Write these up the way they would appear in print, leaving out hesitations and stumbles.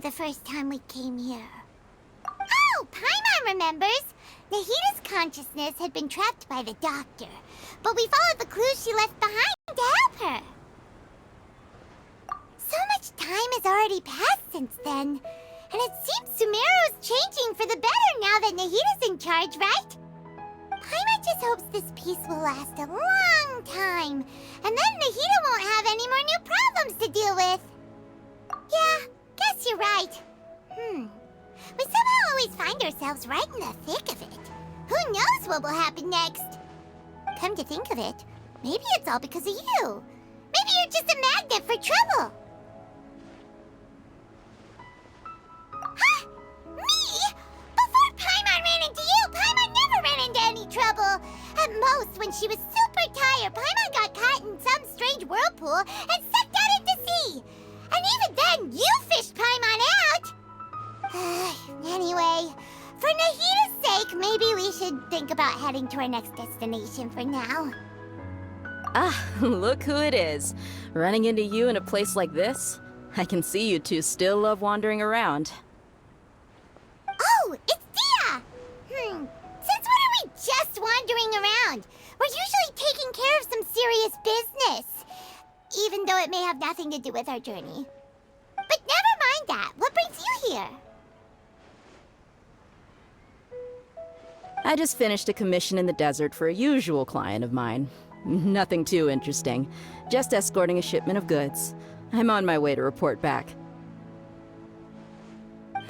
the first time we came here. Oh, Paimon remembers! Nahita's consciousness had been trapped by the doctor, but we followed the clues she left behind to help her. So much time has already passed since then, and it seems Sumeru's changing for the better now that Nahita's in charge, right? Paimon just hopes this peace will last a long time, and then Nahita won't have any more new problems to deal with. Yeah, guess you're right. We somehow always find ourselves right in the thick of it. Who knows what will happen next? Come to think of it, maybe it's all because of you. Maybe you're just a magnet for trouble. Huh? Me? Before Paimon ran into you, Paimon never ran into any trouble. At most, when she was super tired, Paimon got caught in some strange whirlpool and sucked out into sea. And even then, you fished Paimon out! Anyway, for Nahita's sake, maybe we should think about heading to our next destination for now. Ah, look who it is. Running into you in a place like this? I can see you two still love wandering around. Oh, it's Dia! Since when are we just wandering around? We're usually taking care of some serious business. Even though it may have nothing to do with our journey. But never mind that. What brings you here? I just finished a commission in the desert for a usual client of mine. Nothing too interesting. Just escorting a shipment of goods. I'm on my way to report back.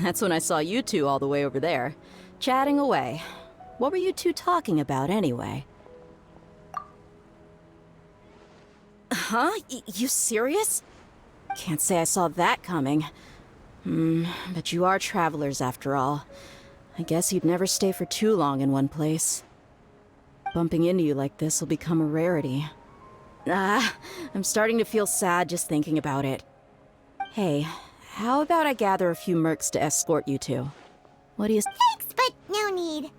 That's when I saw you two all the way over there, chatting away. What were you two talking about anyway? Huh? You serious? Can't say I saw that coming. But you are travelers after all. I guess you'd never stay for too long in one place. Bumping into you like this will become a rarity. I'm starting to feel sad just thinking about it. Hey, how about I gather a few mercs to escort you two? What do you... Thanks, but no need.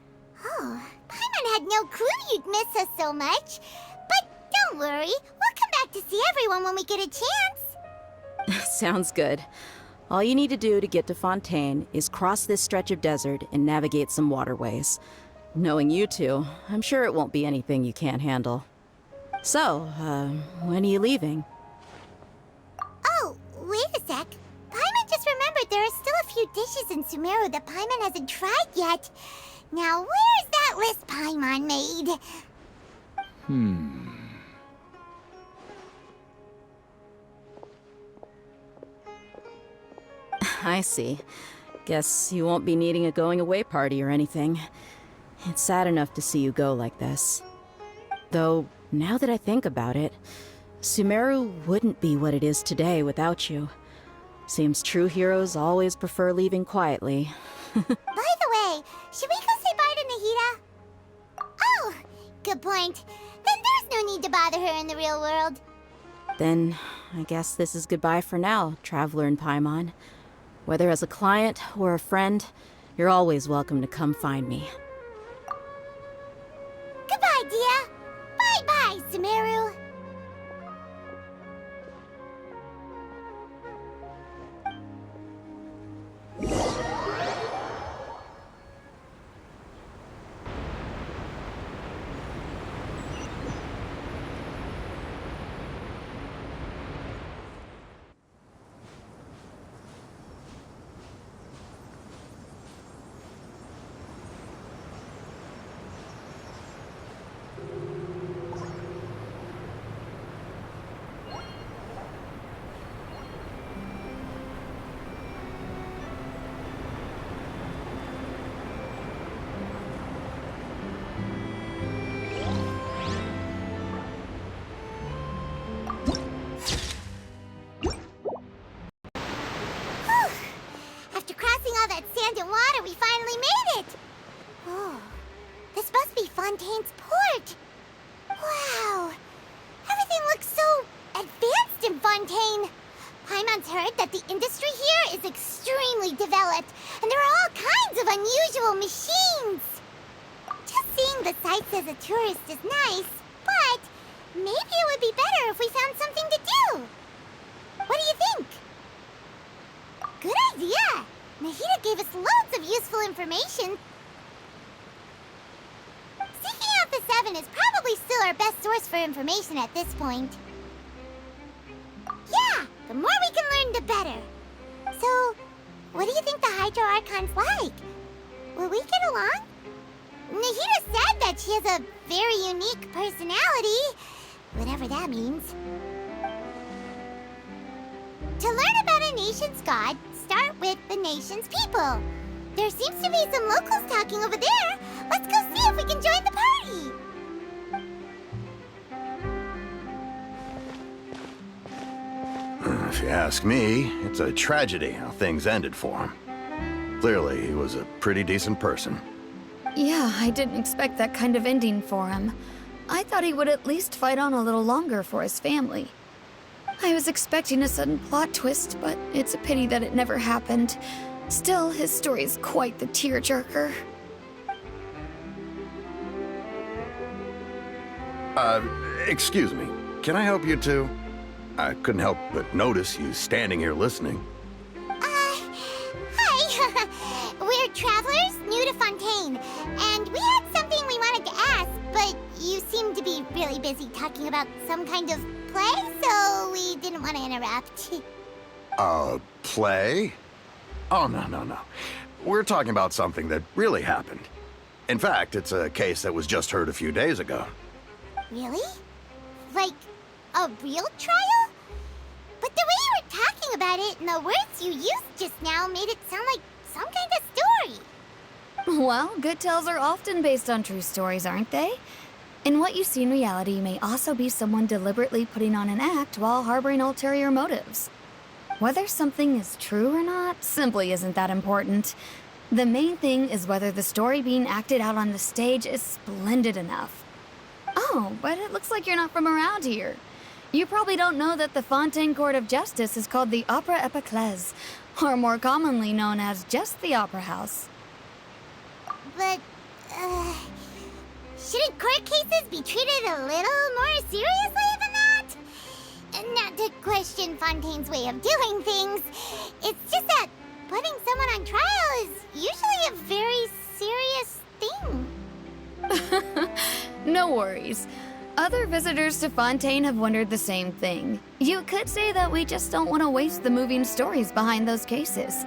Oh, Paimon had no clue you'd miss us so much. But don't worry, we'll come back to see everyone when we get a chance. Sounds good. All you need to do to get to Fontaine is cross this stretch of desert and navigate some waterways. Knowing you two, I'm sure it won't be anything you can't handle. So, when are you leaving? Oh, wait a sec. Paimon just remembered there are still a few dishes in Sumeru that Paimon hasn't tried yet. Now, where's that list Paimon made? I see. Guess you won't be needing a going-away party or anything. It's sad enough to see you go like this. Though, now that I think about it, Sumeru wouldn't be what it is today without you. Seems true heroes always prefer leaving quietly. By the way, should we go say bye to Nahita? Oh, good point. Then there's no need to bother her in the real world. Then, I guess this is goodbye for now, Traveler in Paimon. Whether as a client or a friend, you're always welcome to come find me. Goodbye, Dia. Bye-bye, Sumeru. We finally made it! Oh, this must be Fontaine's port. Wow, everything looks so advanced in Fontaine. Paimon's heard that the industry here is extremely developed, and there are all kinds of unusual machines. Just seeing the sights as a tourist is nice, but maybe it would be better if we found something to do. What do you think? Good idea! Nahida gave us loads of useful information. Seeking out the Seven is probably still our best source for information at this point. Yeah, the more we can learn, the better. So, what do you think the Hydro Archon's like? Will we get along? Nahida said that she has a very unique personality, whatever that means. To learn about a nation's god, start with the nation's people. There seems to be some locals talking over there. Let's go see if we can join the party. If you ask me, it's a tragedy how things ended for him. Clearly, he was a pretty decent person. Yeah, I didn't expect that kind of ending for him. I thought he would at least fight on a little longer for his family. I was expecting a sudden plot twist, but it's a pity that it never happened. Still, his story is quite the tearjerker. Excuse me. Can I help you too? I couldn't help but notice you standing here listening. Hi. We're travelers new to Fontaine, and we had something we wanted to ask, but you seem to be really busy talking about some kind of play, so we didn't want to interrupt. Play? Oh, no. We're talking about something that really happened. In fact, it's a case that was just heard a few days ago. Really? Like, a real trial? But the way you were talking about it and the words you used just now made it sound like some kind of story. Well, good tales are often based on true stories, aren't they? And what you see in reality may also be someone deliberately putting on an act while harboring ulterior motives. Whether something is true or not simply isn't that important. The main thing is whether the story being acted out on the stage is splendid enough. Oh, but it looks like you're not from around here. You probably don't know that the Fontaine Court of Justice is called the Opera Epiclese, or more commonly known as just the Opera House. But, shouldn't court cases be treated a little more seriously than that? Not to question Fontaine's way of doing things. It's just that putting someone on trial is usually a very serious thing. No worries. Other visitors to Fontaine have wondered the same thing. You could say that we just don't want to waste the moving stories behind those cases.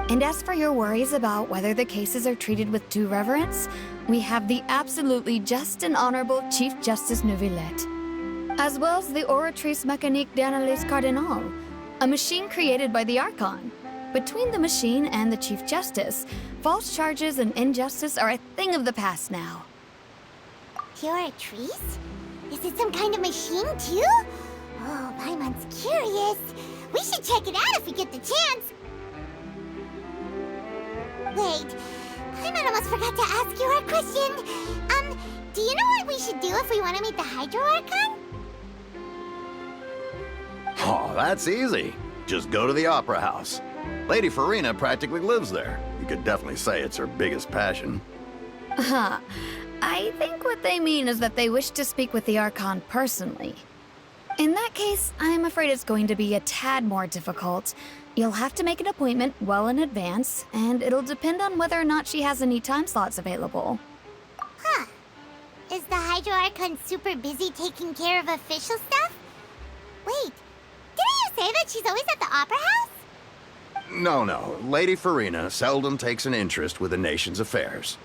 And as for your worries about whether the cases are treated with due reverence, we have the absolutely just and honorable Chief Justice Neuvillette, as well as the Oratrice Mécanique d'Analyse Cardinal, a machine created by the Archon. Between the machine and the Chief Justice, false charges and injustice are a thing of the past now. Oratrice? Is it some kind of machine, too? Oh, Paimon's curious. We should check it out if we get the chance. Wait, Paimon almost forgot to ask you our question. Do you know what we should do if we want to meet the Hydro Archon? Oh, that's easy. Just go to the Opera House. Lady Farina practically lives there. You could definitely say it's her biggest passion. Huh. I think what they mean is that they wish to speak with the Archon personally. In that case, I'm afraid it's going to be a tad more difficult. You'll have to make an appointment well in advance, and it'll depend on whether or not she has any time slots available. Huh. Is the Hydro Archon super busy taking care of official stuff? Wait, didn't you say that she's always at the Opera House? No. Lady Farina seldom takes an interest with the nation's affairs.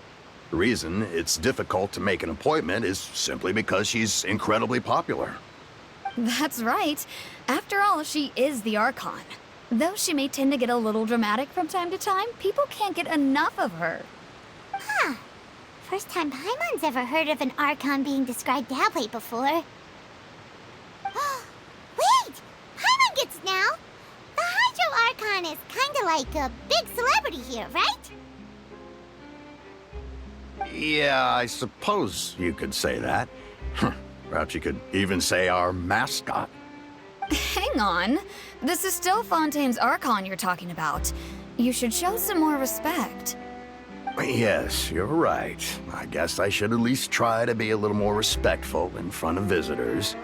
The reason it's difficult to make an appointment is simply because she's incredibly popular. That's right. After all, she is the Archon. Though she may tend to get a little dramatic from time to time, people can't get enough of her. Huh. First time Paimon's ever heard of an Archon being described that way before. Wait! Paimon gets now! The Hydro Archon is kinda like a big celebrity here, right? Yeah, I suppose you could say that. Perhaps you could even say our mascot. Hang on. This is still Fontaine's Archon you're talking about. You should show some more respect. Yes, you're right. I guess I should at least try to be a little more respectful in front of visitors.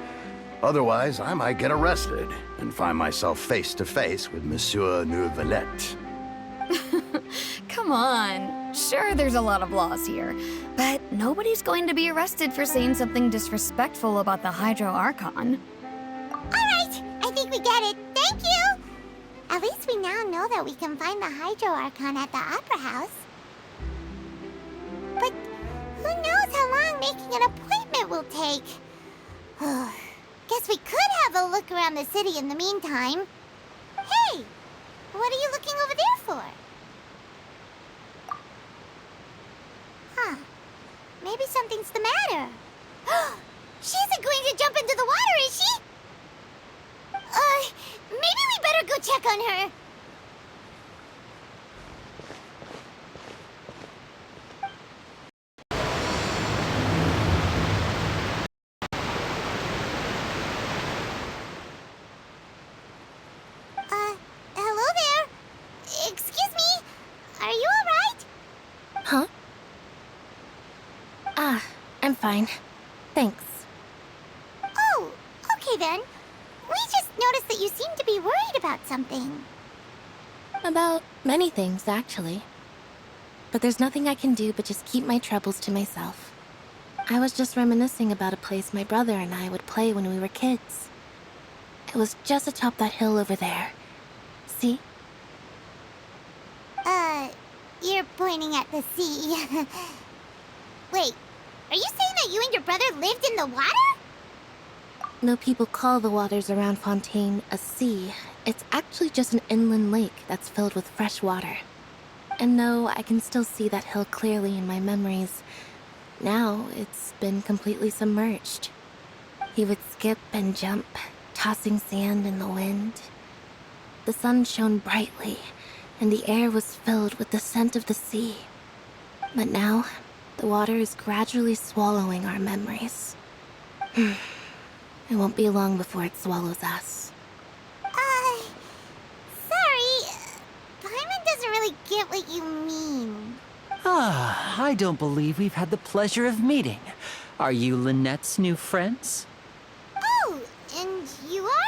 Otherwise, I might get arrested and find myself face to face with Monsieur Neuvillette. Come on. Sure, there's a lot of laws here, but nobody's going to be arrested for saying something disrespectful about the Hydro Archon. Alright, I think we get it. Thank you! At least we now know that we can find the Hydro Archon at the Opera House. But who knows how long making an appointment will take? Guess we could have a look around the city in the meantime. Hey! What are you looking over there for? Huh. Maybe something's the matter. She isn't going to jump into the water, is she? Maybe we better go check on her. Hello there. Excuse me. Are you alright? Huh? I'm fine. Thanks. Oh, okay then. We just noticed that you seem to be worried about something. About many things, actually. But there's nothing I can do but just keep my troubles to myself. I was just reminiscing about a place my brother and I would play when we were kids. It was just atop that hill over there. See? You're pointing at the sea. Wait, are you saying that you and your brother lived in the water? Though people call the waters around Fontaine a sea, it's actually just an inland lake that's filled with fresh water. And though I can still see that hill clearly in my memories, now it's been completely submerged. He would skip and jump, tossing sand in the wind. The sun shone brightly, and the air was filled with the scent of the sea. But now, the water is gradually swallowing our memories. It won't be long before it swallows us. Sorry. Paimon doesn't really get what you mean. I don't believe we've had the pleasure of meeting. Are you Lynette's new friends? Oh, and you are?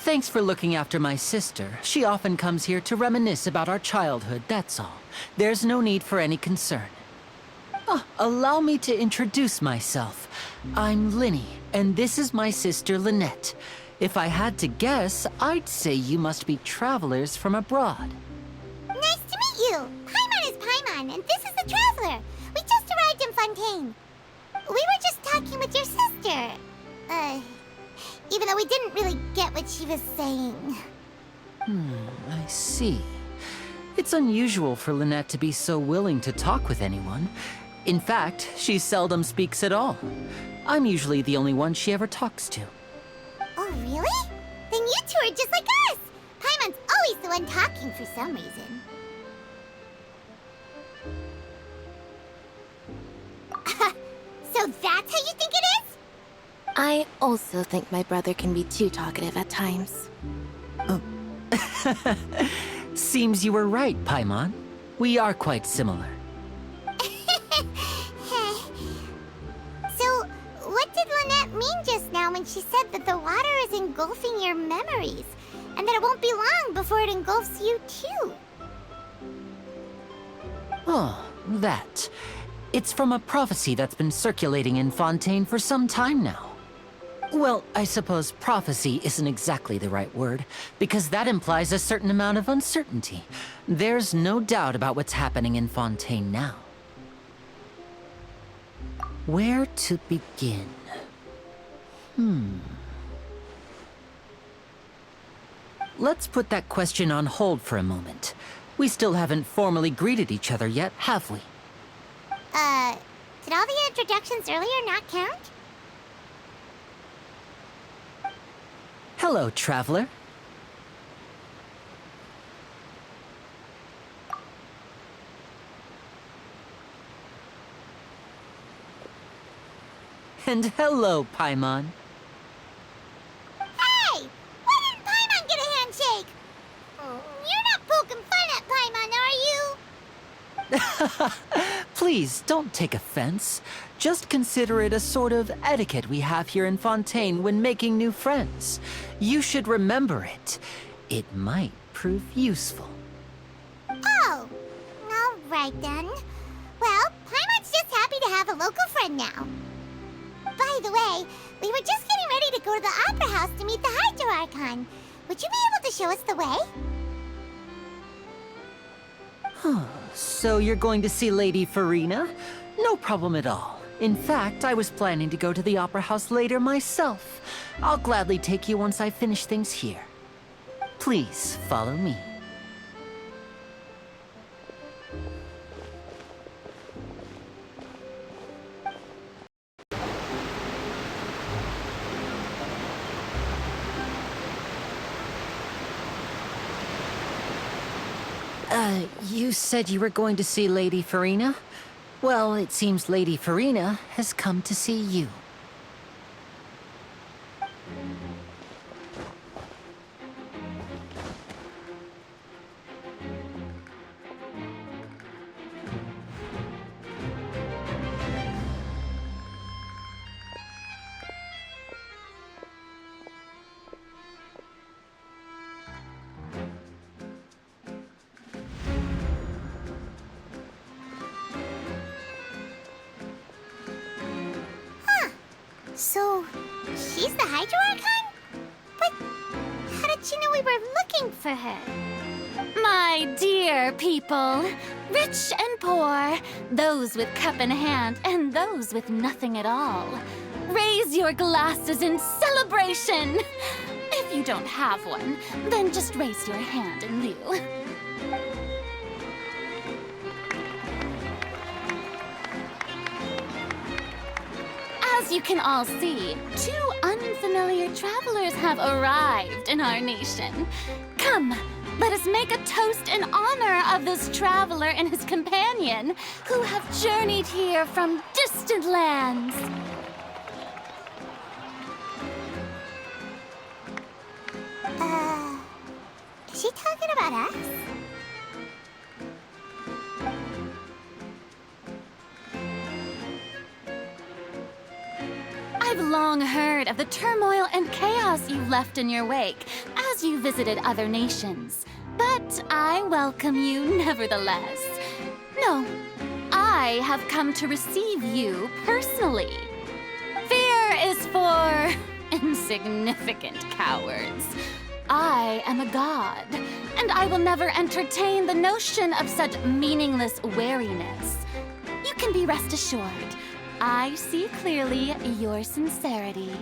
Thanks for looking after my sister. She often comes here to reminisce about our childhood, that's all. There's no need for any concern. Allow me to introduce myself. I'm Linny, and this is my sister Lynette. If I had to guess, I'd say you must be travelers from abroad. Nice to meet you. Paimon is Paimon, and this is the Traveler. We just arrived in Fontaine. We were just talking with your sister. Even though we didn't really get what she was saying. I see. It's unusual for Lynette to be so willing to talk with anyone. In fact, she seldom speaks at all. I'm usually the only one she ever talks to. Oh, really? Then you two are just like us! Paimon's always the one talking for some reason. So that's how you think it is? I also think my brother can be too talkative at times. Seems you were right, Paimon. We are quite similar. So, what did Lynette mean just now when she said that the water is engulfing your memories, and that it won't be long before it engulfs you too? Oh, that. It's from a prophecy that's been circulating in Fontaine for some time now. Well, I suppose prophecy isn't exactly the right word, because that implies a certain amount of uncertainty. There's no doubt about what's happening in Fontaine now. Where to begin? Let's put that question on hold for a moment. We still haven't formally greeted each other yet, have we? Did all the introductions earlier not count? Hello, traveler. And hello, Paimon. Hey! Why didn't Paimon get a handshake? You're not poking fun at Paimon, are you? Please, don't take offense. Just consider it a sort of etiquette we have here in Fontaine when making new friends. You should remember it. It might prove useful. Right then. Well, Paimon's just happy to have a local friend now. By the way, we were just getting ready to go to the Opera House to meet the Hydro Archon. Would you be able to show us the way? So you're going to see Lady Farina? No problem at all. In fact, I was planning to go to the Opera House later myself. I'll gladly take you once I finish things here. Please, follow me. You said you were going to see Lady Farina? Well, it seems Lady Farina has come to see you. So, she's the Hydro Archon? But how did she know we were looking for her? My dear people, rich and poor, those with cup in hand and those with nothing at all, raise your glasses in celebration! If you don't have one, then just raise your hand in lieu. As you can all see, two unfamiliar travelers have arrived in our nation. Come, let us make a toast in honor of this traveler and his companion who have journeyed here from distant lands. Is she talking about us? I've long heard of the turmoil and chaos you left in your wake as you visited other nations. But I welcome you nevertheless. No, I have come to receive you personally. Fear is for insignificant cowards. I am a god, and I will never entertain the notion of such meaningless wariness. You can be rest assured. I see clearly your sincerity.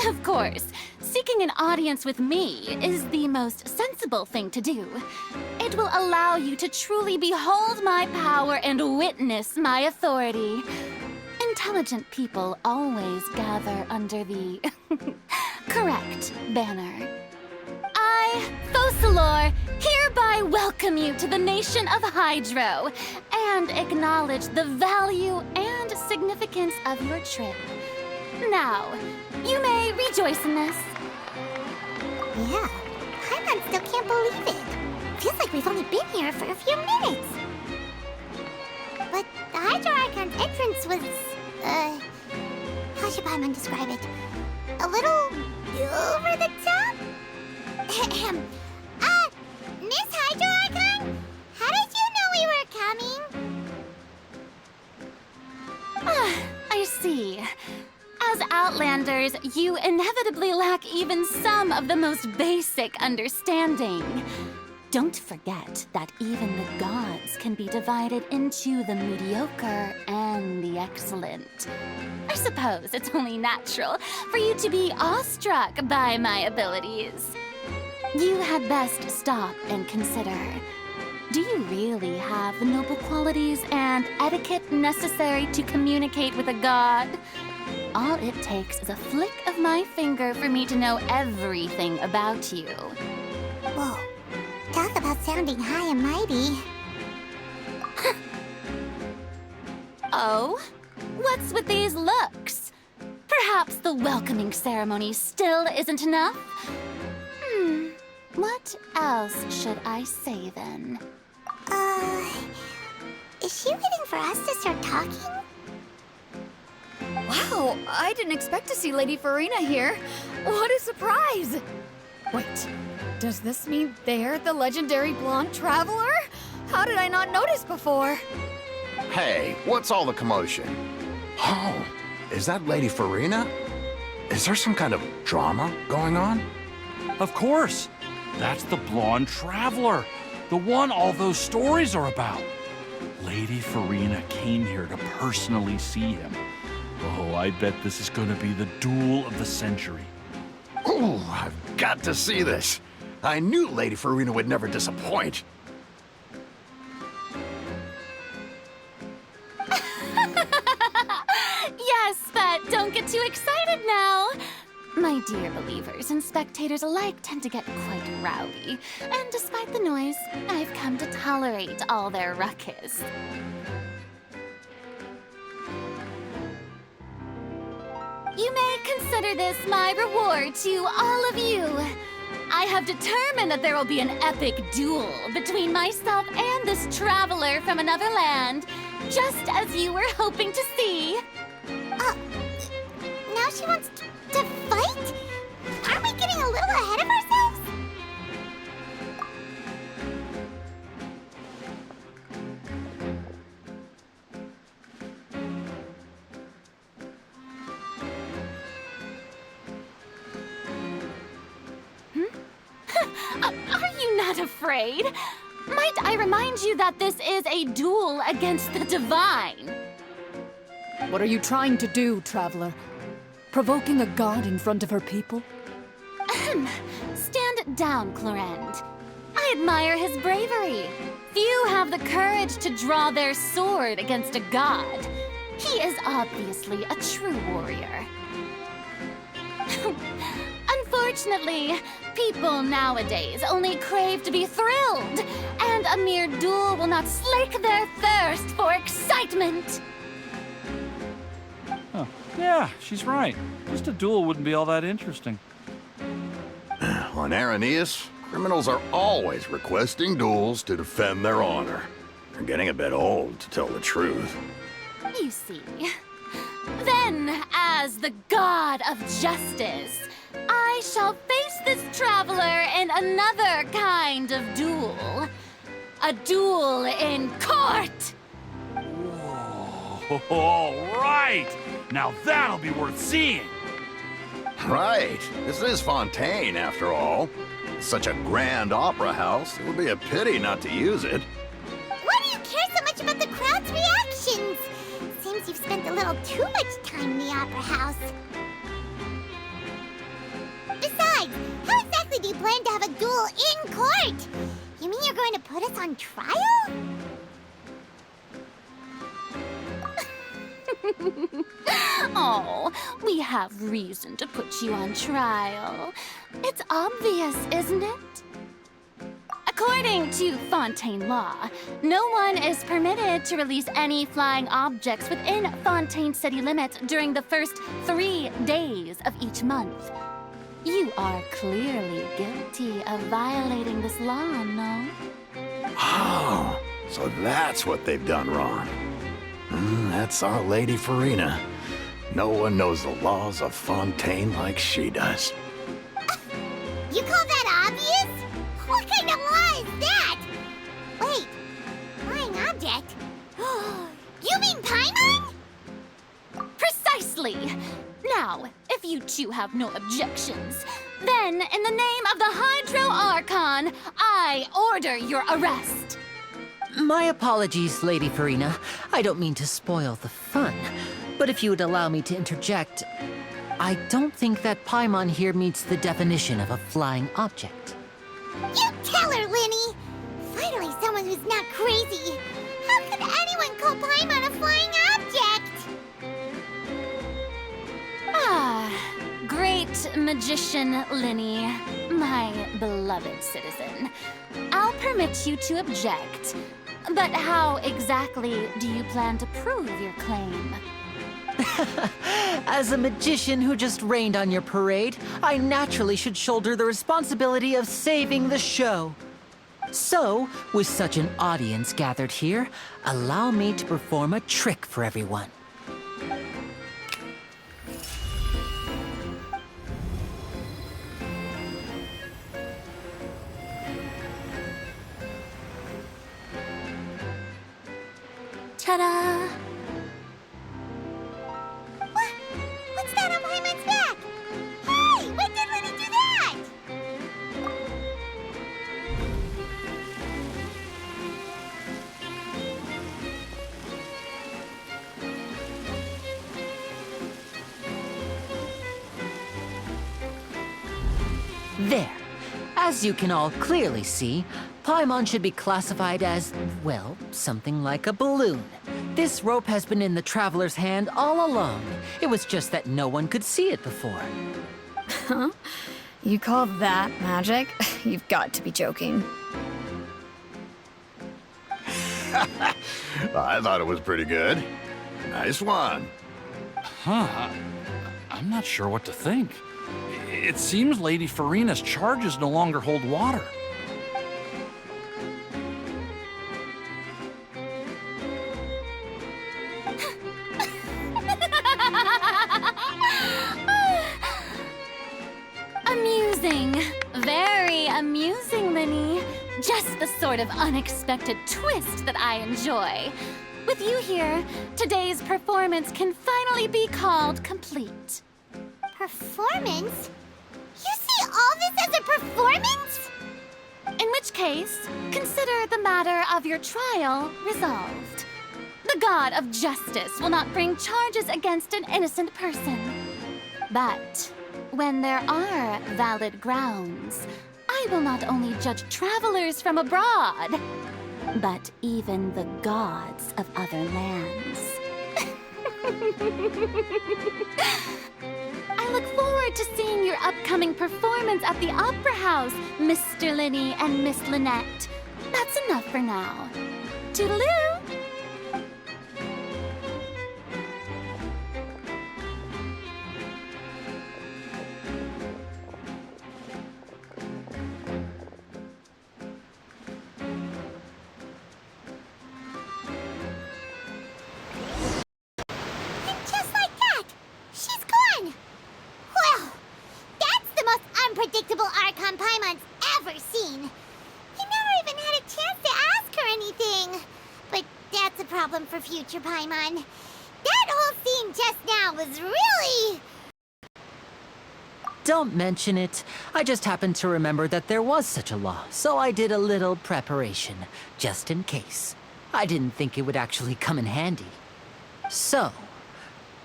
Of course, seeking an audience with me is the most sensible thing to do. It will allow you to truly behold my power and witness my authority. Intelligent people always gather under the correct banner. I, Focalor, hereby welcome you to the nation of Hydro and acknowledge the value and significance of your trip. Now, you may rejoice in this. Yeah, Paimon still can't believe it. Feels like we've only been here for a few minutes. But the Hydro Archon's entrance was, how should Paimon describe it? A little over the top? Miss Hydro Archon? How did you know we were coming? I see. As Outlanders, you inevitably lack even some of the most basic understanding. Don't forget that even the gods can be divided into the mediocre and the excellent. I suppose it's only natural for you to be awestruck by my abilities. You had best stop and consider. Do you really have the noble qualities and etiquette necessary to communicate with a god? All it takes is a flick of my finger for me to know everything about you. Whoa, talk about sounding high and mighty. Oh? What's with these looks? Perhaps the welcoming ceremony still isn't enough? What else should I say then? Is she waiting for us to start talking? Wow, I didn't expect to see Lady Farina here. What a surprise! Wait, does this mean they're the legendary blonde traveler? How did I not notice before? Hey, what's all the commotion? Oh, is that Lady Farina? Is there some kind of drama going on? Of course. That's the blonde traveler. The one all those stories are about. Lady Farina came here to personally see him. Oh, I bet this is gonna be the duel of the century. Ooh, I've got to see this. I knew Lady Farina would never disappoint. Yes, but don't get too excited now. My dear believers and spectators alike tend to get quite rowdy, and despite the noise, I've come to tolerate all their ruckus. You may consider this my reward to all of you. I have determined that there will be an epic duel between myself and this traveler from another land, just as you were hoping to see. Now she wants to fight? Aren't we getting a little ahead of ourselves? Are you not afraid? Might I remind you that this is a duel against the divine? What are you trying to do, traveler? Provoking a god in front of her people? Stand down, Clorend. I admire his bravery. Few have the courage to draw their sword against a god. He is obviously a true warrior. Unfortunately, people nowadays only crave to be thrilled, and a mere duel will not slake their thirst for excitement. Huh. Yeah, she's right. Just a duel wouldn't be all that interesting. On Araneus, criminals are always requesting duels to defend their honor. They're getting a bit old, to tell the truth. You see. Then, as the god of justice, I shall face this traveler in another kind of duel. A duel in court! Whoa, all right! Now that'll be worth seeing! Right. This is Fontaine, after all. Such a grand opera house, it would be a pity not to use it. Why do you care so much about the crowd's reactions? Seems you've spent a little too much time in the opera house. Besides, how exactly do you plan to have a duel in court? You mean you're going to put us on trial? Oh, we have reason to put you on trial. It's obvious, isn't it? According to Fontaine law, no one is permitted to release any flying objects within Fontaine city limits during the first 3 days of each month. You are clearly guilty of violating this law, no? Oh, so that's what they've done wrong. That's our Lady Farina. No one knows the laws of Fontaine like she does. You call that obvious? What kind of law is that? Wait, flying object? You mean Paimon? Precisely! Now, if you two have no objections, then in the name of the Hydro Archon, I order your arrest. My apologies, Lady Farina. I don't mean to spoil the fun. But if you would allow me to interject, I don't think that Paimon here meets the definition of a flying object. You tell her, Linny! Finally someone who's not crazy. How could anyone call Paimon a flying object? Ah, great magician Linny, my beloved citizen. I'll permit you to object. But how exactly do you plan to prove your claim? As a magician who just rained on your parade, I naturally should shoulder the responsibility of saving the show. So, with such an audience gathered here, allow me to perform a trick for everyone. Ta-da! What's that on Paimon's back? Hey, when did Lenny do that? There. As you can all clearly see, Paimon should be classified as, well, something like a balloon. This rope has been in the Traveler's hand all along. It was just that no one could see it before. Huh? You call that magic? You've got to be joking. I thought it was pretty good. Nice one. Huh. I'm not sure what to think. It seems Lady Farina's charges no longer hold water. Amusing. Very amusing, Linny. Just the sort of unexpected twist that I enjoy. With you here, today's performance can finally be called complete. Performance? You see all this as a performance? In which case, consider the matter of your trial resolved. The god of justice will not bring charges against an innocent person. But when there are valid grounds, I will not only judge travelers from abroad, but even the gods of other lands. I look forward to seeing your upcoming performance at the Opera House, Mr. Linny and Miss Lynette. That's enough for now. Toodaloo! Unpredictable Archon Paimon's ever seen. He never even had a chance to ask her anything. But that's a problem for future Paimon. That whole scene just now was really... Don't mention it. I just happened to remember that there was such a law, so I did a little preparation, just in case. I didn't think it would actually come in handy. So,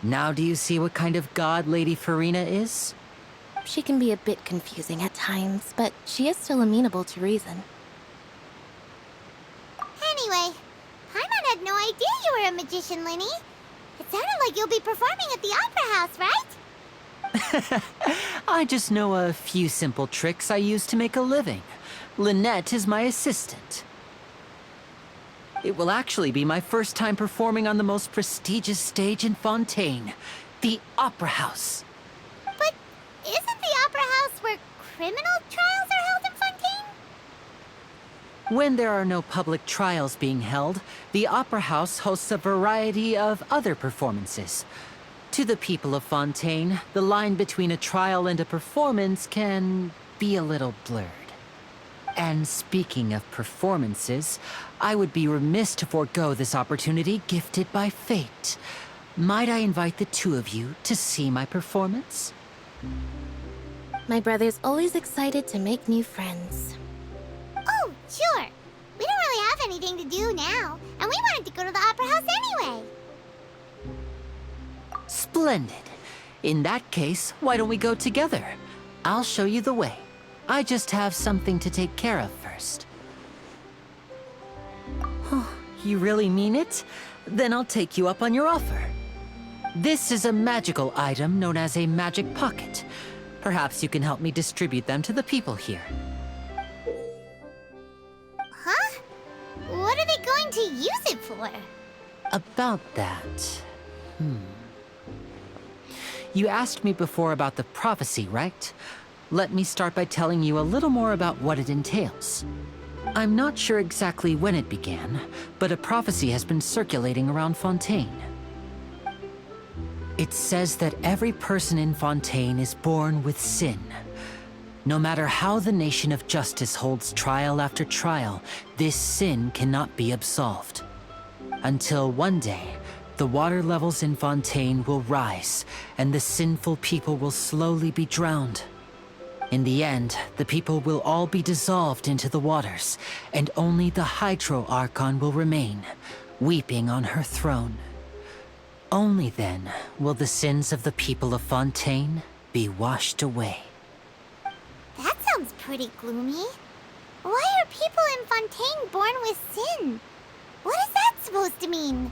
now do you see what kind of god Lady Farina is? She can be a bit confusing at times, but she is still amenable to reason. Anyway, Paimon had no idea you were a magician, Linny. It sounded like you'll be performing at the Opera House, right? I just know a few simple tricks I use to make a living. Lynette is my assistant. It will actually be my first time performing on the most prestigious stage in Fontaine, the Opera House. But isn't the Opera House where criminal trials are held in Fontaine? When there are no public trials being held, the Opera House hosts a variety of other performances. To the people of Fontaine, the line between a trial and a performance can be a little blurred. And speaking of performances, I would be remiss to forego this opportunity gifted by fate. Might I invite the two of you to see my performance? My brother's always excited to make new friends. Oh, sure. We don't really have anything to do now, and we wanted to go to the Opera House anyway. Splendid. In that case, why don't we go together? I'll show you the way. I just have something to take care of first. You really mean it? Then I'll take you up on your offer. This is a magical item known as a magic pocket. Perhaps you can help me distribute them to the people here. Huh? What are they going to use it for? About that... You asked me before about the prophecy, right? Let me start by telling you a little more about what it entails. I'm not sure exactly when it began, but a prophecy has been circulating around Fontaine. It says that every person in Fontaine is born with sin. No matter how the nation of justice holds trial after trial, this sin cannot be absolved. until one day, the water levels in Fontaine will rise, and the sinful people will slowly be drowned. In the end, the people will all be dissolved into the waters, and only the Hydro Archon will remain, weeping on her throne. Only then will the sins of the people of Fontaine be washed away. That sounds pretty gloomy. Why are people in Fontaine born with sin? What is that supposed to mean?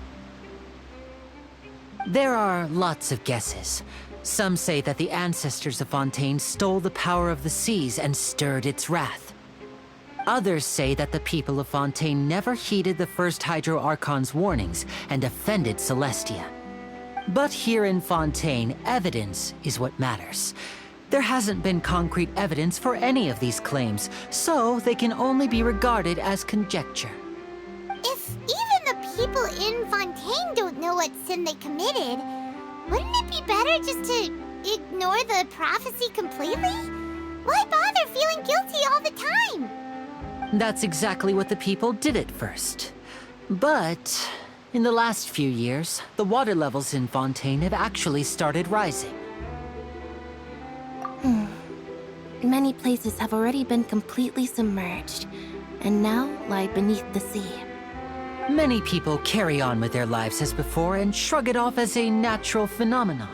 There are lots of guesses. Some say that the ancestors of Fontaine stole the power of the seas and stirred its wrath. Others say that the people of Fontaine never heeded the first Hydro Archon's warnings and offended Celestia. But here in Fontaine, evidence is what matters. There hasn't been concrete evidence for any of these claims, so they can only be regarded as conjecture. If even the people in Fontaine don't know what sin they committed, wouldn't it be better just to ignore the prophecy completely? Why bother feeling guilty all the time? That's exactly what the people did at first. But in the last few years, the water levels in Fontaine have actually started rising. Many places have already been completely submerged, and now lie beneath the sea. Many people carry on with their lives as before and shrug it off as a natural phenomenon.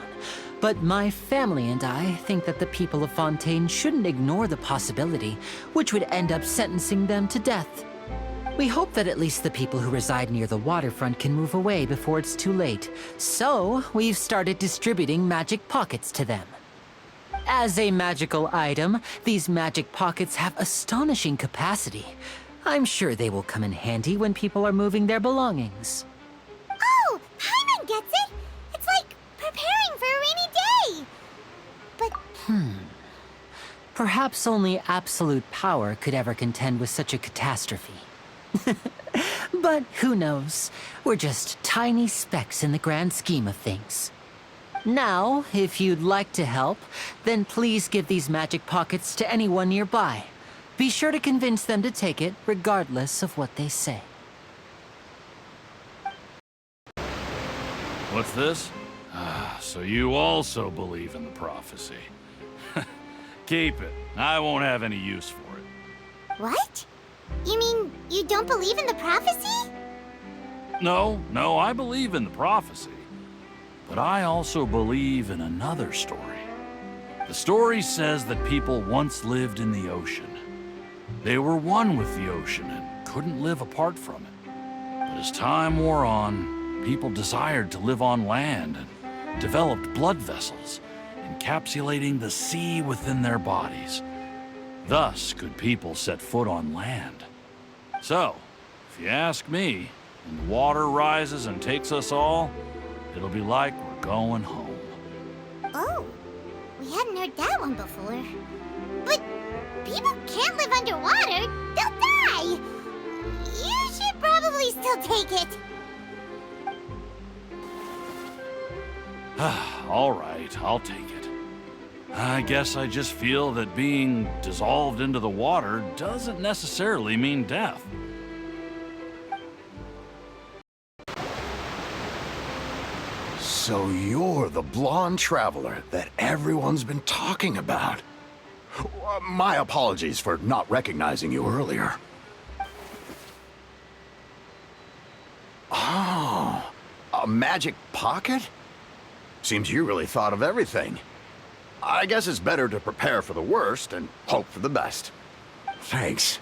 But my family and I think that the people of Fontaine shouldn't ignore the possibility, which would end up sentencing them to death. We hope that at least the people who reside near the waterfront can move away before it's too late. So, we've started distributing magic pockets to them. As a magical item, these magic pockets have astonishing capacity. I'm sure they will come in handy when people are moving their belongings. Oh, Paimon gets it! It's like preparing for a rainy day! But... Perhaps only absolute power could ever contend with such a catastrophe. But who knows? We're just tiny specks in the grand scheme of things. Now, if you'd like to help, then please give these magic pockets to anyone nearby. Be sure to convince them to take it, regardless of what they say. What's this? So you also believe in the prophecy. Keep it. I won't have any use for it. what? You mean you don't believe in the prophecy? No, I believe in the prophecy. But I also believe in another story. The story says that people once lived in the ocean. They were one with the ocean and couldn't live apart from it. But as time wore on, people desired to live on land and developed blood vessels, encapsulating the sea within their bodies. Thus could people set foot on land. So, if you ask me, when the water rises and takes us all, it'll be like we're going home. Oh, we hadn't heard that one before. But people can't live underwater. They'll die. You should probably still take it. All right, I'll take it. I guess I just feel that being dissolved into the water doesn't necessarily mean death. So you're the blonde traveler that everyone's been talking about. My apologies for not recognizing you earlier. Oh, a magic pocket? Seems you really thought of everything. I guess it's better to prepare for the worst and hope for the best. Thanks.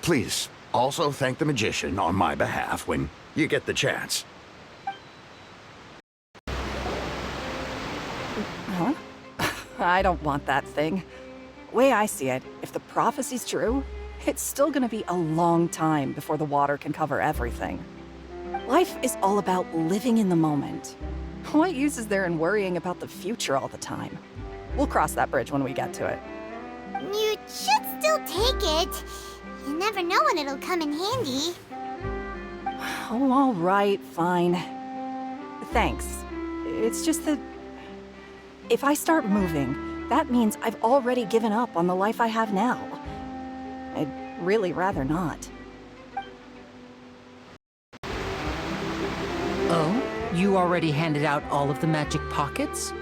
Please, also thank the magician on my behalf when you get the chance. Huh? I don't want that thing. Way I see it, if the prophecy's true, it's still gonna be a long time before the water can cover everything. Life is all about living in the moment. What use is there in worrying about the future all the time? We'll cross that bridge when we get to it. You should still take it. You never know when it'll come in handy. Oh, all right, fine. Thanks. It's just that if I start moving, that means I've already given up on the life I have now. I'd really rather not. You already handed out all of the magic pockets?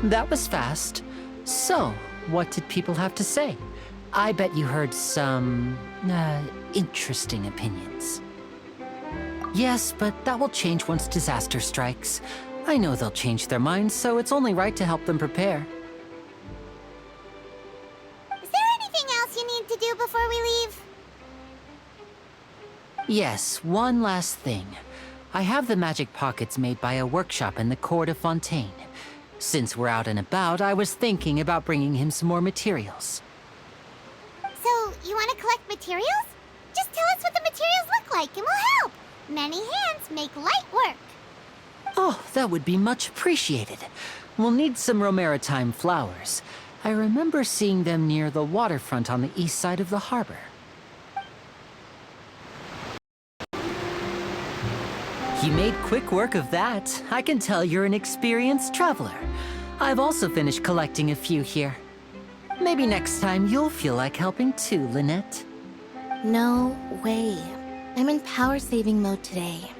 That was fast. So, what did people have to say? I bet you heard some, interesting opinions. Yes, but that will change once disaster strikes. I know they'll change their minds, so it's only right to help them prepare. Is there anything else you need to do before we leave? Yes, one last thing. I have the magic pockets made by a workshop in the court of Fontaine. Since we're out and about, I was thinking about bringing him some more materials. So, you want to collect materials? Just tell us what the materials look like and we'll help. Many hands make light work. Oh, that would be much appreciated. We'll need some Romaritime flowers. I remember seeing them near the waterfront on the east side of the harbor. You made quick work of that. I can tell you're an experienced traveler. I've also finished collecting a few here. Maybe next time you'll feel like helping too, Lynette. No way. I'm in power-saving mode today.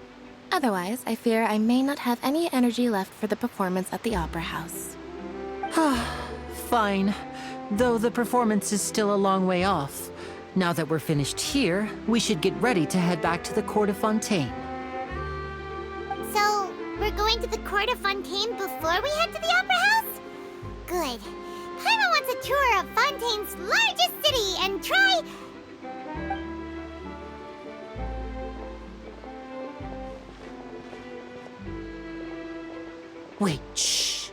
Otherwise, I fear I may not have any energy left for the performance at the Opera House. Fine. Though the performance is still a long way off. Now that we're finished here, we should get ready to head back to the Court of Fontaine. So, we're going to the Court of Fontaine before we head to the Opera House? Good. Paimon wants a tour of Fontaine's largest city and try... Wait, shh.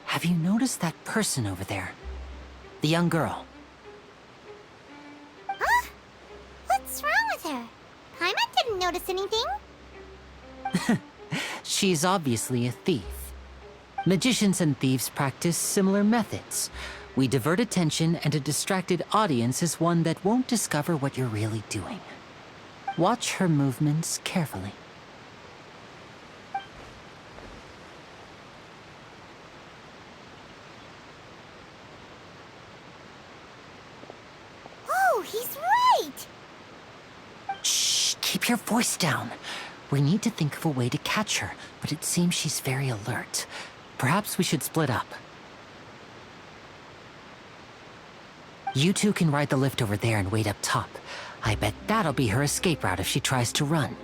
Have you noticed that person over there? The young girl. Huh? What's wrong with her? Paimon didn't notice anything. She's obviously a thief. Magicians and thieves practice similar methods. We divert attention, and a distracted audience is one that won't discover what you're really doing. Watch her movements carefully. Oh, he's right! Shh, keep your voice down. We need to think of a way to catch her, but it seems she's very alert. Perhaps we should split up. You two can ride the lift over there and wait up top. I bet that'll be her escape route if she tries to run.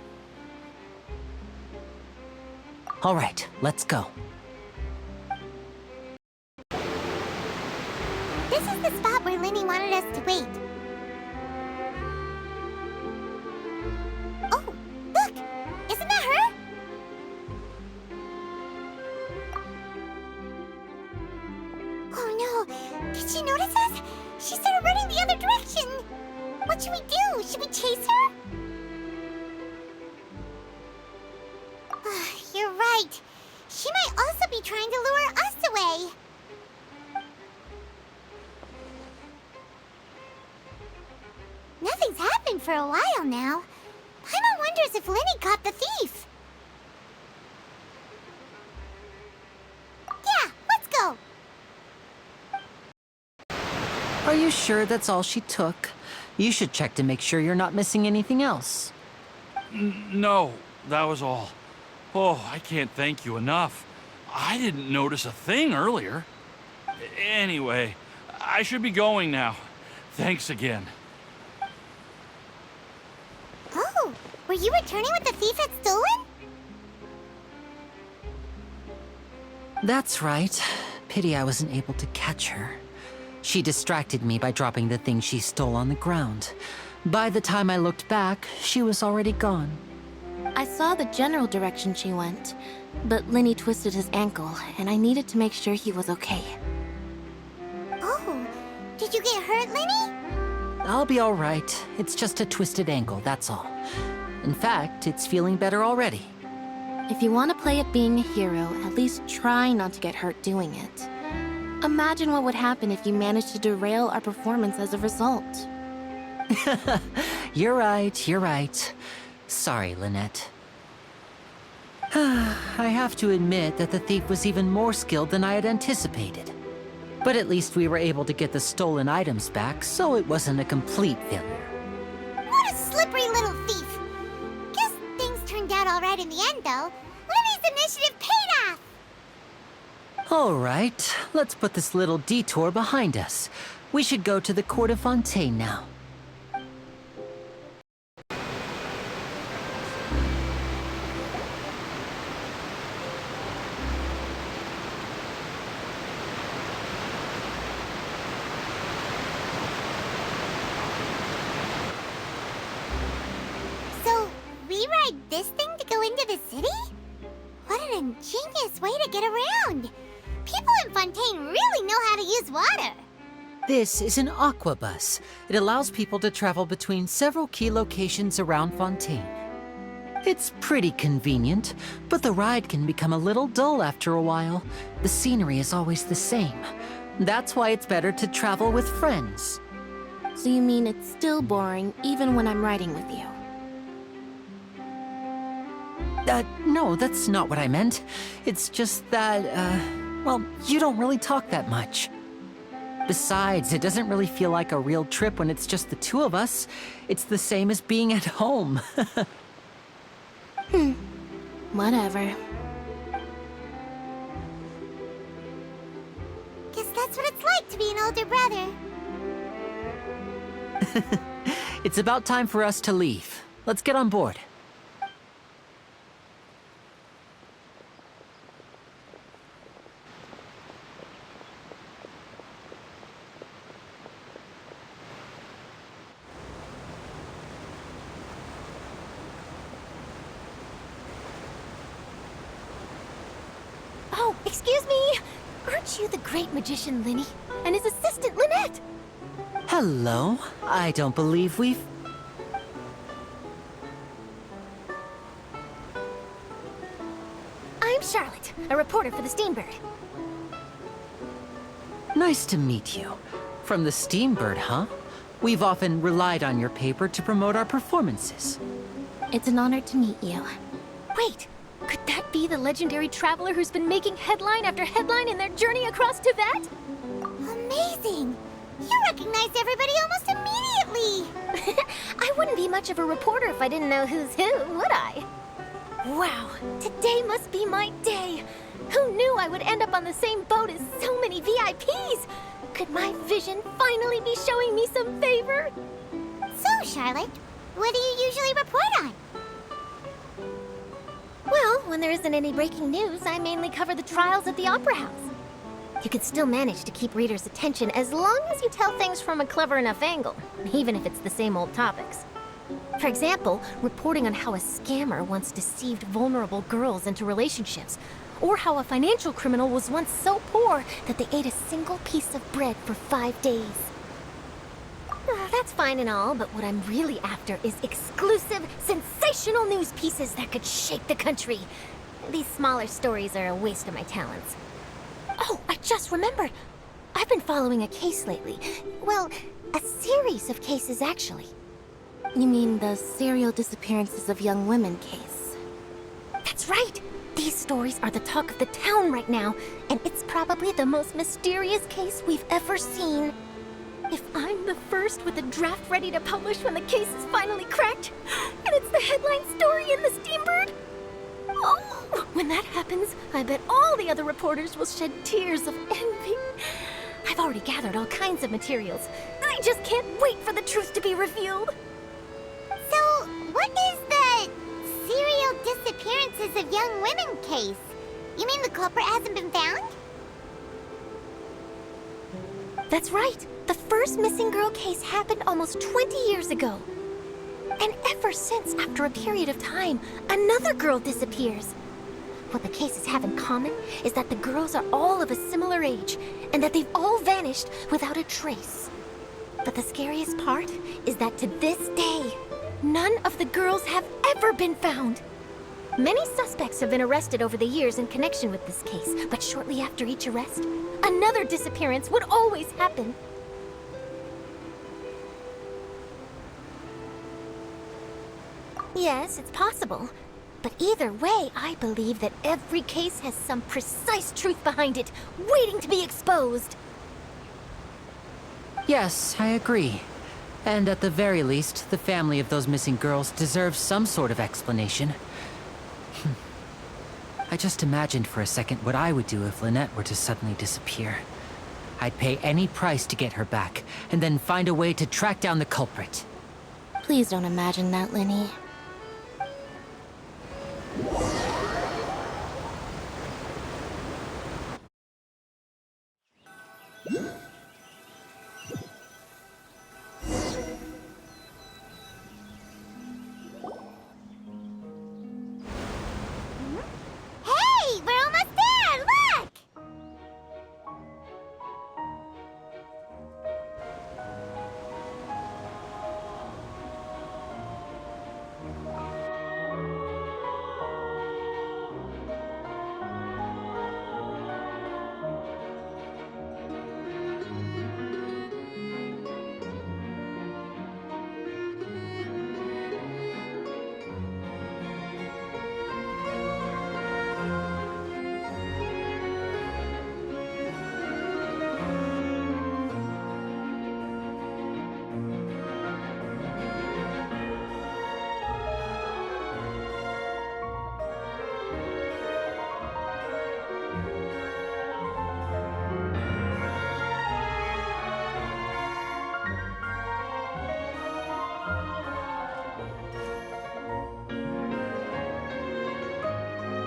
All right, let's go. This is the spot where Linny wanted us to wait. Oh, look! Isn't that her? Oh no! Did she notice us? She started running the other direction! What should we do? Should we chase her? You're right. She might also be trying to lure us away. Nothing's happened for a while now. Paimon wonders if Linny caught the thief. Yeah, let's go. Are you sure that's all she took? You should check to make sure you're not missing anything else. No, that was all. Oh, I can't thank you enough. I didn't notice a thing earlier. Anyway, I should be going now. Thanks again. Oh, were you returning what the thief had stolen? That's right. Pity I wasn't able to catch her. She distracted me by dropping the thing she stole on the ground. By the time I looked back, she was already gone. I saw the general direction she went, but Linny twisted his ankle, and I needed to make sure he was okay. Oh, did you get hurt, Linny? I'll be all right. It's just a twisted ankle, that's all. In fact, it's feeling better already. If you want to play at being a hero, at least try not to get hurt doing it. Imagine what would happen if you managed to derail our performance as a result. You're right, you're right. Sorry, Lynette. I have to admit that the thief was even more skilled than I had anticipated. But at least we were able to get the stolen items back, so it wasn't a complete failure. What a slippery little thief! Guess things turned out all right in the end, though. Let initiative paid off! All right, let's put this little detour behind us. We should go to the Court of Fontaine now. So, we ride this thing to go into the city? What an ingenious way to get around! People in Fontaine really know how to use water! This is an aquabus. It allows people to travel between several key locations around Fontaine. It's pretty convenient, but the ride can become a little dull after a while. The scenery is always the same. That's why it's better to travel with friends. So you mean it's still boring even when I'm riding with you? No, that's not what I meant. It's just that, well, you don't really talk that much. Besides, it doesn't really feel like a real trip when it's just the two of us. It's the same as being at home. Whatever. Guess that's what it's like to be an older brother. It's about time for us to leave. Let's get on board. Oh, excuse me! Aren't you the great magician Linny? And his assistant Lynette? Hello. I don't believe we've... I'm Charlotte, a reporter for the Steambird. Nice to meet you. From the Steambird, huh? We've often relied on your paper to promote our performances. It's an honor to meet you. Wait, could that be the legendary traveler who's been making headline after headline in their journey across Tibet? Amazing! You recognize everybody almost immediately! I wouldn't be much of a reporter if I didn't know who's who, would I? Wow, today must be my day! Who knew I would end up on the same boat as so many VIPs? Could my vision finally be showing me some favor? So, Charlotte, what do you usually report on? Well, when there isn't any breaking news, I mainly cover the trials at the Opera House. You can still manage to keep readers' attention as long as you tell things from a clever enough angle, even if it's the same old topics. For example, reporting on how a scammer once deceived vulnerable girls into relationships, or how a financial criminal was once so poor that they ate a single piece of bread for 5 days. That's fine and all, but what I'm really after is exclusive, sensational news pieces that could shake the country. These smaller stories are a waste of my talents. Oh, I just remembered. I've been following a case lately. Well, a series of cases, actually. You mean the serial disappearances of young women case? That's right! These stories are the talk of the town right now, and it's probably the most mysterious case we've ever seen. If I'm the first with a draft ready to publish when the case is finally cracked, and it's the headline story in the Steambird, oh, when that happens, I bet all the other reporters will shed tears of envy. I've already gathered all kinds of materials. I just can't wait for the truth to be revealed. So, what is the serial disappearances of young women case? You mean the culprit hasn't been found? That's right. The first missing girl case happened almost 20 years ago. And ever since, after a period of time, another girl disappears. What the cases have in common is that the girls are all of a similar age, and that they've all vanished without a trace. But the scariest part is that to this day, none of the girls have ever been found. Many suspects have been arrested over the years in connection with this case, but shortly after each arrest, another disappearance would always happen. Yes, it's possible. But either way, I believe that every case has some precise truth behind it, waiting to be exposed. Yes, I agree. And at the very least, the family of those missing girls deserves some sort of explanation. I just imagined for a second what I would do if Lynette were to suddenly disappear. I'd pay any price to get her back, and then find a way to track down the culprit. Please don't imagine that, Linny. Hey, we're almost there! Look!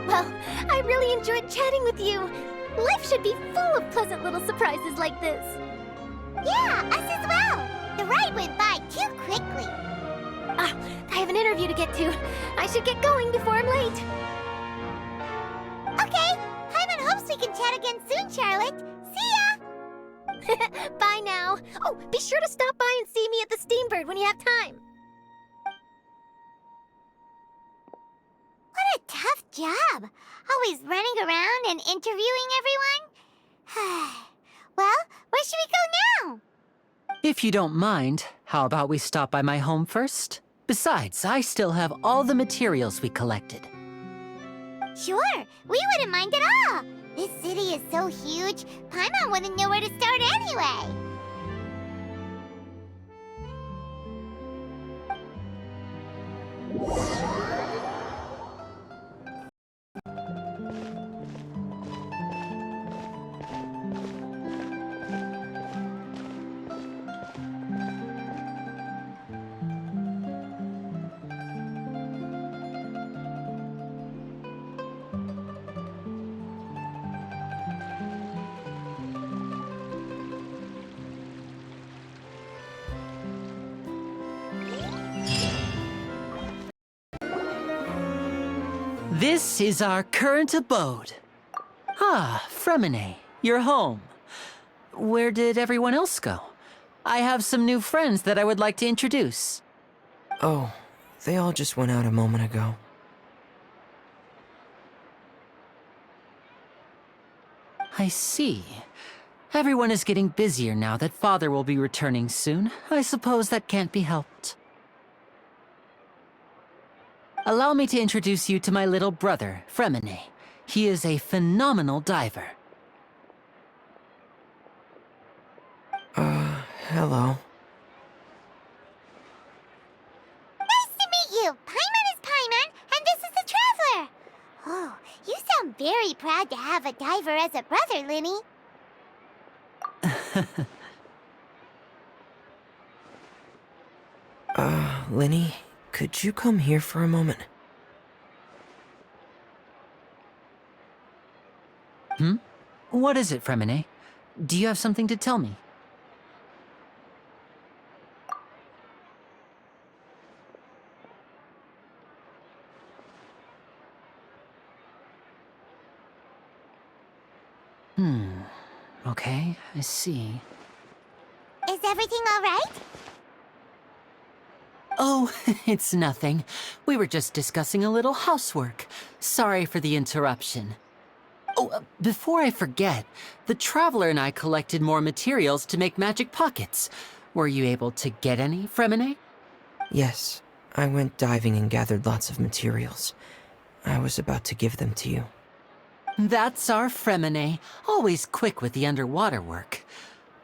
Well, I really enjoyed chatting with you. Life should be full of pleasant little surprises like this. Yeah, us as well. The ride went by too quickly. Ah, I have an interview to get to. I should get going before I'm late. Okay, Paimon hopes we can chat again soon, Charlotte. See ya! Bye now. Oh, be sure to stop by and see me at the Steambird when you have time. What a tough job. Always running around and interviewing everyone. Well, where should we go now? If you don't mind, how about we stop by my home first? Besides, I still have all the materials we collected. Sure, we wouldn't mind at all. This city is so huge, Paimon wouldn't know where to start anyway. This is our current abode. Ah, Fremine, you're home. Where did everyone else go? I have some new friends that I would like to introduce. Oh, they all just went out a moment ago. I see. Everyone is getting busier now that Father will be returning soon. I suppose that can't be helped. Allow me to introduce you to my little brother, Fremine. He is a phenomenal diver. Hello. Nice to meet you. Paimon is Paimon, and this is the Traveler. Oh, you sound very proud to have a diver as a brother, Linny. Linny, could you come here for a moment? What is it, Fremine? Do you have something to tell me? Okay, I see. Is everything all right? Oh, it's nothing. We were just discussing a little housework. Sorry for the interruption. Oh, before I forget, the Traveler and I collected more materials to make magic pockets. Were you able to get any, Fremine? Yes, I went diving and gathered lots of materials. I was about to give them to you. That's our Fremine, always quick with the underwater work.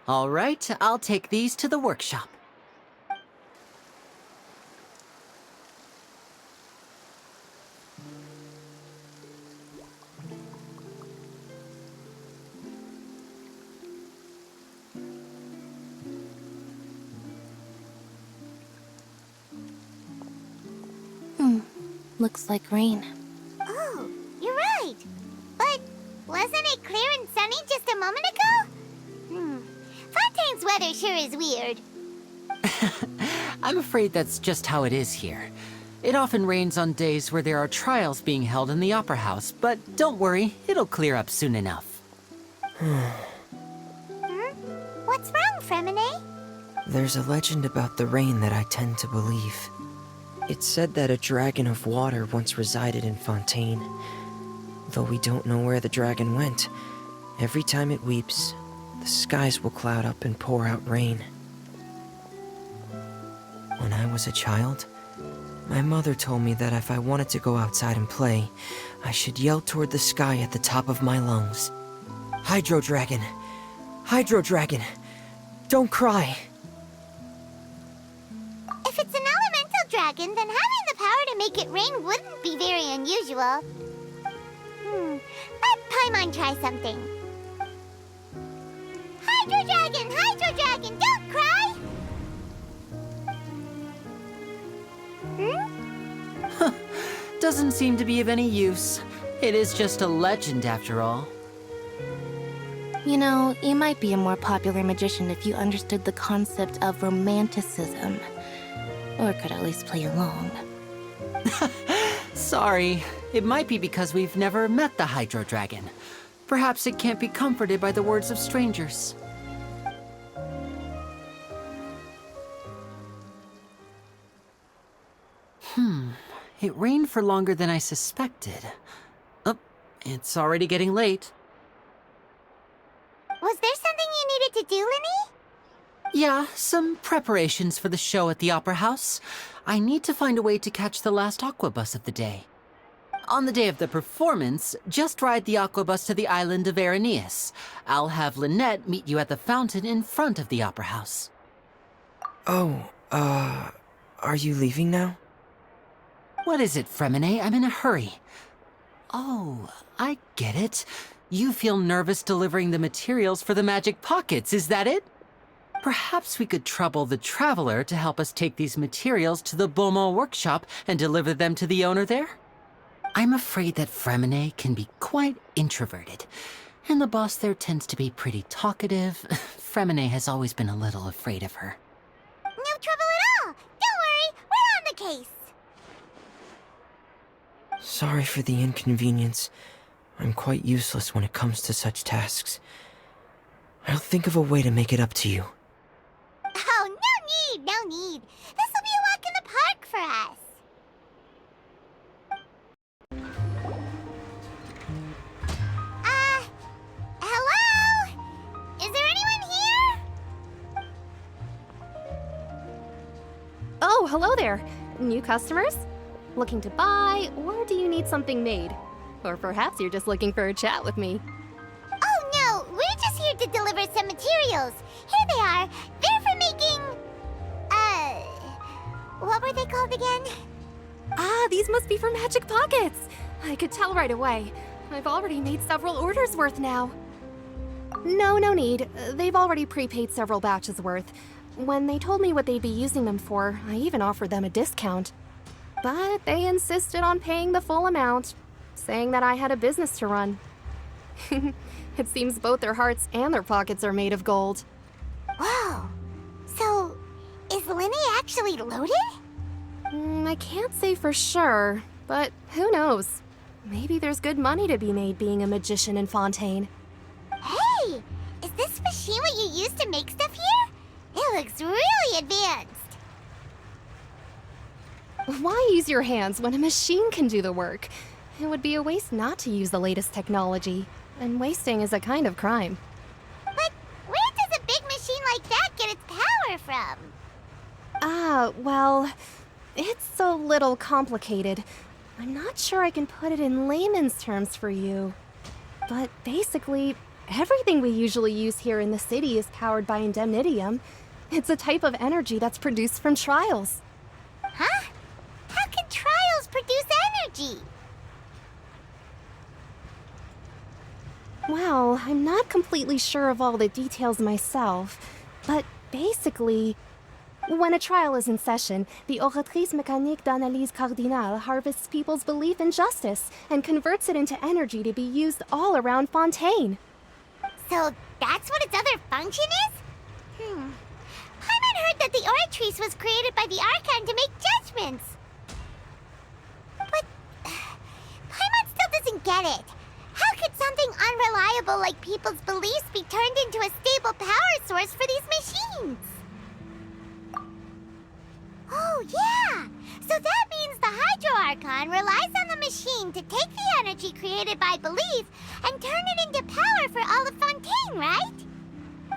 All right, I'll take these to the workshop. Looks like rain. Oh, you're right. But wasn't it clear and sunny just a moment ago? Fontaine's weather sure is weird. I'm afraid that's just how it is here. It often rains on days where there are trials being held in the Opera House, but don't worry, it'll clear up soon enough. What's wrong, Fremine? There's a legend about the rain that I tend to believe. It's said that a dragon of water once resided in Fontaine. Though we don't know where the dragon went, every time it weeps, the skies will cloud up and pour out rain. When I was a child, my mother told me that if I wanted to go outside and play, I should yell toward the sky at the top of my lungs. Hydro Dragon! Hydro Dragon! Don't cry! If it's an elemental dragon, then having the power to make it rain wouldn't be very unusual. Let Paimon try something. Hydro Dragon, don't cry! Doesn't seem to be of any use. It is just a legend after all. You know, you might be a more popular magician if you understood the concept of romanticism. Or could at least play along. Sorry, it might be because we've never met the Hydro Dragon. Perhaps it can't be comforted by the words of strangers. It rained for longer than I suspected. Oh, it's already getting late. Was there something you needed to do, Linny? Yeah, some preparations for the show at the Opera House. I need to find a way to catch the last aqua bus of the day. On the day of the performance, just ride the aqua bus to the island of Aeneas. I'll have Lynette meet you at the fountain in front of the Opera House. Oh, are you leaving now? What is it, Fremine? I'm in a hurry. Oh, I get it. You feel nervous delivering the materials for the magic pockets, is that it? Perhaps we could trouble the Traveler to help us take these materials to the Beaumont workshop and deliver them to the owner there? I'm afraid that Fremine can be quite introverted, and the boss there tends to be pretty talkative. Fremine has always been a little afraid of her. No trouble at all! Don't worry, we're on the case! Sorry for the inconvenience. I'm quite useless when it comes to such tasks. I'll think of a way to make it up to you. Oh, no need! This will be a walk in the park for us! Hello? Is there anyone here? Oh, hello there! New customers? Looking to buy, or do you need something made? Or perhaps you're just looking for a chat with me. Oh no, we're just here to deliver some materials. Here they are. They're for making... what were they called again? Ah, these must be for magic pockets! I could tell right away. I've already made several orders worth now. No need. They've already prepaid several batches worth. When they told me what they'd be using them for, I even offered them a discount. But they insisted on paying the full amount, saying that I had a business to run. It seems both their hearts and their pockets are made of gold. Whoa. So, is Linny actually loaded? I can't say for sure, but who knows? Maybe there's good money to be made being a magician in Fontaine. Hey! Is this machine what you use to make stuff here? It looks really advanced. Why use your hands when a machine can do the work? It would be a waste not to use the latest technology, and wasting is a kind of crime. But where does a big machine like that get its power from? Well, it's a little complicated. I'm not sure I can put it in layman's terms for you. But basically, everything we usually use here in the city is powered by indemnitium. It's a type of energy that's produced from trials. Huh? How can trials produce energy? Well, I'm not completely sure of all the details myself, but basically, When a trial is in session, the oratrice mécanique d'analyse cardinale harvests people's belief in justice and converts it into energy to be used all around Fontaine. So that's what its other function is? Paimon heard that the oratrice was created by the Archon to make judgments. But Paimon still doesn't get it. How could something unreliable like people's beliefs be turned into a stable power source for these machines? Oh, yeah! So that means the Hydro Archon relies on the machine to take the energy created by belief and turn it into power for all of Fontaine, right?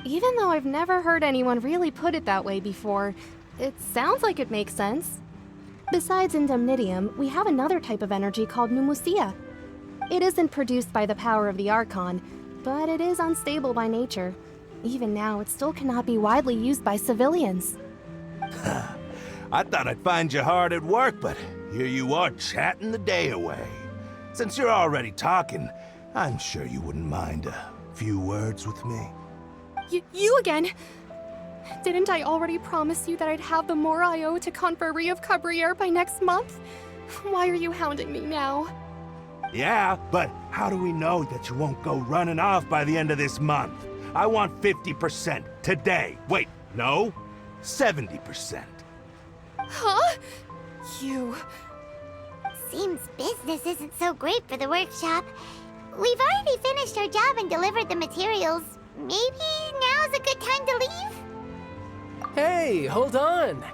Even though I've never heard anyone really put it that way before, it sounds like it makes sense. Besides indemnitium, we have another type of energy called pneumosia. It isn't produced by the power of the Archon, but it is unstable by nature. Even now, it still cannot be widely used by civilians. I thought I'd find you hard at work, but here you are chatting the day away. Since you're already talking, I'm sure you wouldn't mind a few words with me. You again? Didn't I already promise you that I'd have the more I owe to Confrérie of Cabriere by next month? Why are you hounding me now? Yeah, but how do we know that you won't go running off by the end of this month? I want 50% today. Wait, no, 70%. Huh? You... Seems business isn't so great for the workshop. We've already finished our job and delivered the materials. Maybe now's a good time to leave? Hey, hold on!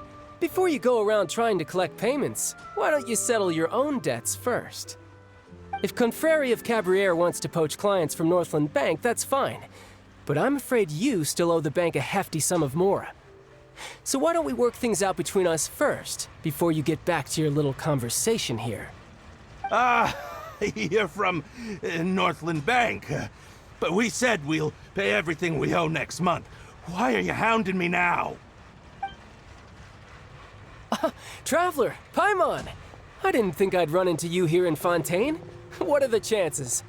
Before you go around trying to collect payments, why don't you settle your own debts first? If Confrérie of Cabriere wants to poach clients from Northland Bank, that's fine. But I'm afraid you still owe the bank a hefty sum of mora. So why don't we work things out between us first, before you get back to your little conversation here? You're from Northland Bank. But we said we'll pay everything we owe next month. Why are you hounding me now? Traveler, Paimon! I didn't think I'd run into you here in Fontaine. What are the chances?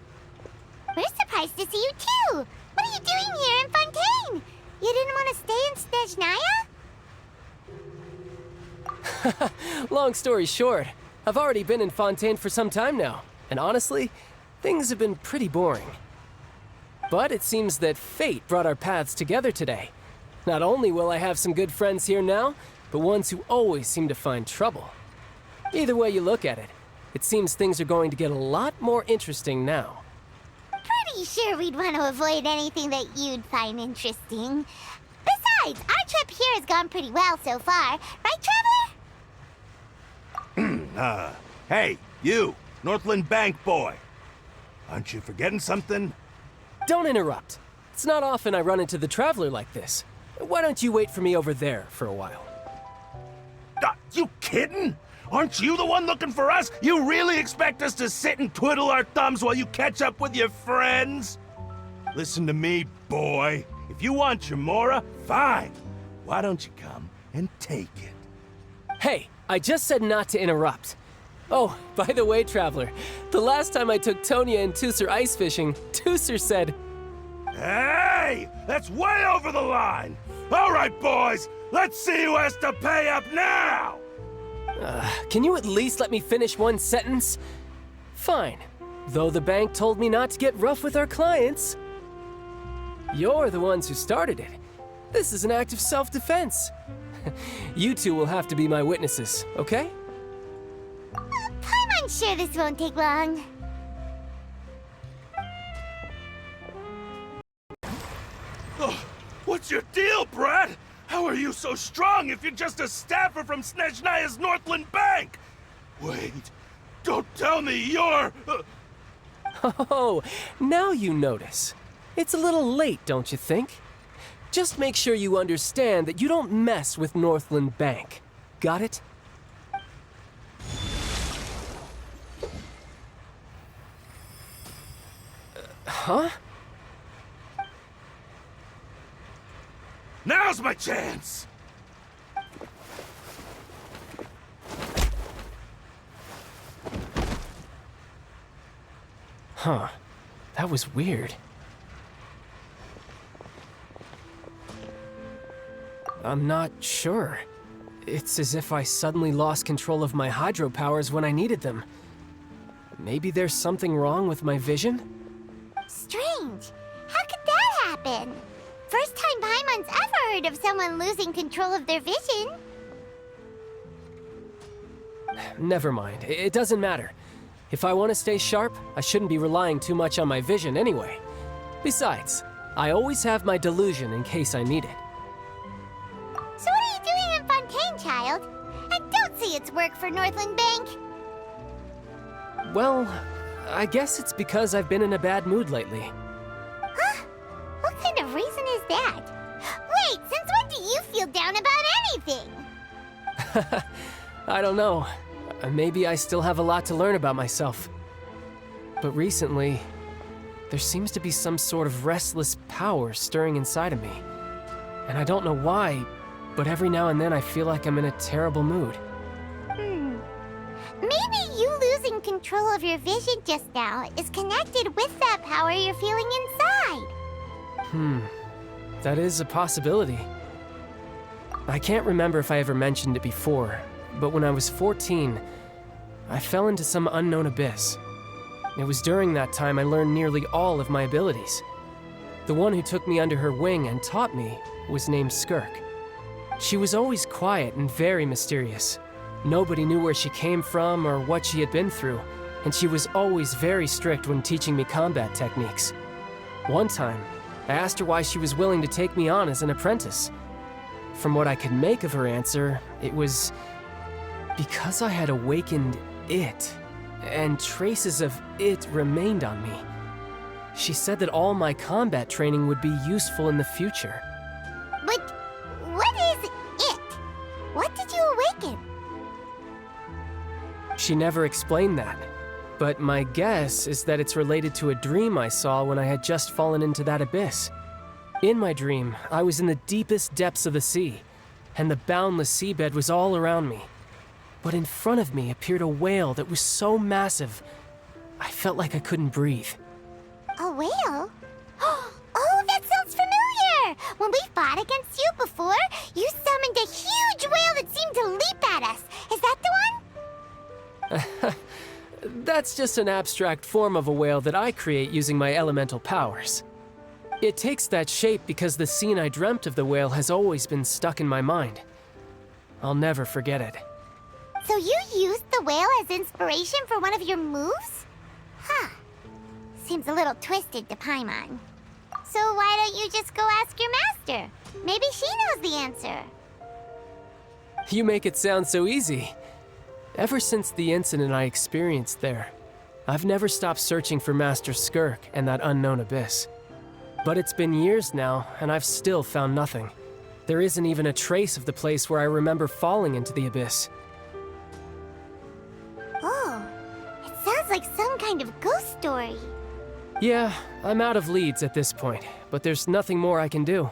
We're surprised to see you too! What are you doing here in Fontaine? You didn't want to stay in Snezhnaya? Long story short, I've already been in Fontaine for some time now, and honestly, things have been pretty boring. But it seems that fate brought our paths together today. Not only will I have some good friends here now, but ones who always seem to find trouble. Either way you look at it, it seems things are going to get a lot more interesting now. Pretty sure we'd want to avoid anything that you'd find interesting. Besides, our trip here has gone pretty well so far. Right, Traveler? Hey, you, Northland Bank boy. Aren't you forgetting something? Don't interrupt. It's not often I run into the Traveler like this. Why don't you wait for me over there for a while? You kidding? Aren't you the one looking for us? You really expect us to sit and twiddle our thumbs while you catch up with your friends? Listen to me, boy. If you want your mora, fine. Why don't you come and take it? Hey, I just said not to interrupt. Oh, by the way, Traveler, the last time I took Tonya and Tusser ice fishing, Tusser said... Hey! That's way over the line! All right, boys, let's see who has to pay up now! Can you at least let me finish one sentence? Fine. Though the bank told me not to get rough with our clients. You're the ones who started it. This is an act of self-defense. You two will have to be my witnesses, okay? I'm sure this won't take long. Oh, what's your deal, Brad? How are you so strong if you're just a staffer from Snezhnaya's Northland Bank? Wait, don't tell me you're... Oh, now you notice. It's a little late, don't you think? Just make sure you understand that you don't mess with Northland Bank. Got it? Huh? Now's my chance! Huh. That was weird. I'm not sure. It's as if I suddenly lost control of my hydro powers when I needed them. Maybe there's something wrong with my vision? Strange. How could that happen? First time Paimon's ever heard of someone losing control of their vision. Never mind. It doesn't matter. If I want to stay sharp, I shouldn't be relying too much on my vision anyway. Besides, I always have my delusion in case I need it. So what are you doing in Fontaine, child? I don't see its work for Northland Bank. Well, I guess it's because I've been in a bad mood lately. Huh? What kind of reason is that? Wait, since when do you feel down about anything? I don't know. Maybe I still have a lot to learn about myself. But recently, there seems to be some sort of restless power stirring inside of me. And I don't know why, but every now and then I feel like I'm in a terrible mood. Maybe you losing control of your vision just now is connected with that power you're feeling inside. That is a possibility. I can't remember if I ever mentioned it before, but when I was 14, I fell into some unknown abyss. It was during that time I learned nearly all of my abilities. The one who took me under her wing and taught me was named Skirk. She was always quiet and very mysterious. Nobody knew where she came from or what she had been through, and she was always very strict when teaching me combat techniques. One time, I asked her why she was willing to take me on as an apprentice. From what I could make of her answer, it was because I had awakened it, and traces of it remained on me. She said that all my combat training would be useful in the future. But what is it? What did you awaken? She never explained that, but my guess is that it's related to a dream I saw when I had just fallen into that abyss. In my dream, I was in the deepest depths of the sea, and the boundless seabed was all around me. But in front of me appeared a whale that was so massive, I felt like I couldn't breathe. A whale? Oh, that sounds familiar! When we fought against you before, you summoned a huge whale that seemed to leap at us. Is that the one? That's just an abstract form of a whale that I create using my elemental powers. It takes that shape because the scene I dreamt of the whale has always been stuck in my mind. I'll never forget it. So you used the whale as inspiration for one of your moves? Huh. Seems a little twisted to Paimon. So why don't you just go ask your master? Maybe she knows the answer. You make it sound so easy. Ever since the incident I experienced there, I've never stopped searching for Master Skirk and that unknown abyss. But it's been years now, and I've still found nothing. There isn't even a trace of the place where I remember falling into the abyss. Oh, it sounds like some kind of ghost story. Yeah, I'm out of leads at this point, but there's nothing more I can do.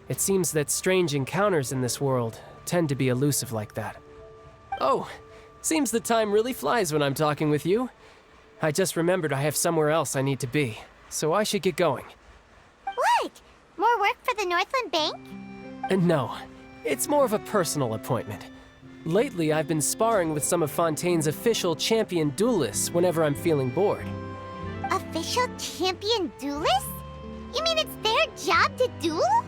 It seems that strange encounters in this world tend to be elusive like that. Oh, seems the time really flies when I'm talking with you. I just remembered I have somewhere else I need to be, so I should get going. What? More work for the Northland Bank? No, it's more of a personal appointment. Lately, I've been sparring with some of Fontaine's official champion duelists whenever I'm feeling bored. Official champion duelists? You mean it's their job to duel?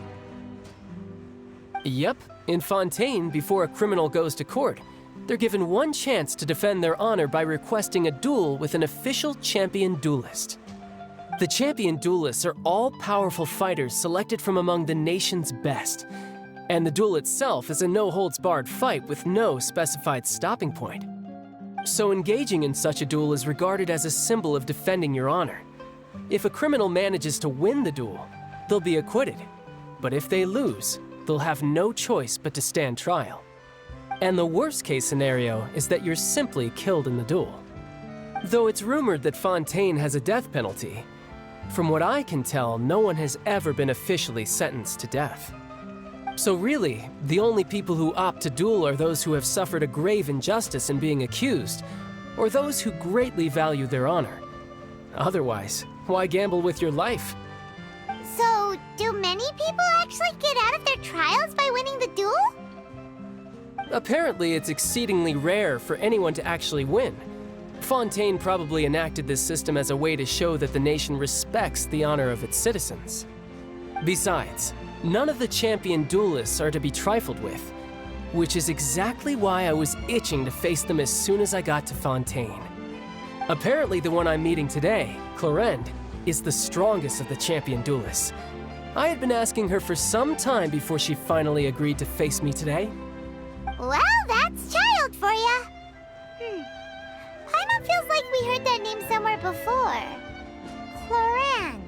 Yep. In Fontaine, before a criminal goes to court, they're given one chance to defend their honor by requesting a duel with an official champion duelist. The champion duelists are all-powerful fighters selected from among the nation's best. And the duel itself is a no-holds-barred fight with no specified stopping point. So engaging in such a duel is regarded as a symbol of defending your honor. If a criminal manages to win the duel, they'll be acquitted. But if they lose, they'll have no choice but to stand trial. And the worst-case scenario is that you're simply killed in the duel. Though it's rumored that Fontaine has a death penalty, from what I can tell, no one has ever been officially sentenced to death. So really, the only people who opt to duel are those who have suffered a grave injustice in being accused, or those who greatly value their honor. Otherwise, why gamble with your life? So, do many people actually get out of their trials by winning the duel? Apparently, it's exceedingly rare for anyone to actually win. Fontaine probably enacted this system as a way to show that the nation respects the honor of its citizens. Besides, none of the champion duelists are to be trifled with, which is exactly why I was itching to face them as soon as I got to Fontaine. Apparently, the one I'm meeting today, Clorinde, is the strongest of the champion duelists. I had been asking her for some time before she finally agreed to face me today. Well, that's child for ya. Paimon feels like we heard that name somewhere before. Clorinde.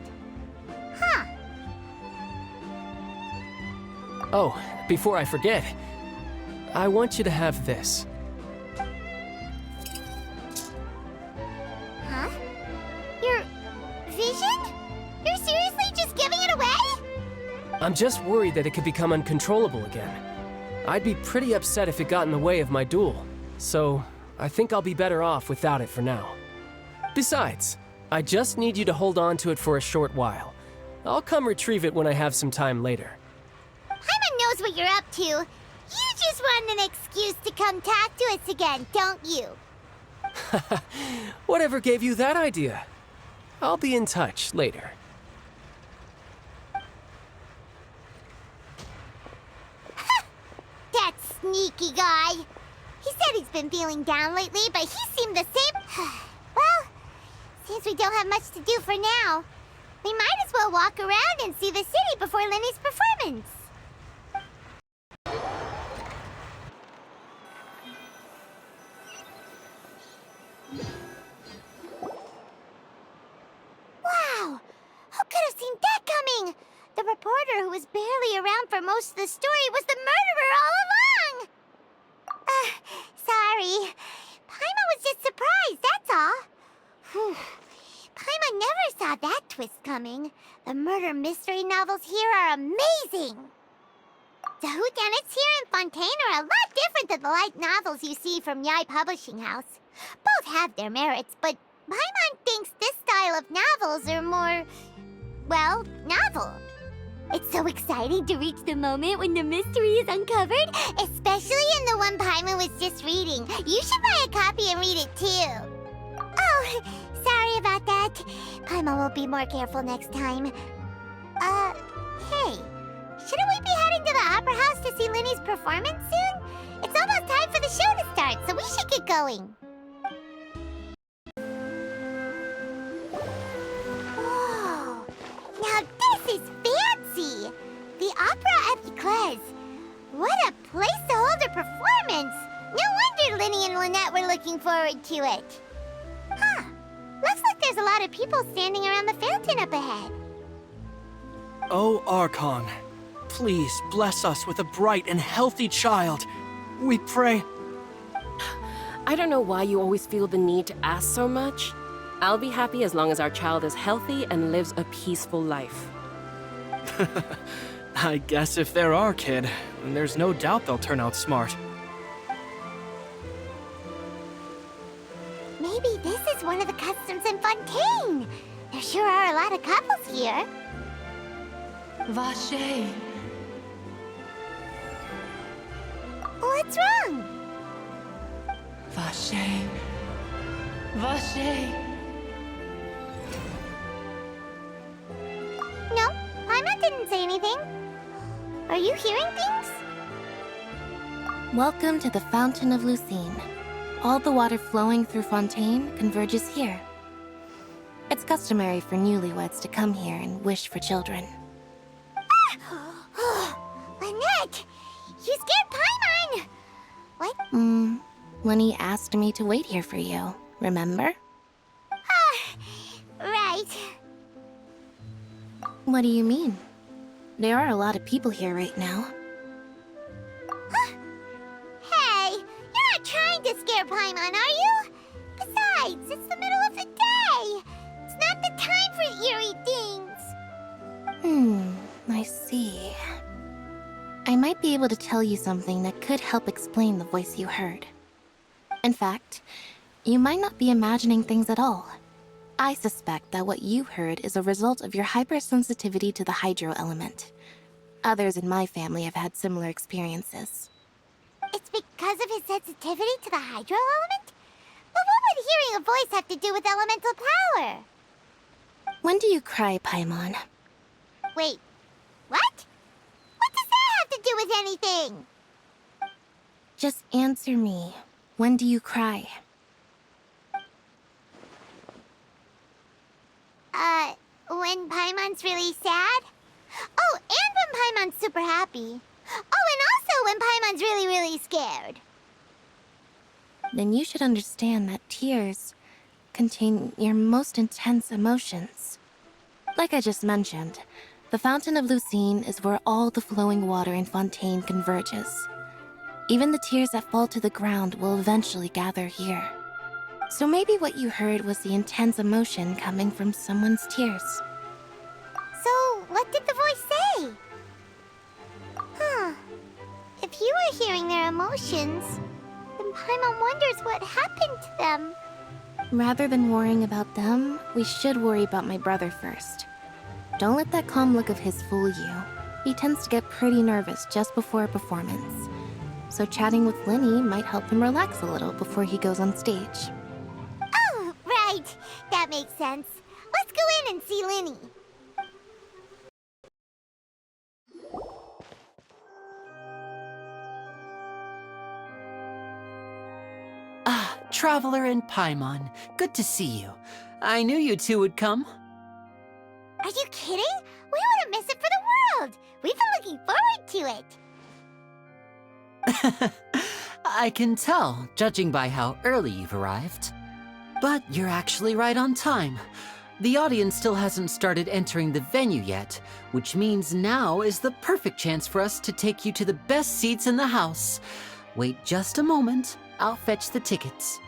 Huh. Oh, before I forget, I want you to have this. Huh? Your vision? You're seriously just giving it away? I'm just worried that it could become uncontrollable again. I'd be pretty upset if it got in the way of my duel, so I think I'll be better off without it for now. Besides, I just need you to hold on to it for a short while. I'll come retrieve it when I have some time later. Paimon knows what you're up to. You just want an excuse to come talk to us again, don't you? Whatever gave you that idea? I'll be in touch later. That sneaky guy. He said he's been feeling down lately, but he seemed the same. Well, seems we don't have much to do for now. We might as well walk around and see the city before Lenny's performance. Wow! Who could have seen that coming? The reporter who was barely around for most of the story was the murderer all along! Sorry. Paimon was just surprised, that's all. Whew. Paimon never saw that twist coming. The murder mystery novels here are amazing! The whodunits here in Fontaine are a lot different than the light novels you see from Yai Publishing House. Both have their merits, but Paimon thinks this style of novels are more, well, novel. It's so exciting to reach the moment when the mystery is uncovered, especially in the one Paimon was just reading. You should buy a copy and read it too. Oh, sorry about that. Paimon will be more careful next time. Hey, shouldn't we be heading to the Opera House to see Lenny's performance soon? It's almost time for the show to start, so we should get going. Whoa, now this is fancy! The Opera at Eclairs. What a place to hold a performance! No wonder Lenny and Lynette were looking forward to it. Huh, looks like there's a lot of people standing around the fountain up ahead. Oh, Archon, please bless us with a bright and healthy child. We pray. I don't know why you always feel the need to ask so much. I'll be happy as long as our child is healthy and lives a peaceful life. I guess if they're our kid, then there's no doubt they'll turn out smart. Maybe this is one of the customs in Fontaine. There sure are a lot of couples here. Vache. What's wrong? Vache. Vache. No, Paimon didn't say anything. Are you hearing things? Welcome to the Fountain of Lucine. All the water flowing through Fontaine converges here. It's customary for newlyweds to come here and wish for children. Lynette! You scared Paimon! What? Lenny asked me to wait here for you, remember? Right. What do you mean? There are a lot of people here right now. Hey, you're not trying to scare Paimon, are you? Besides, it's the middle of the day. It's not the time for eerie things. I see. I might be able to tell you something that could help explain the voice you heard. In fact, you might not be imagining things at all. I suspect that what you heard is a result of your hypersensitivity to the hydro element. Others in my family have had similar experiences. It's because of his sensitivity to the hydro element? But what would hearing a voice have to do with elemental power? When do you cry, Paimon? Wait, what? What does that have to do with anything? Just answer me. When do you cry? When Paimon's really sad? Oh, and when Paimon's super happy. Oh, and also when Paimon's really, really scared. Then you should understand that tears contain your most intense emotions. Like I just mentioned, the Fountain of Lucine is where all the flowing water in Fontaine converges. Even the tears that fall to the ground will eventually gather here. So maybe what you heard was the intense emotion coming from someone's tears. So, what did the voice say? Huh. If you were hearing their emotions, then Paimon wonders what happened to them. Rather than worrying about them, we should worry about my brother first. Don't let that calm look of his fool you. He tends to get pretty nervous just before a performance. So chatting with Linny might help him relax a little before he goes on stage. Oh, right. That makes sense. Let's go in and see Linny. Ah, Traveler and Paimon. Good to see you. I knew you two would come. Are you kidding? We wouldn't miss it for the world. We've been looking forward to it. I can tell, judging by how early you've arrived. But you're actually right on time. The audience still hasn't started entering the venue yet, which means now is the perfect chance for us to take you to the best seats in the house. Wait just a moment. I'll fetch the tickets.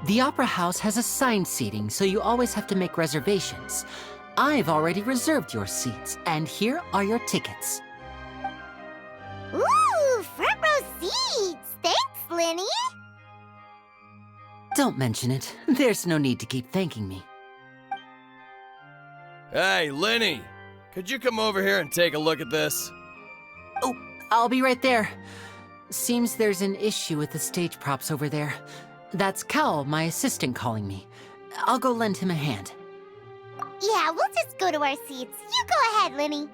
The Opera House has assigned seating, so you always have to make reservations. I've already reserved your seats, and here are your tickets. Ooh, front row seats! Thanks, Linny! Don't mention it. There's no need to keep thanking me. Hey, Linny! Could you come over here and take a look at this? Oh, I'll be right there. Seems there's an issue with the stage props over there. That's Cal, my assistant, calling me. I'll go lend him a hand. Yeah, we'll just go to our seats. You go ahead, Linny.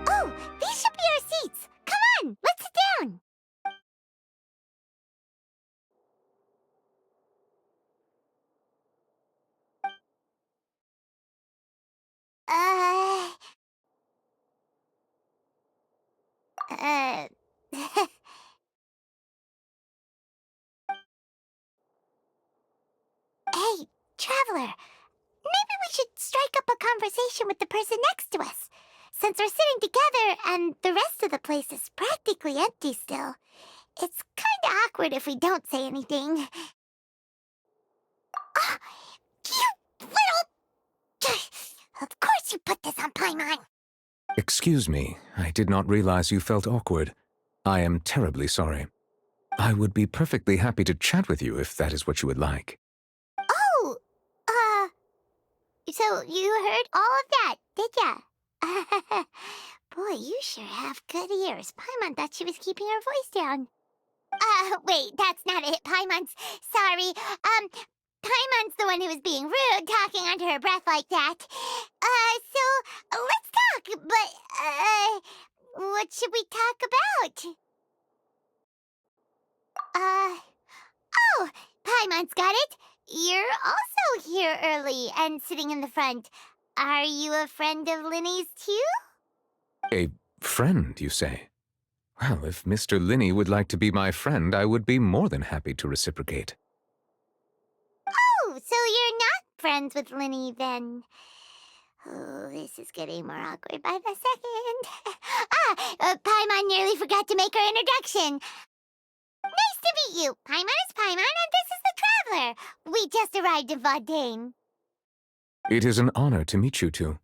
Oh, these should be our seats. Come on, let's sit down. Hey, Traveler. Maybe we should strike up a conversation with the person next to us. Since we're sitting together and the rest of the place is practically empty still, it's kinda awkward if we don't say anything. Ah, you little... Of course you put this on Paimon. Excuse me, I did not realize you felt awkward. I am terribly sorry. I would be perfectly happy to chat with you if that is what you would like. Oh, so you heard all of that, did ya? Boy, you sure have good ears. Paimon thought she was keeping her voice down. Wait, that's not it, Paimon's... Sorry, Paimon's the one who was being rude, talking under her breath like that. So, let's talk, but, what should we talk about? Oh, Paimon's got it. You're also here early and sitting in the front. Are you a friend of Linny's too? A friend, you say? Well, if Mr. Linny would like to be my friend, I would be more than happy to reciprocate. Oh, so you're not friends with Linny then? Oh, this is getting more awkward by the second. Paimon nearly forgot to make her introduction. Nice to meet you. Paimon is Paimon, and this is the Traveler. We just arrived in Fontaine. It is an honor to meet you two.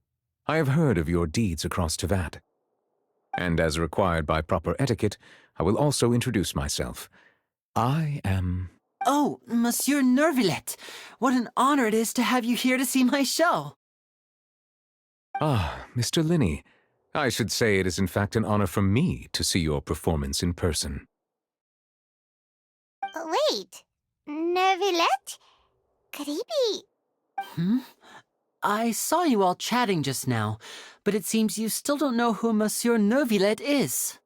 I have heard of your deeds across Tevat. And as required by proper etiquette, I will also introduce myself. I am... Oh, Monsieur Nervillet. What an honor it is to have you here to see my show. Ah, Mr. Linney. I should say it is in fact an honor for me to see your performance in person. Wait, Nervillet? Could he be... I saw you all chatting just now, but it seems you still don't know who Monsieur Nervillet is.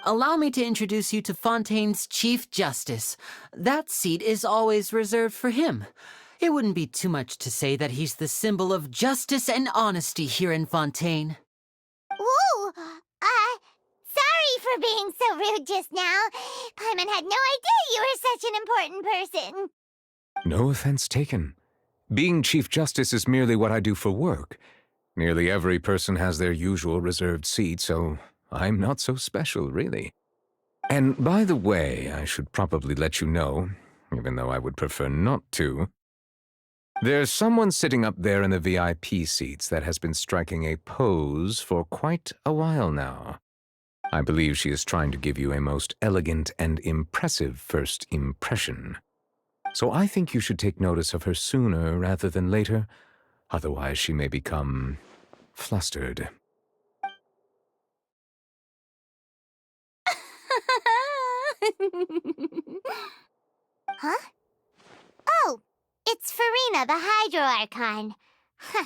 Allow me to introduce you to Fontaine's Chief Justice. That seat is always reserved for him. It wouldn't be too much to say that he's the symbol of justice and honesty here in Fontaine. Whoa! Sorry for being so rude just now. Paimon had no idea you were such an important person. No offense taken. Being Chief Justice is merely what I do for work. Nearly every person has their usual reserved seat, so I'm not so special, really. And by the way, I should probably let you know, even though I would prefer not to, there's someone sitting up there in the VIP seats that has been striking a pose for quite a while now. I believe she is trying to give you a most elegant and impressive first impression. So I think you should take notice of her sooner rather than later, otherwise she may become flustered. Huh? Oh, it's Farina, the Hydro Archon. Huh.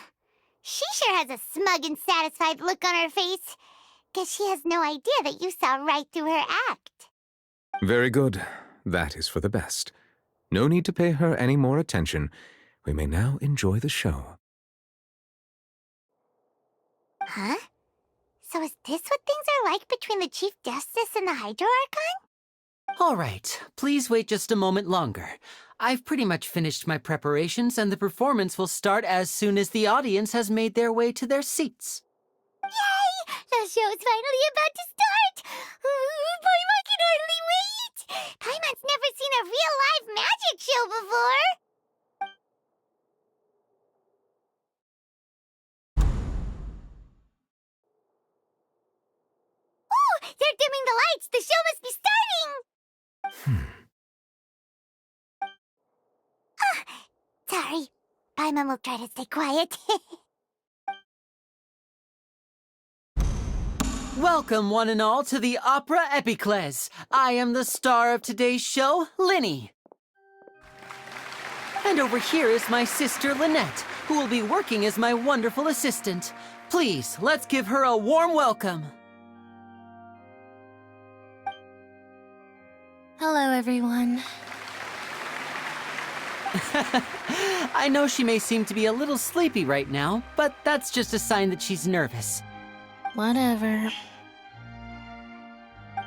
She sure has a smug and satisfied look on her face. Guess she has no idea that you saw right through her act. Very good. That is for the best. No need to pay her any more attention. We may now enjoy the show. Huh? So is this what things are like between the Chief Justice and the Hydro Archon? All right, please wait just a moment longer. I've pretty much finished my preparations, and the performance will start as soon as the audience has made their way to their seats. Yay! The show's finally about to start! Paimon can hardly wait! Paimon's never seen a real live magic show before! Ooh! They're dimming the lights! The show must be starting! Sorry. Paimon will try to stay quiet. Welcome, one and all, to the Opera Epiclese. I am the star of today's show, Linny. And over here is my sister, Lynette, who will be working as my wonderful assistant. Please, let's give her a warm welcome. Hello, everyone. I know she may seem to be a little sleepy right now, but that's just a sign that she's nervous. Whatever.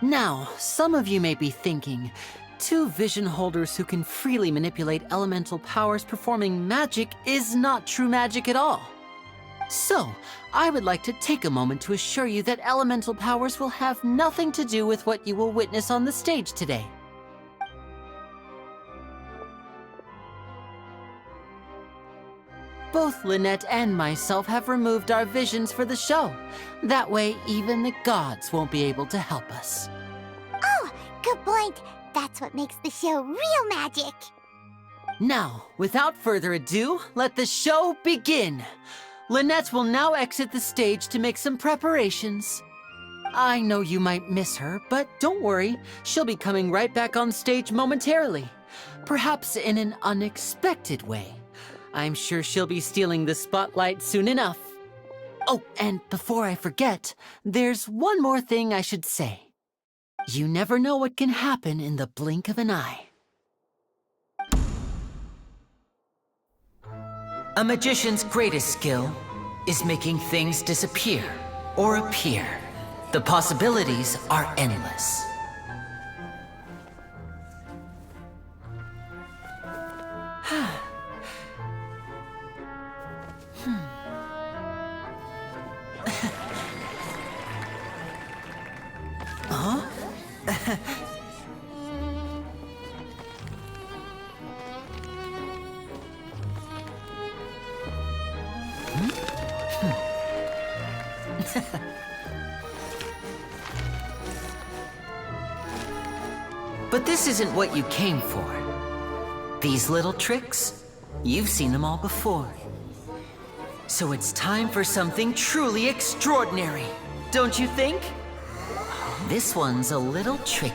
Now, some of you may be thinking, two vision holders who can freely manipulate elemental powers performing magic is not true magic at all. So, I would like to take a moment to assure you that elemental powers will have nothing to do with what you will witness on the stage today. Both Lynette and myself have removed our visions for the show. That way, even the gods won't be able to help us. Oh, good point. That's what makes the show real magic. Now, without further ado, let the show begin. Lynette will now exit the stage to make some preparations. I know you might miss her, but don't worry. She'll be coming right back on stage momentarily. Perhaps in an unexpected way. I'm sure she'll be stealing the spotlight soon enough. Oh, and before I forget, there's one more thing I should say. You never know what can happen in the blink of an eye. A magician's greatest skill is making things disappear or appear. The possibilities are endless. But this isn't what you came for. These little tricks, you've seen them all before. So it's time for something truly extraordinary, don't you think? This one's a little tricky.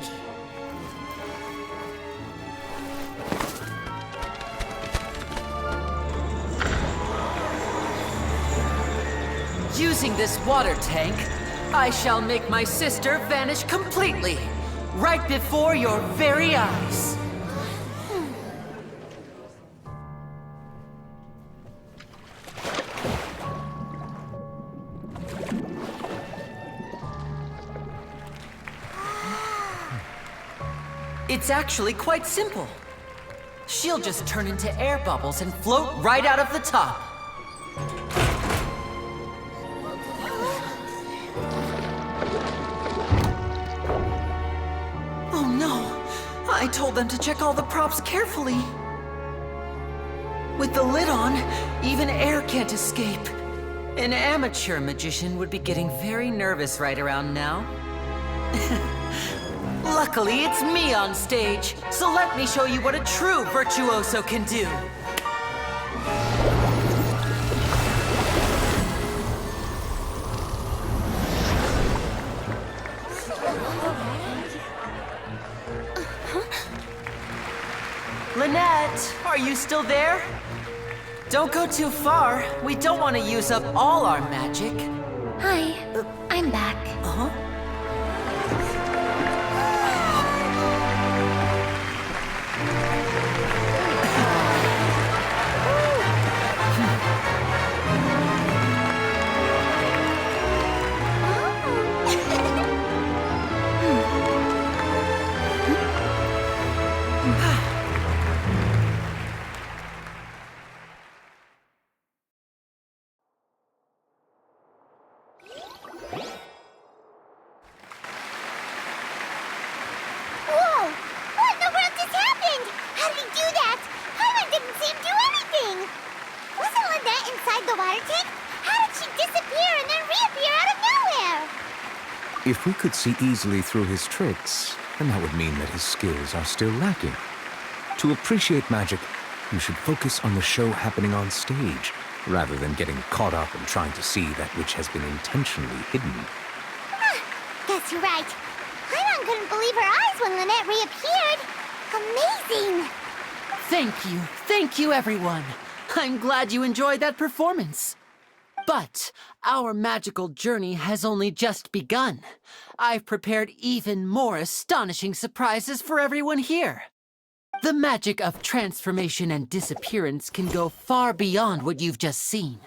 Using this water tank, I shall make my sister vanish completely, right before your very eyes. It's actually quite simple. She'll just turn into air bubbles and float right out of the top. Oh no! I told them to check all the props carefully. With the lid on, even air can't escape. An amateur magician would be getting very nervous right around now. Luckily, it's me on stage, so let me show you what a true virtuoso can do. Lynette, are you still there? Don't go too far. We don't want to use up all our magic. Hi, I'm back. Uh-huh. If we could see easily through his tricks, then that would mean that his skills are still lacking. To appreciate magic, you should focus on the show happening on stage, rather than getting caught up in trying to see that which has been intentionally hidden. Guess you're right. Paimon couldn't believe her eyes when Lynette reappeared. Amazing! Thank you everyone. I'm glad you enjoyed that performance. But our magical journey has only just begun. I've prepared even more astonishing surprises for everyone here. The magic of transformation and disappearance can go far beyond what you've just seen.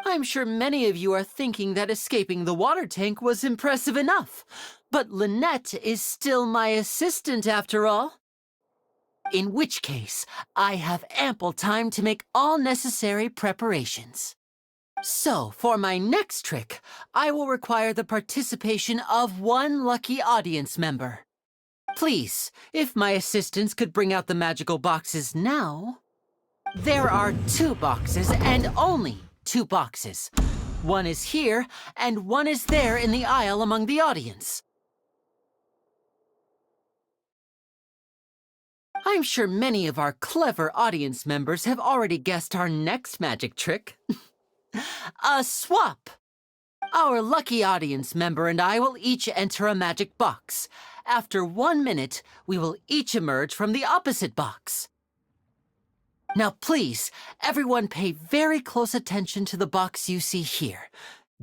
I'm sure many of you are thinking that escaping the water tank was impressive enough, but Lynette is still my assistant after all. In which case, I have ample time to make all necessary preparations. So, for my next trick, I will require the participation of one lucky audience member. Please, if my assistants could bring out the magical boxes now. There are 2 boxes, and only 2 boxes. One is here, and one is there in the aisle among the audience. I'm sure many of our clever audience members have already guessed our next magic trick. A swap! Our lucky audience member and I will each enter a magic box. After 1 minute, we will each emerge from the opposite box. Now please, everyone pay very close attention to the box you see here.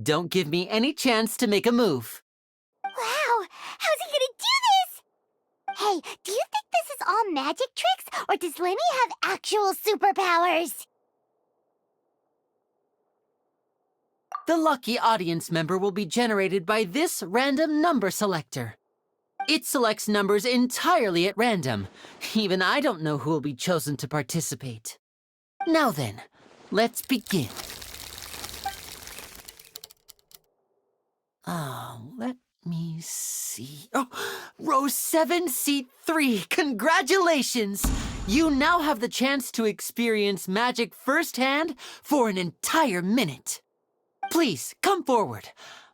Don't give me any chance to make a move. Wow! How's he gonna do this? Hey, do you think this is all magic tricks, or does Lenny have actual superpowers? The lucky audience member will be generated by this random number selector. It selects numbers entirely at random. Even I don't know who will be chosen to participate. Now then, let's begin. Let me see. Oh, row 7, seat 3. Congratulations! You now have the chance to experience magic firsthand for an entire minute. Please, come forward.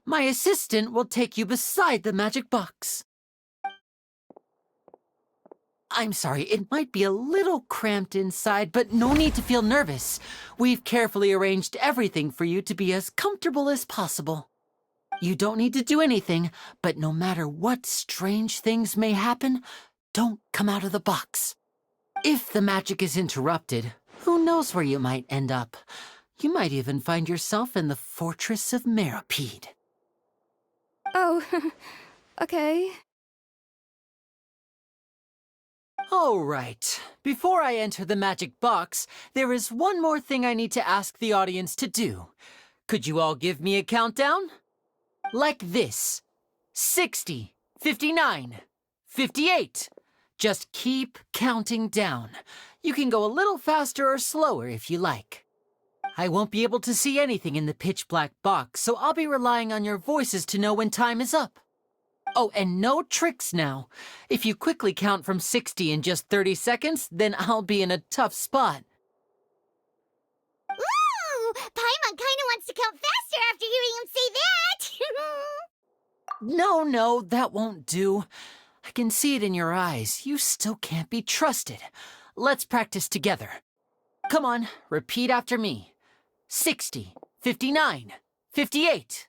My assistant will take you beside the magic box. I'm sorry, it might be a little cramped inside, but no need to feel nervous. We've carefully arranged everything for you to be as comfortable as possible. You don't need to do anything, but no matter what strange things may happen, don't come out of the box. If the magic is interrupted, who knows where you might end up? You might even find yourself in the Fortress of Meropide. Oh, okay. All right. Before I enter the magic box, there is one more thing I need to ask the audience to do. Could you all give me a countdown? Like this. 60, 59, 58. Just keep counting down. You can go a little faster or slower if you like. I won't be able to see anything in the pitch-black box, so I'll be relying on your voices to know when time is up. Oh, and no tricks now. If you quickly count from 60 in just 30 seconds, then I'll be in a tough spot. Ooh! Paimon kinda wants to count faster after hearing him say that! No, that won't do. I can see it in your eyes. You still can't be trusted. Let's practice together. Come on, repeat after me. 60, 59, 58.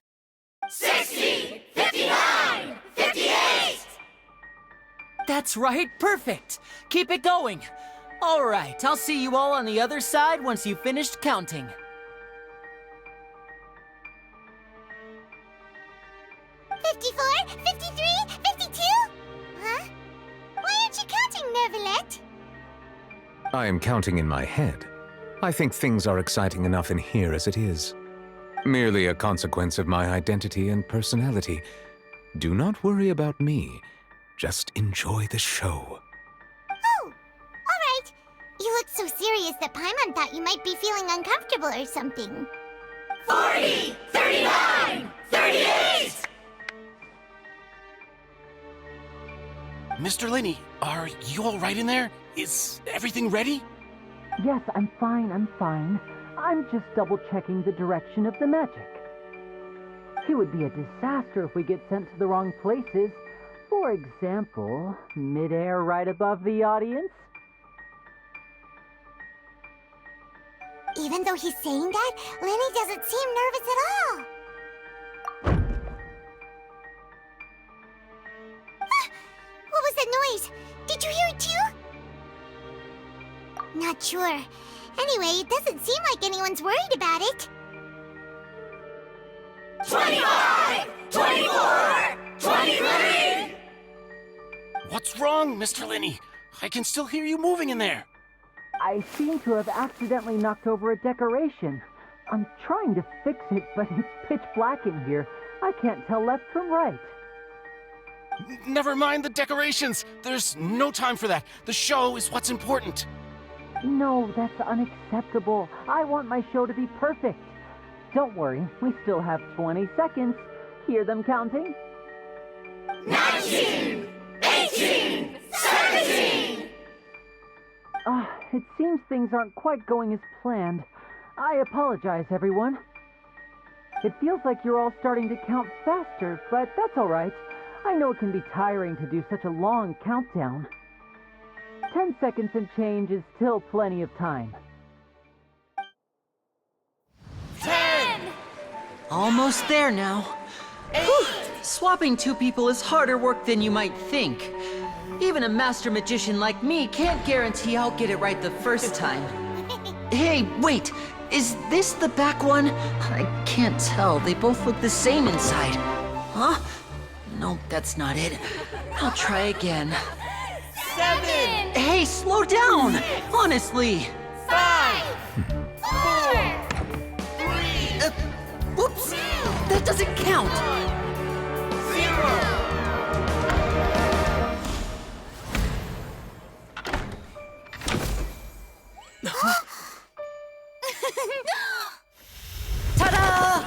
60, 59, 58! That's right, perfect. Keep it going. All right, I'll see you all on the other side once you've finished counting. 54, 53, 52? Huh? Why aren't you counting, Nervalet? I am counting in my head. I think things are exciting enough in here as it is. Merely a consequence of my identity and personality. Do not worry about me. Just enjoy the show. Oh, all right. You look so serious that Paimon thought you might be feeling uncomfortable or something. 40, 39, 38! Mr. Linney, are you all right in there? Is everything ready? Yes, I'm fine. I'm just double-checking the direction of the magic. It would be a disaster if we get sent to the wrong places. For example, midair right above the audience. Even though he's saying that, Lenny doesn't seem nervous at all. What was that noise? Did you hear it too? Not sure. Anyway, it doesn't seem like anyone's worried about it. 25! 24! 23! What's wrong, Mr. Linney? I can still hear you moving in there. I seem to have accidentally knocked over a decoration. I'm trying to fix it, but it's pitch black in here. I can't tell left from right. Never mind the decorations. There's no time for that. The show is what's important. No, that's unacceptable. I want my show to be perfect. Don't worry, we still have 20 seconds. Hear them counting? 19! 18! 17! It seems things aren't quite going as planned. I apologize, everyone. It feels like you're all starting to count faster, but that's all right. I know it can be tiring to do such a long countdown. 10 seconds and change is still plenty of time. 10! Almost there now. 8! Whew. Swapping two people is harder work than you might think. Even a master magician like me can't guarantee I'll get it right the first time. Hey, wait! Is this the back one? I can't tell. They both look the same inside. Huh? No, that's not it. I'll try again. 7! Hey, slow down! Honestly! 5! 4! 3! Whoops! That doesn't count! 0! Ta-da!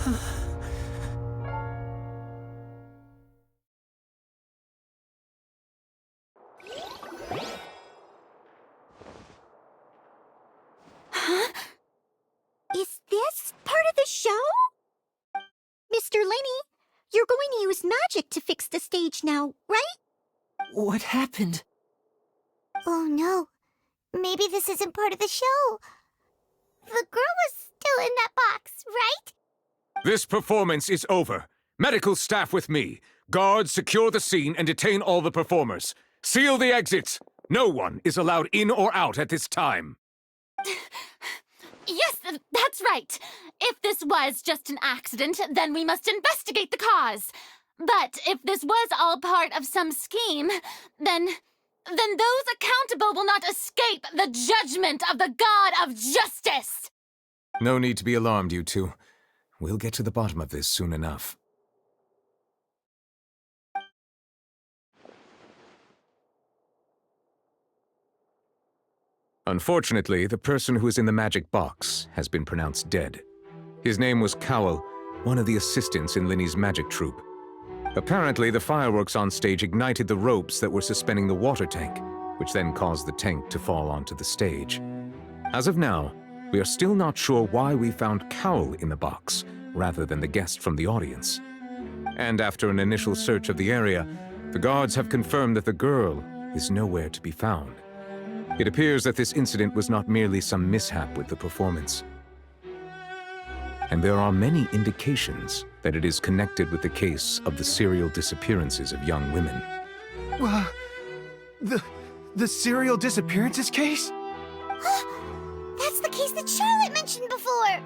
Is this part of the show? Mr. Linney, you're going to use magic to fix the stage now, right? What happened? Oh no. Maybe this isn't part of the show. The girl was still in that box, right? This performance is over. Medical staff with me. Guards, secure the scene and detain all the performers. Seal the exits. No one is allowed in or out at this time. Yes, that's right. If this was just an accident, then we must investigate the cause. But if this was all part of some scheme, then those accountable will not escape the judgment of the God of Justice! No need to be alarmed, you two. We'll get to the bottom of this soon enough. Unfortunately, the person who is in the magic box has been pronounced dead. His name was Cowell, one of the assistants in Linney's magic troupe. Apparently, the fireworks on stage ignited the ropes that were suspending the water tank, which then caused the tank to fall onto the stage. As of now, we are still not sure why we found Cowell in the box, rather than the guest from the audience. And after an initial search of the area, the guards have confirmed that the girl is nowhere to be found. It appears that this incident was not merely some mishap with the performance. And there are many indications that it is connected with the case of the serial disappearances of young women. The serial disappearances case? That's the case that Charlotte mentioned before!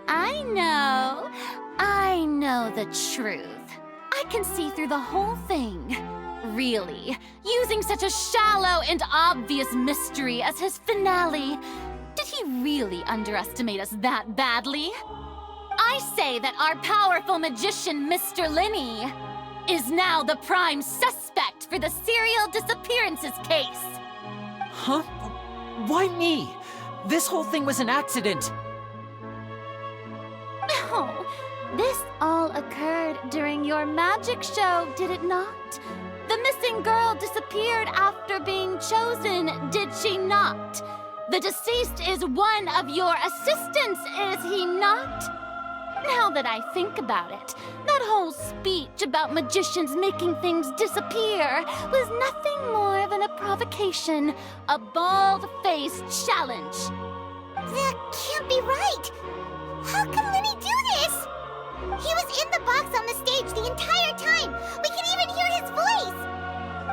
I know the truth. I can see through the whole thing. Really, using such a shallow and obvious mystery as his finale. Did he really underestimate us that badly? I say that our powerful magician, Mr. Linney, is now the prime suspect for the serial disappearances case. Huh? Why me? This whole thing was an accident. No, this all occurred during your magic show, did it not? The missing girl disappeared after being chosen, did she not? The deceased is one of your assistants, is he not? Now that I think about it, that whole speech about magicians making things disappear was nothing more than a provocation, a bald-faced challenge. That can't be right! How can Linney do this? He was in the box on the stage the entire time! We can even hear his voice!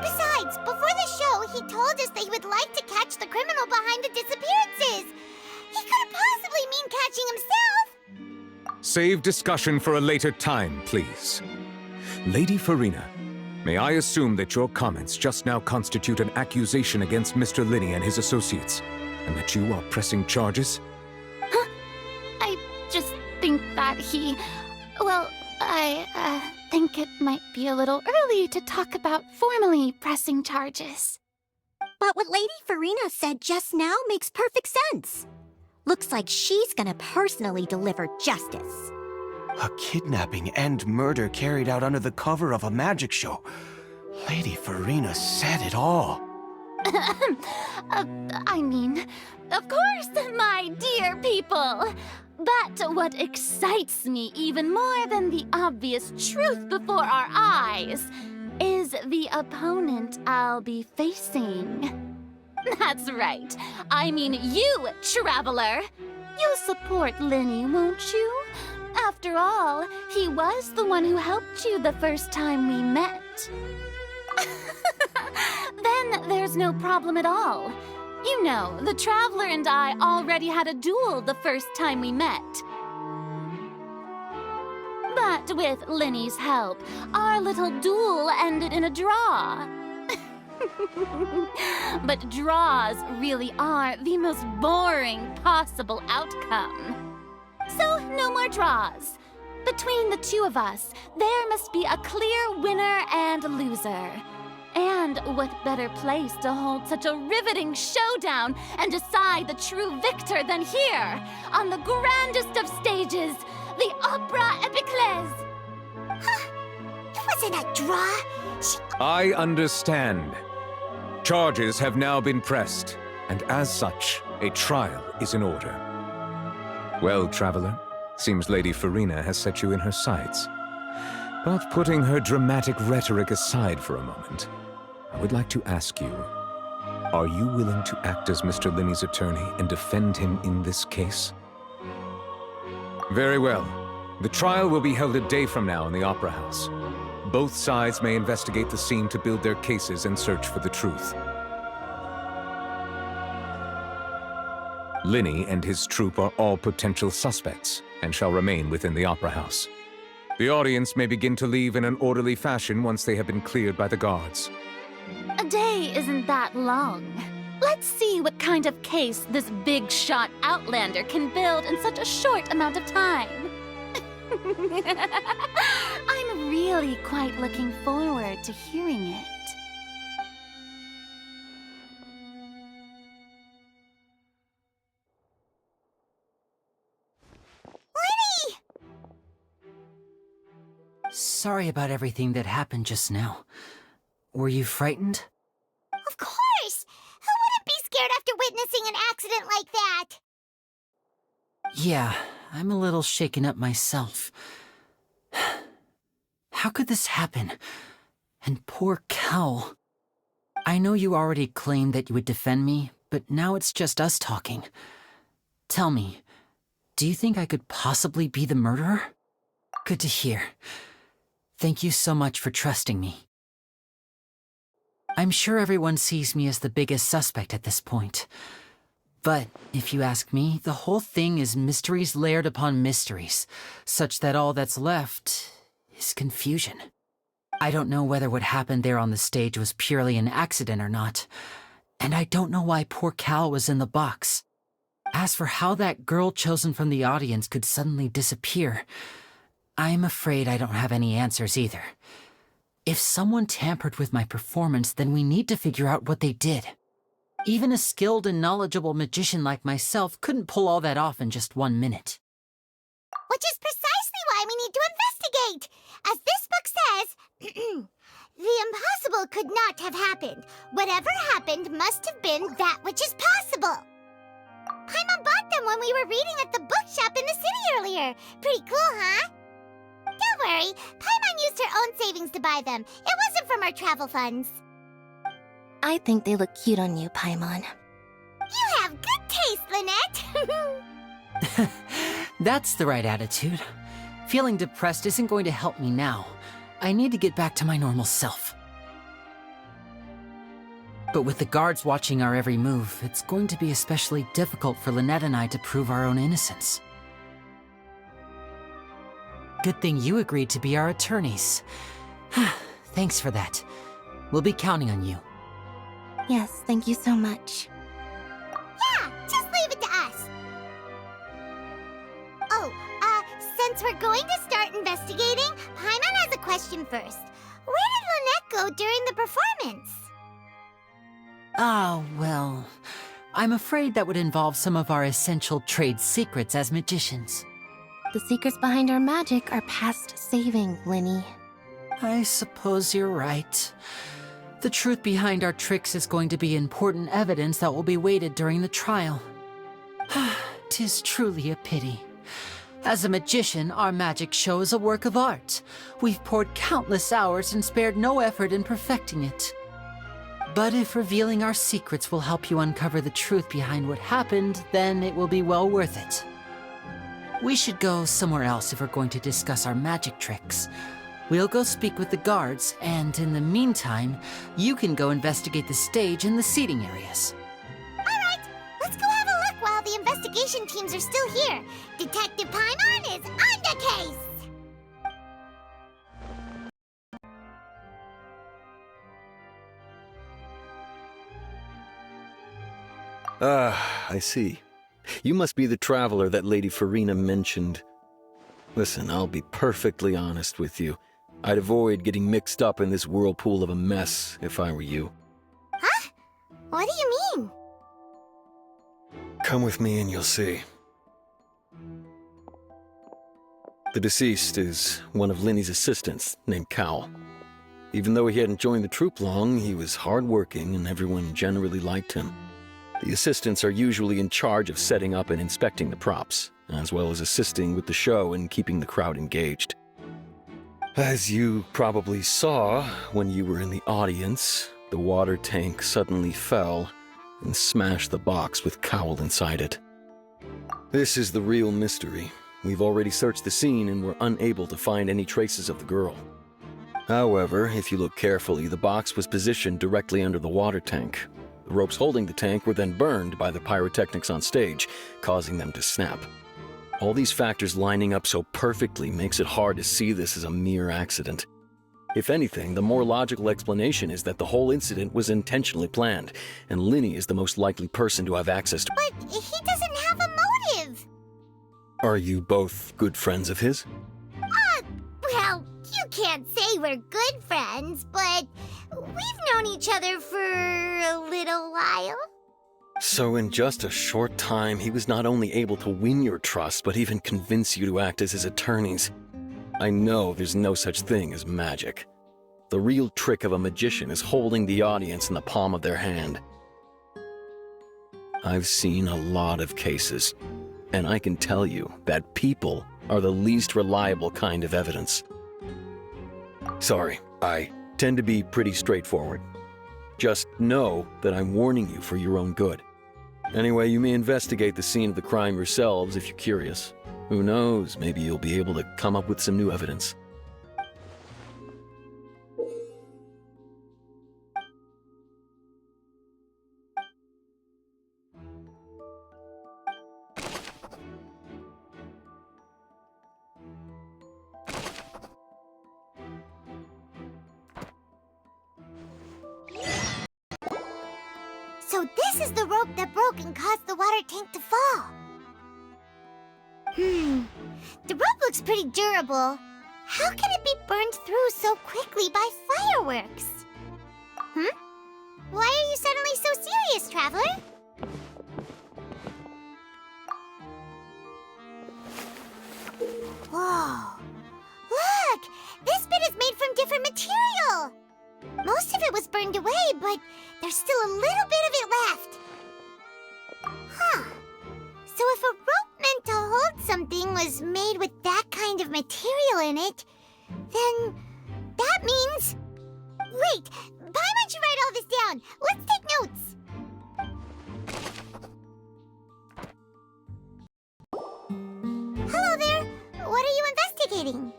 Besides, before the show, he told us that he would like to catch the criminal behind the disappearances! He couldn't possibly mean catching himself! Save discussion for a later time, please. Lady Farina, may I assume that your comments just now constitute an accusation against Mr. Linney and his associates, and that you are pressing charges? Huh? I just think that I think it might be a little early to talk about formally pressing charges. But what Lady Farina said just now makes perfect sense. Looks like she's gonna personally deliver justice. A kidnapping and murder carried out under the cover of a magic show. Lady Farina said it all. I mean, of course, my dear people. But what excites me even more than the obvious truth before our eyes is the opponent I'll be facing. That's right. I mean you, Traveler. You'll support Linney, won't you? After all, he was the one who helped you the first time we met. Then there's no problem at all. You know, the Traveler and I already had a duel the first time we met. But with Linney's help, our little duel ended in a draw. But draws really are the most boring possible outcome. So, no more draws. Between the two of us, there must be a clear winner and loser. And what better place to hold such a riveting showdown and decide the true victor than here, on the grandest of stages, the Opera Epiclese? It wasn't a draw. I understand. Charges have now been pressed, and as such, a trial is in order. Well, Traveler, seems Lady Farina has set you in her sights. But putting her dramatic rhetoric aside for a moment, I would like to ask you, are you willing to act as Mr. Linney's attorney and defend him in this case? Very well. The trial will be held a day from now in the Opera House. Both sides may investigate the scene to build their cases and search for the truth. Linney and his troupe are all potential suspects and shall remain within the Opera House. The audience may begin to leave in an orderly fashion once they have been cleared by the guards. A day isn't that long. Let's see what kind of case this big-shot outlander can build in such a short amount of time. I'm really quite looking forward to hearing it. Sorry about everything that happened just now. Were you frightened? Of course! Who wouldn't be scared after witnessing an accident like that? Yeah, I'm a little shaken up myself. How could this happen? And poor Cal. I know you already claimed that you would defend me, but now it's just us talking. Tell me, do you think I could possibly be the murderer? Good to hear. Thank you so much for trusting me. I'm sure everyone sees me as the biggest suspect at this point. But if you ask me, the whole thing is mysteries layered upon mysteries, such that all that's left is confusion. I don't know whether what happened there on the stage was purely an accident or not, and I don't know why poor Cal was in the box. As for how that girl chosen from the audience could suddenly disappear, I'm afraid I don't have any answers either. If someone tampered with my performance, then we need to figure out what they did. Even a skilled and knowledgeable magician like myself couldn't pull all that off in just 1 minute. Which is precisely why we need to investigate! As this book says, the impossible could not have happened. Whatever happened must have been that which is possible. Paimon bought them when we were reading at the bookshop in the city earlier. Pretty cool, huh? Don't worry, Paimon used her own savings to buy them. It wasn't from our travel funds. I think they look cute on you, Paimon. You have good taste, Lynette! That's the right attitude. Feeling depressed isn't going to help me now. I need to get back to my normal self. But with the guards watching our every move, it's going to be especially difficult for Lynette and I to prove our own innocence. Good thing you agreed to be our attorneys. Thanks for that. We'll be counting on you. Yes, thank you so much. Yeah, just leave it to us. Oh, since we're going to start investigating, Paimon has a question first. Where did Lynette go during the performance? Ah, well, I'm afraid that would involve some of our essential trade secrets as magicians. The secrets behind our magic are past saving, Linny. I suppose you're right. The truth behind our tricks is going to be important evidence that will be weighted during the trial. 'Tis truly a pity. As a magician, our magic show is a work of art. We've poured countless hours and spared no effort in perfecting it. But if revealing our secrets will help you uncover the truth behind what happened, then it will be well worth it. We should go somewhere else if we're going to discuss our magic tricks. We'll go speak with the guards, and in the meantime, you can go investigate the stage and the seating areas. Alright, let's go have a look while the investigation teams are still here. Detective Paimon is on the case! I see. You must be the traveler that Lady Farina mentioned. Listen, I'll be perfectly honest with you. I'd avoid getting mixed up in this whirlpool of a mess if I were you. Huh? What do you mean? Come with me and you'll see. The deceased is one of Linny's assistants, named Cal. Even though he hadn't joined the troupe long, he was hardworking and everyone generally liked him. The assistants are usually in charge of setting up and inspecting the props, as well as assisting with the show and keeping the crowd engaged. As you probably saw when you were in the audience, the water tank suddenly fell and smashed the box with Cowl inside it. This is the real mystery. We've already searched the scene and were unable to find any traces of the girl. However, if you look carefully, the box was positioned directly under the water tank. The ropes holding the tank were then burned by the pyrotechnics on stage, causing them to snap. All these factors lining up so perfectly makes it hard to see this as a mere accident. If anything, the more logical explanation is that the whole incident was intentionally planned, and Linny is the most likely person to have access to— But he doesn't have a motive! Are you both good friends of his? Well, you can't say we're good friends, but we've known each other for a little while. So in just a short time, he was not only able to win your trust, but even convince you to act as his attorneys. I know there's no such thing as magic. The real trick of a magician is holding the audience in the palm of their hand. I've seen a lot of cases, and I can tell you that people are the least reliable kind of evidence. Sorry, I tend to be pretty straightforward. Just know that I'm warning you for your own good. Anyway, you may investigate the scene of the crime yourselves if you're curious. Who knows, maybe you'll be able to come up with some new evidence. So this is the rope that broke and caused the water tank to fall. The rope looks pretty durable. How can it be burned through so quickly by fireworks? Why are you suddenly so serious, Traveler? Whoa. Look! This bit is made from different material! Most of it was burned away, but there's still a little bit of it left. Huh. So if a rope meant to hold something was made with that kind of material in it, then that means... Wait, why don't you write all this down? Let's take notes. Hello there. What are you investigating?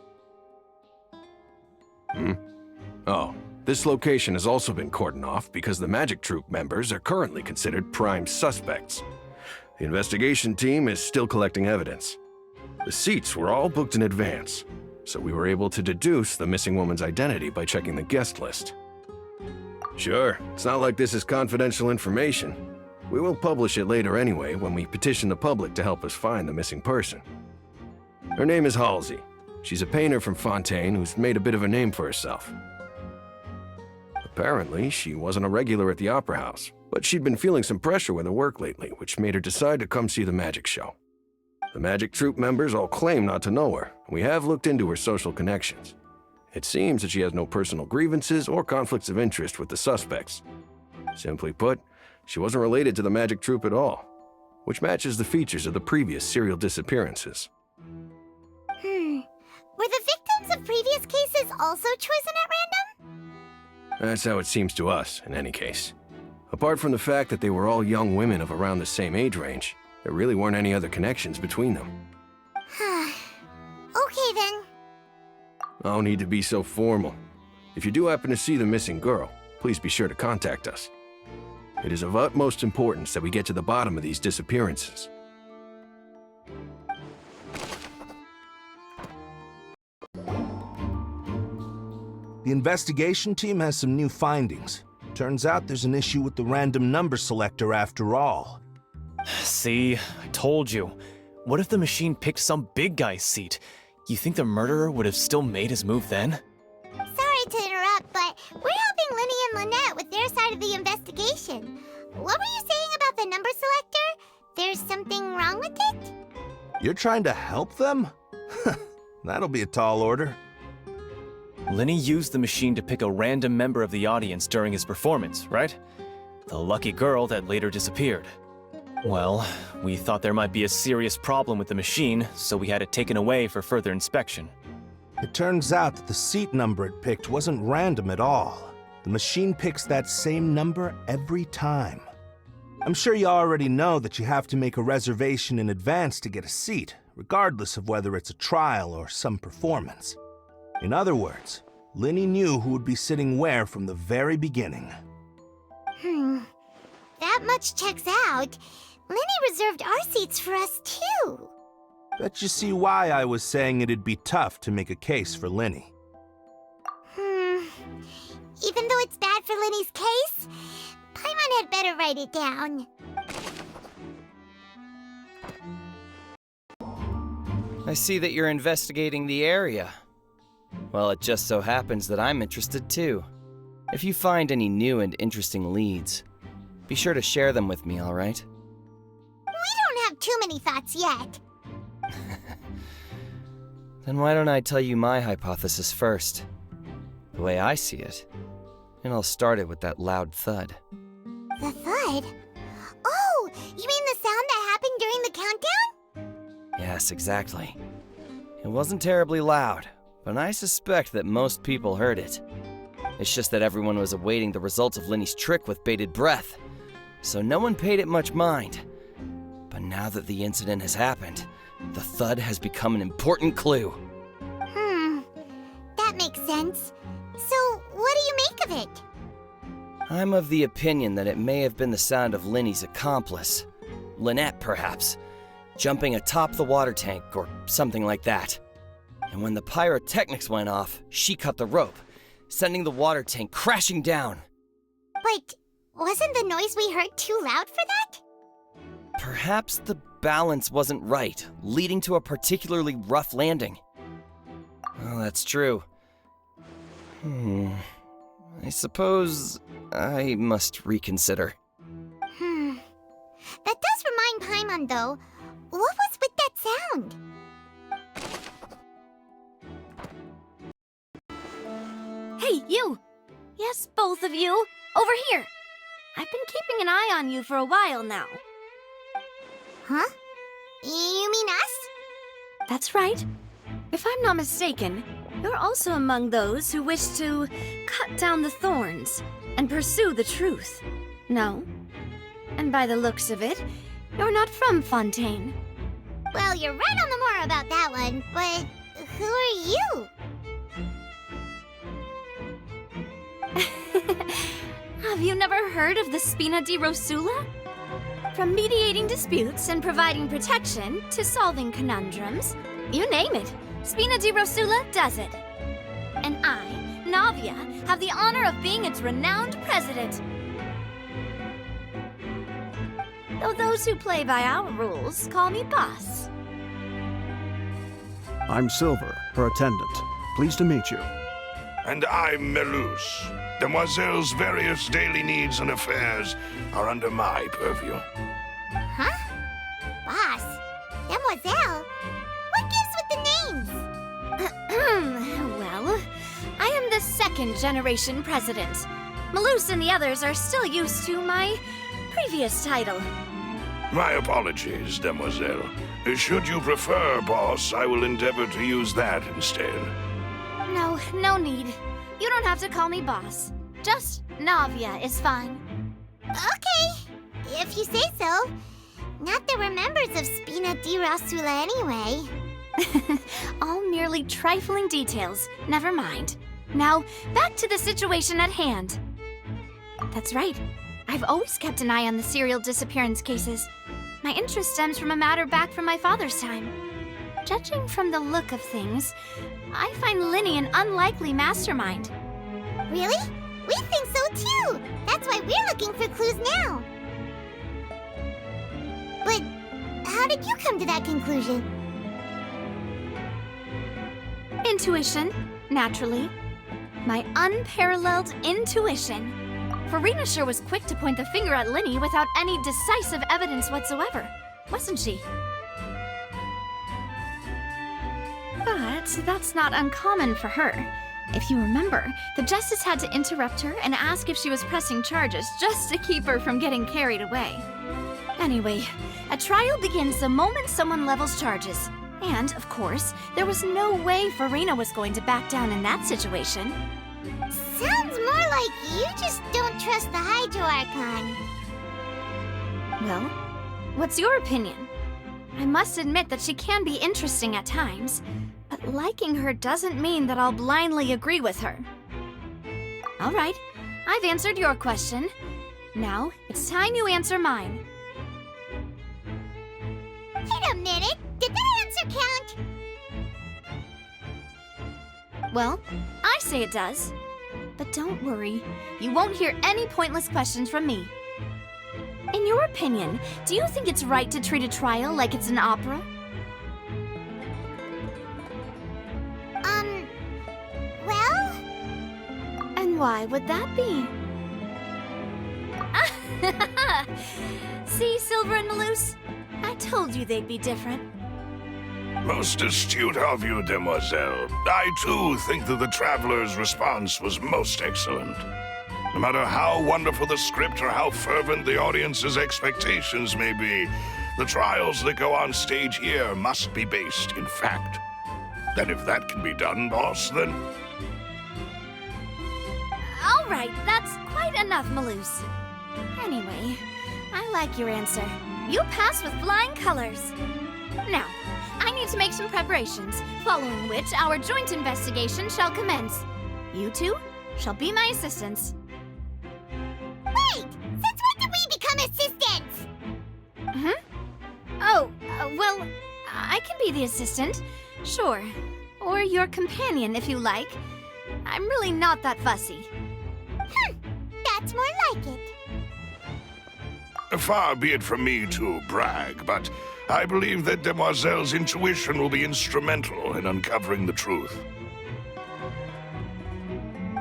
Oh, this location has also been cordoned off because the Magic Troupe members are currently considered prime suspects. The investigation team is still collecting evidence. The seats were all booked in advance, so we were able to deduce the missing woman's identity by checking the guest list. Sure, it's not like this is confidential information. We will publish it later anyway when we petition the public to help us find the missing person. Her name is Halsey. She's a painter from Fontaine who's made a bit of a name for herself. Apparently, she wasn't a regular at the Opera House, but she'd been feeling some pressure with her work lately, which made her decide to come see the magic show. The Magic Troupe members all claim not to know her, and we have looked into her social connections. It seems that she has no personal grievances or conflicts of interest with the suspects. Simply put, she wasn't related to the Magic Troupe at all, which matches the features of the previous serial disappearances. Were the victims of previous cases also chosen at random? That's how it seems to us, in any case. Apart from the fact that they were all young women of around the same age range, there really weren't any other connections between them. Okay then. No need to be so formal. If you do happen to see the missing girl, please be sure to contact us. It is of utmost importance that we get to the bottom of these disappearances. The investigation team has some new findings. Turns out there's an issue with the random number selector after all. See, I told you. What if the machine picked some big guy's seat? You think the murderer would have still made his move then? and Lynette with their side of the investigation. What were you saying about the number selector? There's something wrong with it? You're trying to help them? That'll be a tall order. Lenny used the machine to pick a random member of the audience during his performance, right? The lucky girl that later disappeared. Well, we thought there might be a serious problem with the machine, so we had it taken away for further inspection. It turns out that the seat number it picked wasn't random at all. The machine picks that same number every time. I'm sure you already know that you have to make a reservation in advance to get a seat, regardless of whether it's a trial or some performance. In other words, Linny knew who would be sitting where from the very beginning. That much checks out. Linny reserved our seats for us, too. Bet you see why I was saying it'd be tough to make a case for Linny. Even though it's bad for Linny's case, Paimon had better write it down. I see that you're investigating the area. Well, it just so happens that I'm interested too. If you find any new and interesting leads, be sure to share them with me, all right? We don't have too many thoughts yet. Then why don't I tell you my hypothesis first? The way I see it. And I'll start it with that loud thud. The thud? Oh, you mean the sound that happened during the countdown? Yes, exactly. It wasn't terribly loud, but I suspect that most people heard it. It's just that everyone was awaiting the results of Linny's trick with bated breath, so no one paid it much mind. But now that the incident has happened, the thud has become an important clue. That makes sense. So, what do you make of it? I'm of the opinion that it may have been the sound of Linny's accomplice, Lynette perhaps, jumping atop the water tank or something like that. And when the pyrotechnics went off, she cut the rope, sending the water tank crashing down. But wasn't the noise we heard too loud for that? Perhaps the balance wasn't right, leading to a particularly rough landing. Well, that's true. I suppose I must reconsider. That does remind Paimon, though. What was with that sound? Hey, you! Yes, both of you! Over here! I've been keeping an eye on you for a while now. Huh? You mean us? That's right. If I'm not mistaken, you're also among those who wish to cut down the thorns and pursue the truth. No? And by the looks of it, you're not from Fontaine. Well, you're right on the more about that one, but who are you? Have you never heard of the Spina di Rosula? From mediating disputes and providing protection to solving conundrums, you name it, Spina di Rosula does it. And I, Navia, have the honor of being its renowned president. Though those who play by our rules call me boss. I'm Silver, her attendant. Pleased to meet you. And I'm Melus. Demoiselle's various daily needs and affairs are under my purview. Huh? Boss? Demoiselle? What gives with the names? Well, I am the second generation president. Melus and the others are still used to my previous title. My apologies, Demoiselle. Should you prefer, boss, I will endeavor to use that instead. No, no need. You don't have to call me boss. Just Navia is fine. Okay, if you say so. Not that we're members of Spina di Rosula anyway. All merely trifling details. Never mind. Now, back to the situation at hand. That's right. I've always kept an eye on the serial disappearance cases. My interest stems from a matter back from my father's time. Judging from the look of things, I find Linny an unlikely mastermind. Really? We think so too! That's why we're looking for clues now. But how did you come to that conclusion? Intuition, naturally. My unparalleled intuition. Farina sure was quick to point the finger at Linny without any decisive evidence whatsoever, wasn't she? But that's not uncommon for her. If you remember, the Justice had to interrupt her and ask if she was pressing charges just to keep her from getting carried away. Anyway, a trial begins the moment someone levels charges. And, of course, there was no way Farina was going to back down in that situation. Sounds more like you just don't trust the Hydro Archon. Well, what's your opinion? I must admit that she can be interesting at times, but liking her doesn't mean that I'll blindly agree with her. All right, I've answered your question. Now, it's time you answer mine. Wait a minute, did that answer count? Well, I say it does. But don't worry, you won't hear any pointless questions from me. In your opinion, do you think it's right to treat a trial like it's an opera? Well? And why would that be? See, Silver and Maloose? I told you they'd be different. Most astute of you, demoiselle. I, too, think that the Traveler's response was most excellent. No matter how wonderful the script or how fervent the audience's expectations may be, the trials that go on stage here must be based in fact. And if that can be done, boss, then... All right, that's quite enough, Maloose. Anyway, I like your answer. You pass with flying colors. Now, I need to make some preparations, following which our joint investigation shall commence. You two shall be my assistants. Wait! Since when did we become assistants? Oh, well, I can be the assistant, sure. Or your companion, if you like. I'm really not that fussy. That's more like it. Far be it from me to brag, but I believe that Demoiselle's intuition will be instrumental in uncovering the truth.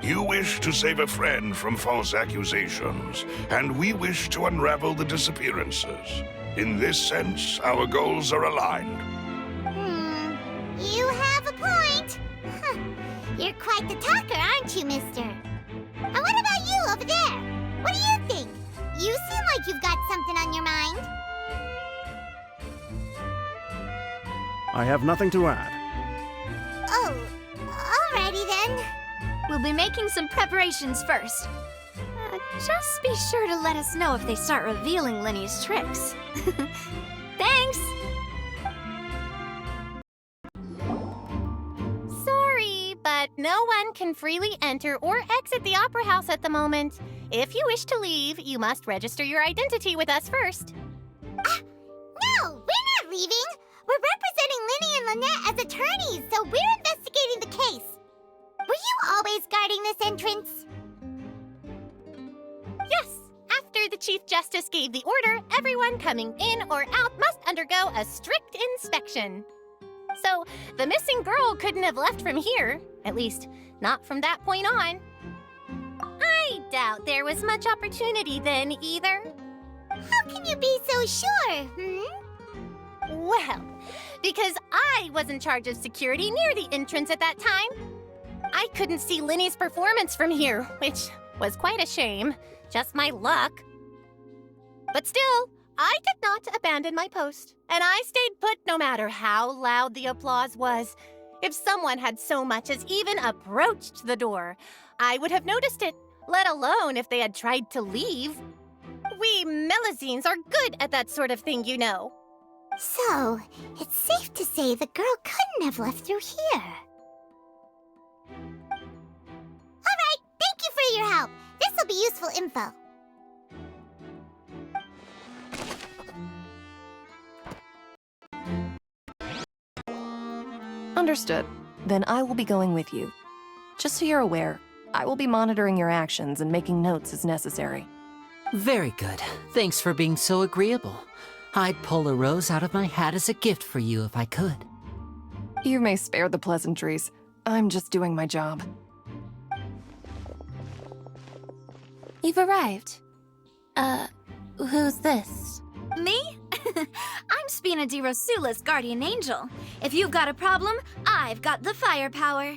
You wish to save a friend from false accusations, and we wish to unravel the disappearances. In this sense, our goals are aligned. You have a point. You're quite the talker, aren't you, mister? And what about you over there? What do you think? You seem like you've got something on your mind. I have nothing to add. Oh, alrighty then. We'll be making some preparations first. Just be sure to let us know if they start revealing Linny's tricks. Thanks! Sorry, but no one can freely enter or exit the Opera House at the moment. If you wish to leave, you must register your identity with us first. No, we're not leaving. We're representing Linny and Lynette as attorneys, so we're investigating the case. Were you always guarding this entrance? Yes. After the Chief Justice gave the order, everyone coming in or out must undergo a strict inspection. So, the missing girl couldn't have left from here. At least, not from that point on. I doubt there was much opportunity then, either. How can you be so sure, Well, because I was in charge of security near the entrance at that time. I couldn't see Linny's performance from here, which was quite a shame. Just my luck. But still, I did not abandon my post, and I stayed put no matter how loud the applause was. If someone had so much as even approached the door, I would have noticed it, let alone if they had tried to leave. We Melazines are good at that sort of thing, you know. So, it's safe to say the girl couldn't have left through here. Alright, thank you for your help. This'll be useful info. Understood. Then I will be going with you. Just so you're aware, I will be monitoring your actions and making notes as necessary. Very good. Thanks for being so agreeable. I'd pull a rose out of my hat as a gift for you if I could. You may spare the pleasantries. I'm just doing my job. You've arrived. Who's this? Me? I'm Spina di Rosula's guardian angel. If you've got a problem, I've got the firepower.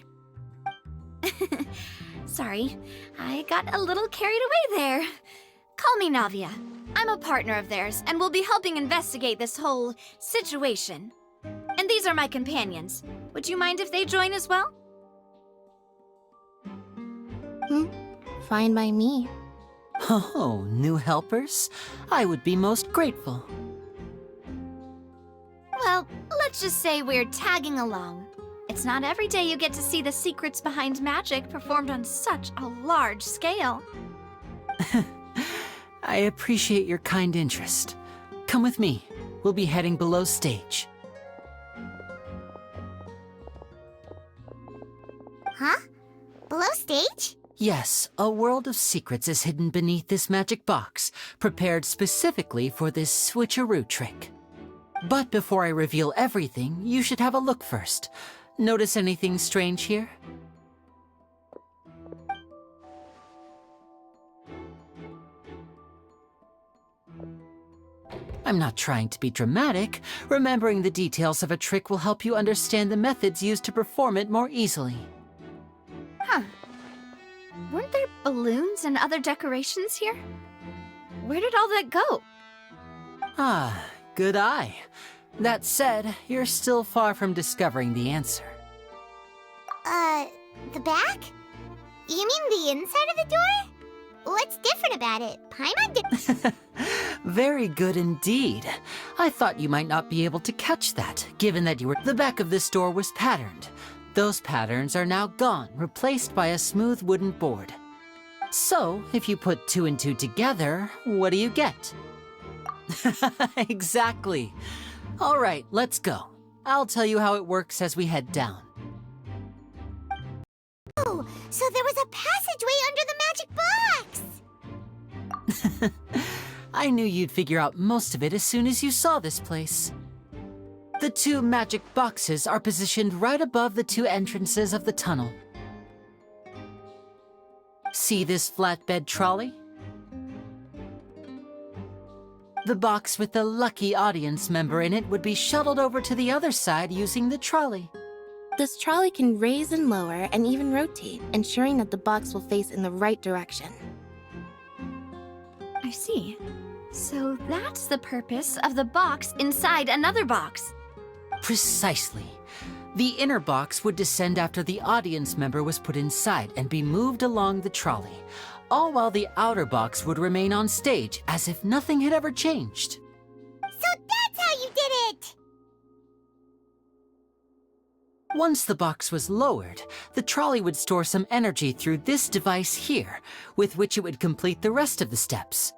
Sorry, I got a little carried away there. Call me Navia. I'm a partner of theirs, and will be helping investigate this whole situation. And these are my companions. Would you mind if they join as well? Fine by me. Oh, new helpers? I would be most grateful. Well, let's just say we're tagging along. It's not every day you get to see the secrets behind magic performed on such a large scale. I appreciate your kind interest. Come with me. We'll be heading below stage. Huh? Below stage? Yes, a world of secrets is hidden beneath this magic box, prepared specifically for this switcheroo trick. But before I reveal everything, you should have a look first. Notice anything strange here? I'm not trying to be dramatic. Remembering the details of a trick will help you understand the methods used to perform it more easily. Huh. Weren't there balloons and other decorations here? Where did all that go? Ah, good eye. That said, you're still far from discovering the answer. The back? You mean the inside of the door? What's different about it? Paimon did— Very good indeed. I thought you might not be able to catch that, given that the back of this door was patterned. Those patterns are now gone, replaced by a smooth wooden board. So, if you put 2 and 2 together, what do you get? Exactly. All right, let's go. I'll tell you how it works as we head down. Oh, so there was a passageway under the magic box! I knew you'd figure out most of it as soon as you saw this place. The 2 magic boxes are positioned right above the 2 entrances of the tunnel. See this flatbed trolley? The box with the lucky audience member in it would be shuttled over to the other side using the trolley. This trolley can raise and lower and even rotate, ensuring that the box will face in the right direction. I see. So that's the purpose of the box inside another box. Precisely. The inner box would descend after the audience member was put inside and be moved along the trolley, all while the outer box would remain on stage as if nothing had ever changed. So that's how you did it! Once the box was lowered, the trolley would store some energy through this device here, with which it would complete the rest of the steps.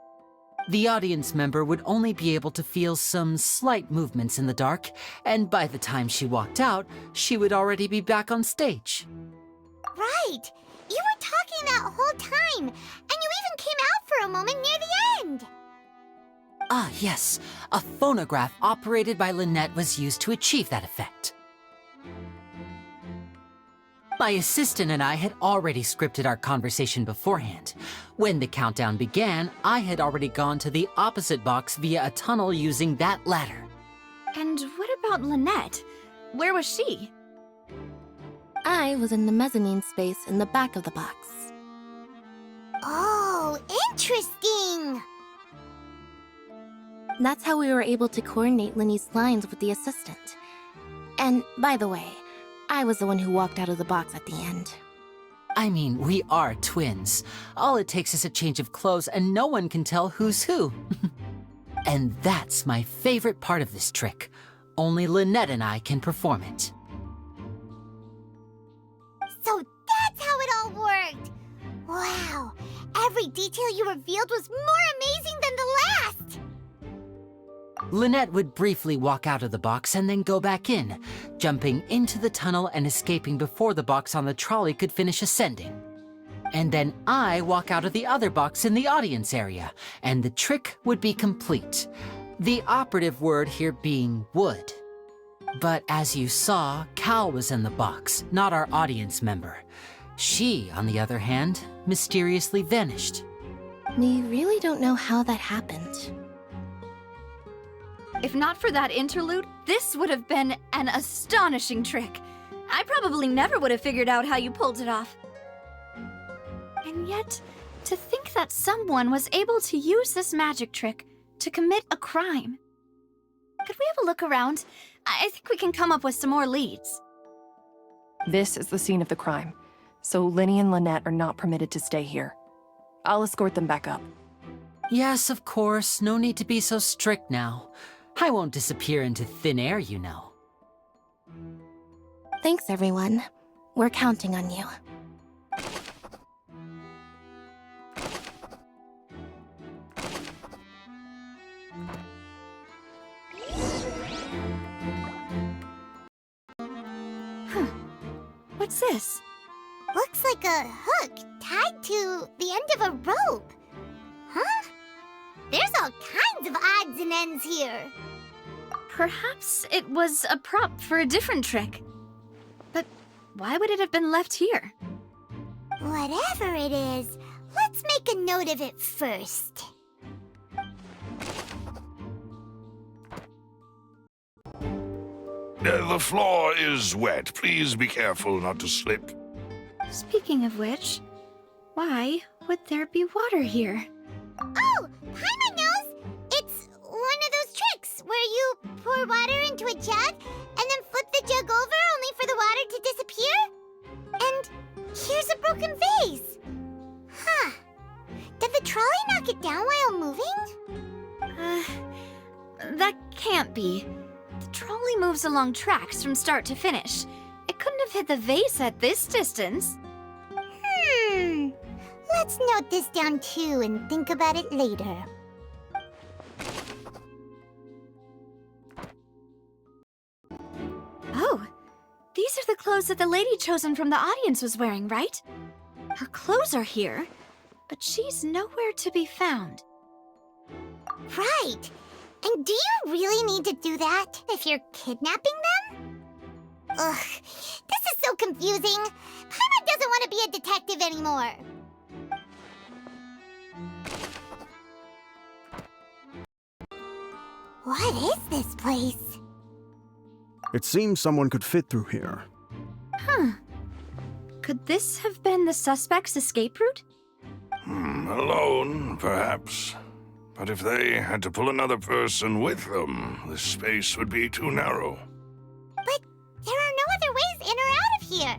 The audience member would only be able to feel some slight movements in the dark, and by the time she walked out, she would already be back on stage. Right! You were talking that whole time, and you even came out for a moment near the end! Ah, yes. A phonograph operated by Lynette was used to achieve that effect. My assistant and I had already scripted our conversation beforehand. When the countdown began, I had already gone to the opposite box via a tunnel using that ladder. And what about Lynette? Where was she? I was in the mezzanine space in the back of the box. Oh, interesting! That's how we were able to coordinate Linny's lines with the assistant. And, by the way, I was the one who walked out of the box at the end. I mean, we are twins. All it takes is a change of clothes and no one can tell who's who. And that's my favorite part of this trick. Only Lynette and I can perform it. So that's how it all worked! Wow, every detail you revealed was more amazing than the last! Lynette would briefly walk out of the box and then go back in, jumping into the tunnel and escaping before the box on the trolley could finish ascending. And then I walk out of the other box in the audience area, and the trick would be complete. The operative word here being would. But as you saw, Cal was in the box, not our audience member. She, on the other hand, mysteriously vanished. We really don't know how that happened. If not for that interlude, this would have been an astonishing trick. I probably never would have figured out how you pulled it off. And yet, to think that someone was able to use this magic trick to commit a crime. Could we have a look around? I think we can come up with some more leads. This is the scene of the crime, so Linny and Lynette are not permitted to stay here. I'll escort them back up. Yes, of course. No need to be so strict now. I won't disappear into thin air, you know. Thanks, everyone. We're counting on you. What's this? Looks like a hook tied to the end of a rope. Huh? There's all kinds of odds and ends here. Perhaps it was a prop for a different trick. But why would it have been left here? Whatever it is, let's make a note of it first. The floor is wet. Please be careful not to slip. Speaking of which, why would there be water here? Oh, Paimon knows! It's one of those tricks where you pour water into a jug and then flip the jug over only for the water to disappear. And here's a broken vase. Huh. Did the trolley knock it down while moving? That can't be. The trolley moves along tracks from start to finish. It couldn't have hit the vase at this distance. Let's note this down too and think about it later. Oh, these are the clothes that the lady chosen from the audience was wearing, right? Her clothes are here, but she's nowhere to be found. Right. And do you really need to do that if you're kidnapping them? Ugh, this is so confusing. Paimon doesn't want to be a detective anymore. What is this place? It seems someone could fit through here. Huh. Could this have been the suspect's escape route? Alone, perhaps. But if they had to pull another person with them, the space would be too narrow. But there are no other ways in or out of here.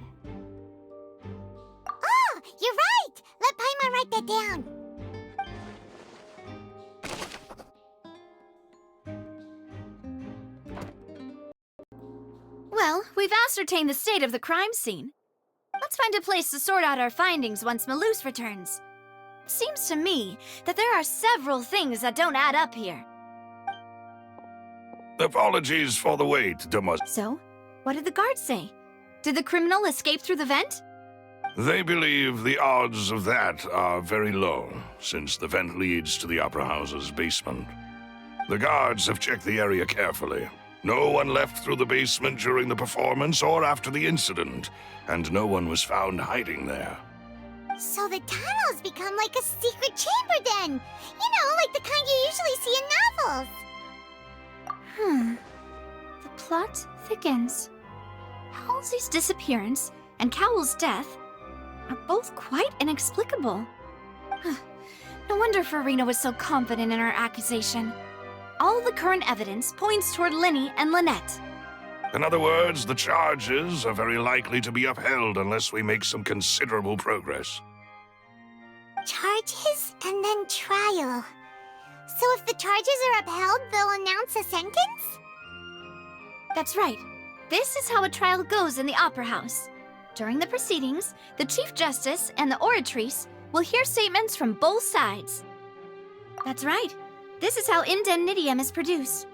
Oh, you're right! Let Paimon write that down. Well, we've ascertained the state of the crime scene. Let's find a place to sort out our findings once Malus returns. It seems to me that there are several things that don't add up here. Apologies for the wait, Demoiselle. So, what did the guards say? Did the criminal escape through the vent? They believe the odds of that are very low, since the vent leads to the Opera House's basement. The guards have checked the area carefully. No one left through the basement during the performance or after the incident, and no one was found hiding there. So the tunnels become like a secret chamber then! You know, like the kind you usually see in novels! The plot thickens. Halsey's disappearance and Cowell's death are both quite inexplicable. No wonder Farina was so confident in her accusation. All the current evidence points toward Linny and Lynette. In other words, the charges are very likely to be upheld unless we make some considerable progress. Charges and then trial. So if the charges are upheld, they'll announce a sentence? That's right. This is how a trial goes in the Opera House. During the proceedings, the Chief Justice and the Oratrice will hear statements from both sides. That's right. This is how indemnitium is produced.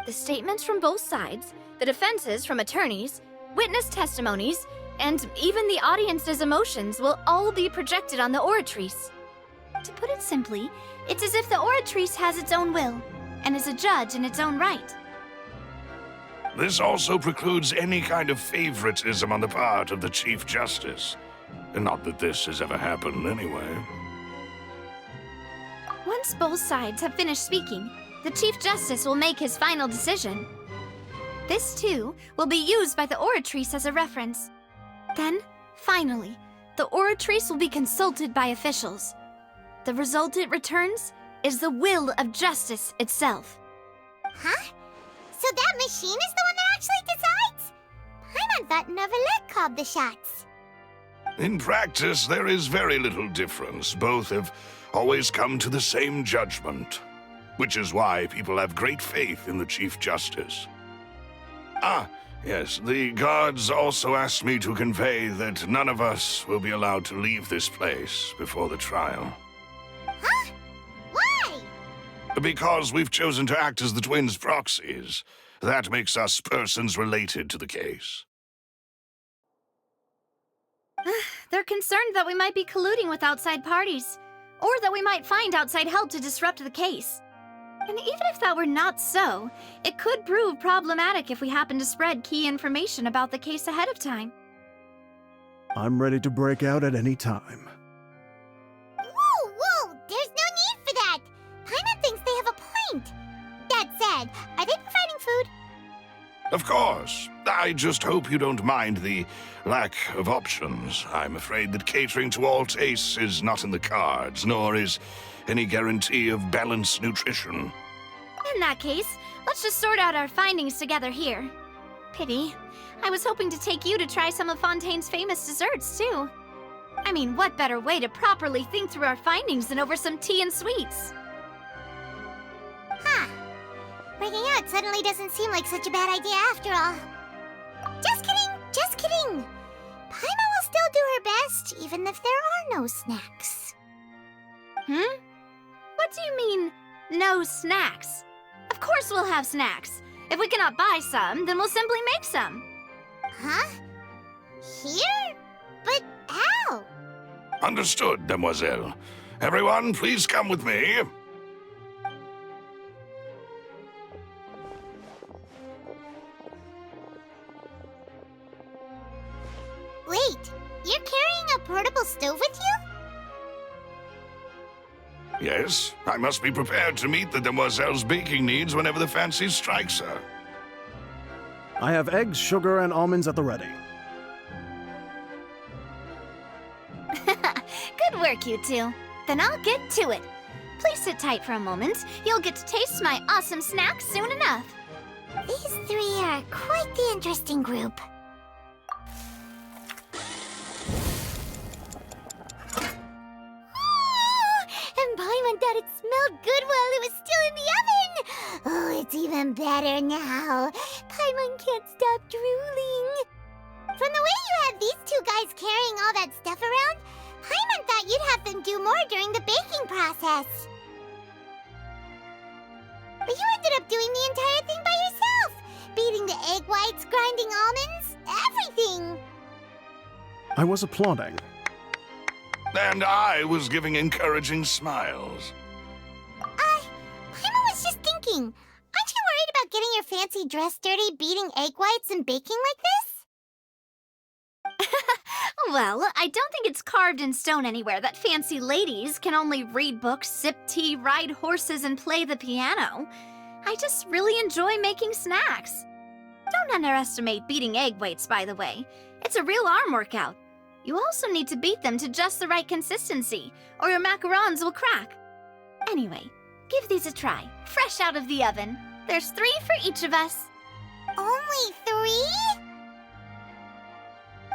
The statements from both sides, the defenses from attorneys, witness testimonies, and even the audience's emotions will all be projected on the Oratrice. To put it simply, it's as if the Oratrice has its own will, and is a judge in its own right. This also precludes any kind of favoritism on the part of the Chief Justice. Not that this has ever happened anyway. Once both sides have finished speaking, the Chief Justice will make his final decision. This, too, will be used by the Oratrice as a reference. Then, finally, the Oratrice will be consulted by officials. The result it returns is the will of justice itself. Huh? So that machine is the one that actually decides? Paimon thought Neverlet called the shots. In practice, there is very little difference. Both have always come to the same judgment, which is why people have great faith in the Chief Justice. Ah, yes, the guards also asked me to convey that none of us will be allowed to leave this place before the trial. Huh? Why? Because we've chosen to act as the twins' proxies. That makes us persons related to the case. They're concerned that we might be colluding with outside parties, or that we might find outside help to disrupt the case. And even if that were not so, it could prove problematic if we happen to spread key information about the case ahead of time. I'm ready to break out at any time. Whoa! There's no need for that! Paimon thinks they have a point. That said, are they providing food? Of course. I just hope you don't mind the lack of options. I'm afraid that catering to all tastes is not in the cards, nor is any guarantee of balanced nutrition. In that case, let's just sort out our findings together here. Pity. I was hoping to take you to try some of Fontaine's famous desserts, too. I mean, what better way to properly think through our findings than over some tea and sweets? Huh. Breaking out suddenly doesn't seem like such a bad idea after all. Just kidding! Paimon will still do her best, even if there are no snacks. What do you mean, no snacks? Of course we'll have snacks. If we cannot buy some, then we'll simply make some. Huh? Here? But how? Understood, Demoiselle. Everyone, please come with me. Wait, you're carrying a portable stove with you? Yes, I must be prepared to meet the Demoiselle's baking needs whenever the fancy strikes her. I have eggs, sugar, and almonds at the ready. Good work, you two. Then I'll get to it. Please sit tight for a moment. You'll get to taste my awesome snacks soon enough. These three are quite the interesting group. And Paimon thought it smelled good while it was still in the oven! Oh, it's even better now. Paimon can't stop drooling. From the way you had these two guys carrying all that stuff around, Paimon thought you'd have them do more during the baking process. But you ended up doing the entire thing by yourself! Beating the egg whites, grinding almonds, everything! I was applauding. And I was giving encouraging smiles. Paimon was just thinking, aren't you worried about getting your fancy dress dirty beating egg whites and baking like this? Well, I don't think it's carved in stone anywhere that fancy ladies can only read books, sip tea, ride horses, and play the piano. I just really enjoy making snacks. Don't underestimate beating egg whites, by the way. It's a real arm workout. You also need to beat them to just the right consistency, or your macarons will crack. Anyway, give these a try, fresh out of the oven. There's 3 for each of us. Only 3?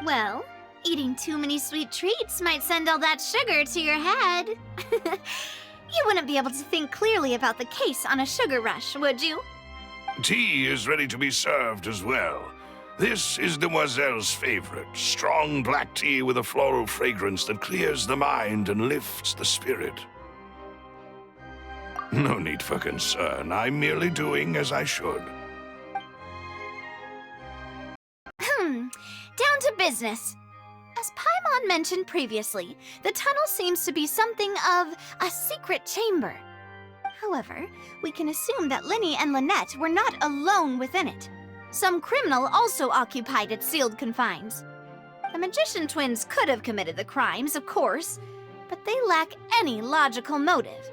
Well, eating too many sweet treats might send all that sugar to your head. You wouldn't be able to think clearly about the case on a sugar rush, would you? Tea is ready to be served as well. This is Demoiselle's favorite, strong black tea with a floral fragrance that clears the mind and lifts the spirit. No need for concern. I'm merely doing as I should. Down to business. As Paimon mentioned previously, the tunnel seems to be something of a secret chamber. However, we can assume that Linny and Lynette were not alone within it. Some criminal also occupied its sealed confines. The magician twins could have committed the crimes, of course, but they lack any logical motive.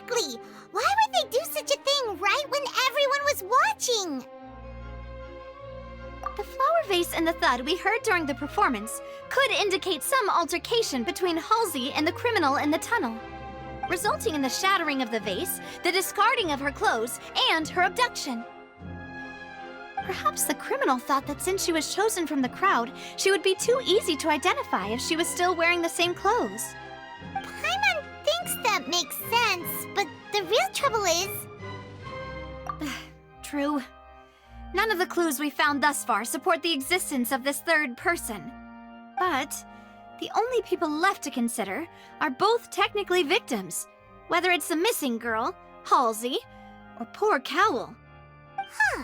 Exactly! Why would they do such a thing right when everyone was watching? The flower vase and the thud we heard during the performance could indicate some altercation between Halsey and the criminal in the tunnel, resulting in the shattering of the vase, the discarding of her clothes, and her abduction. Perhaps the criminal thought that since she was chosen from the crowd, she would be too easy to identify if she was still wearing the same clothes. Paimon thinks that makes sense, but the real trouble is... True. None of the clues we found thus far support the existence of this third person. But the only people left to consider are both technically victims, whether it's the missing girl, Halsey, or poor Cowell. Huh.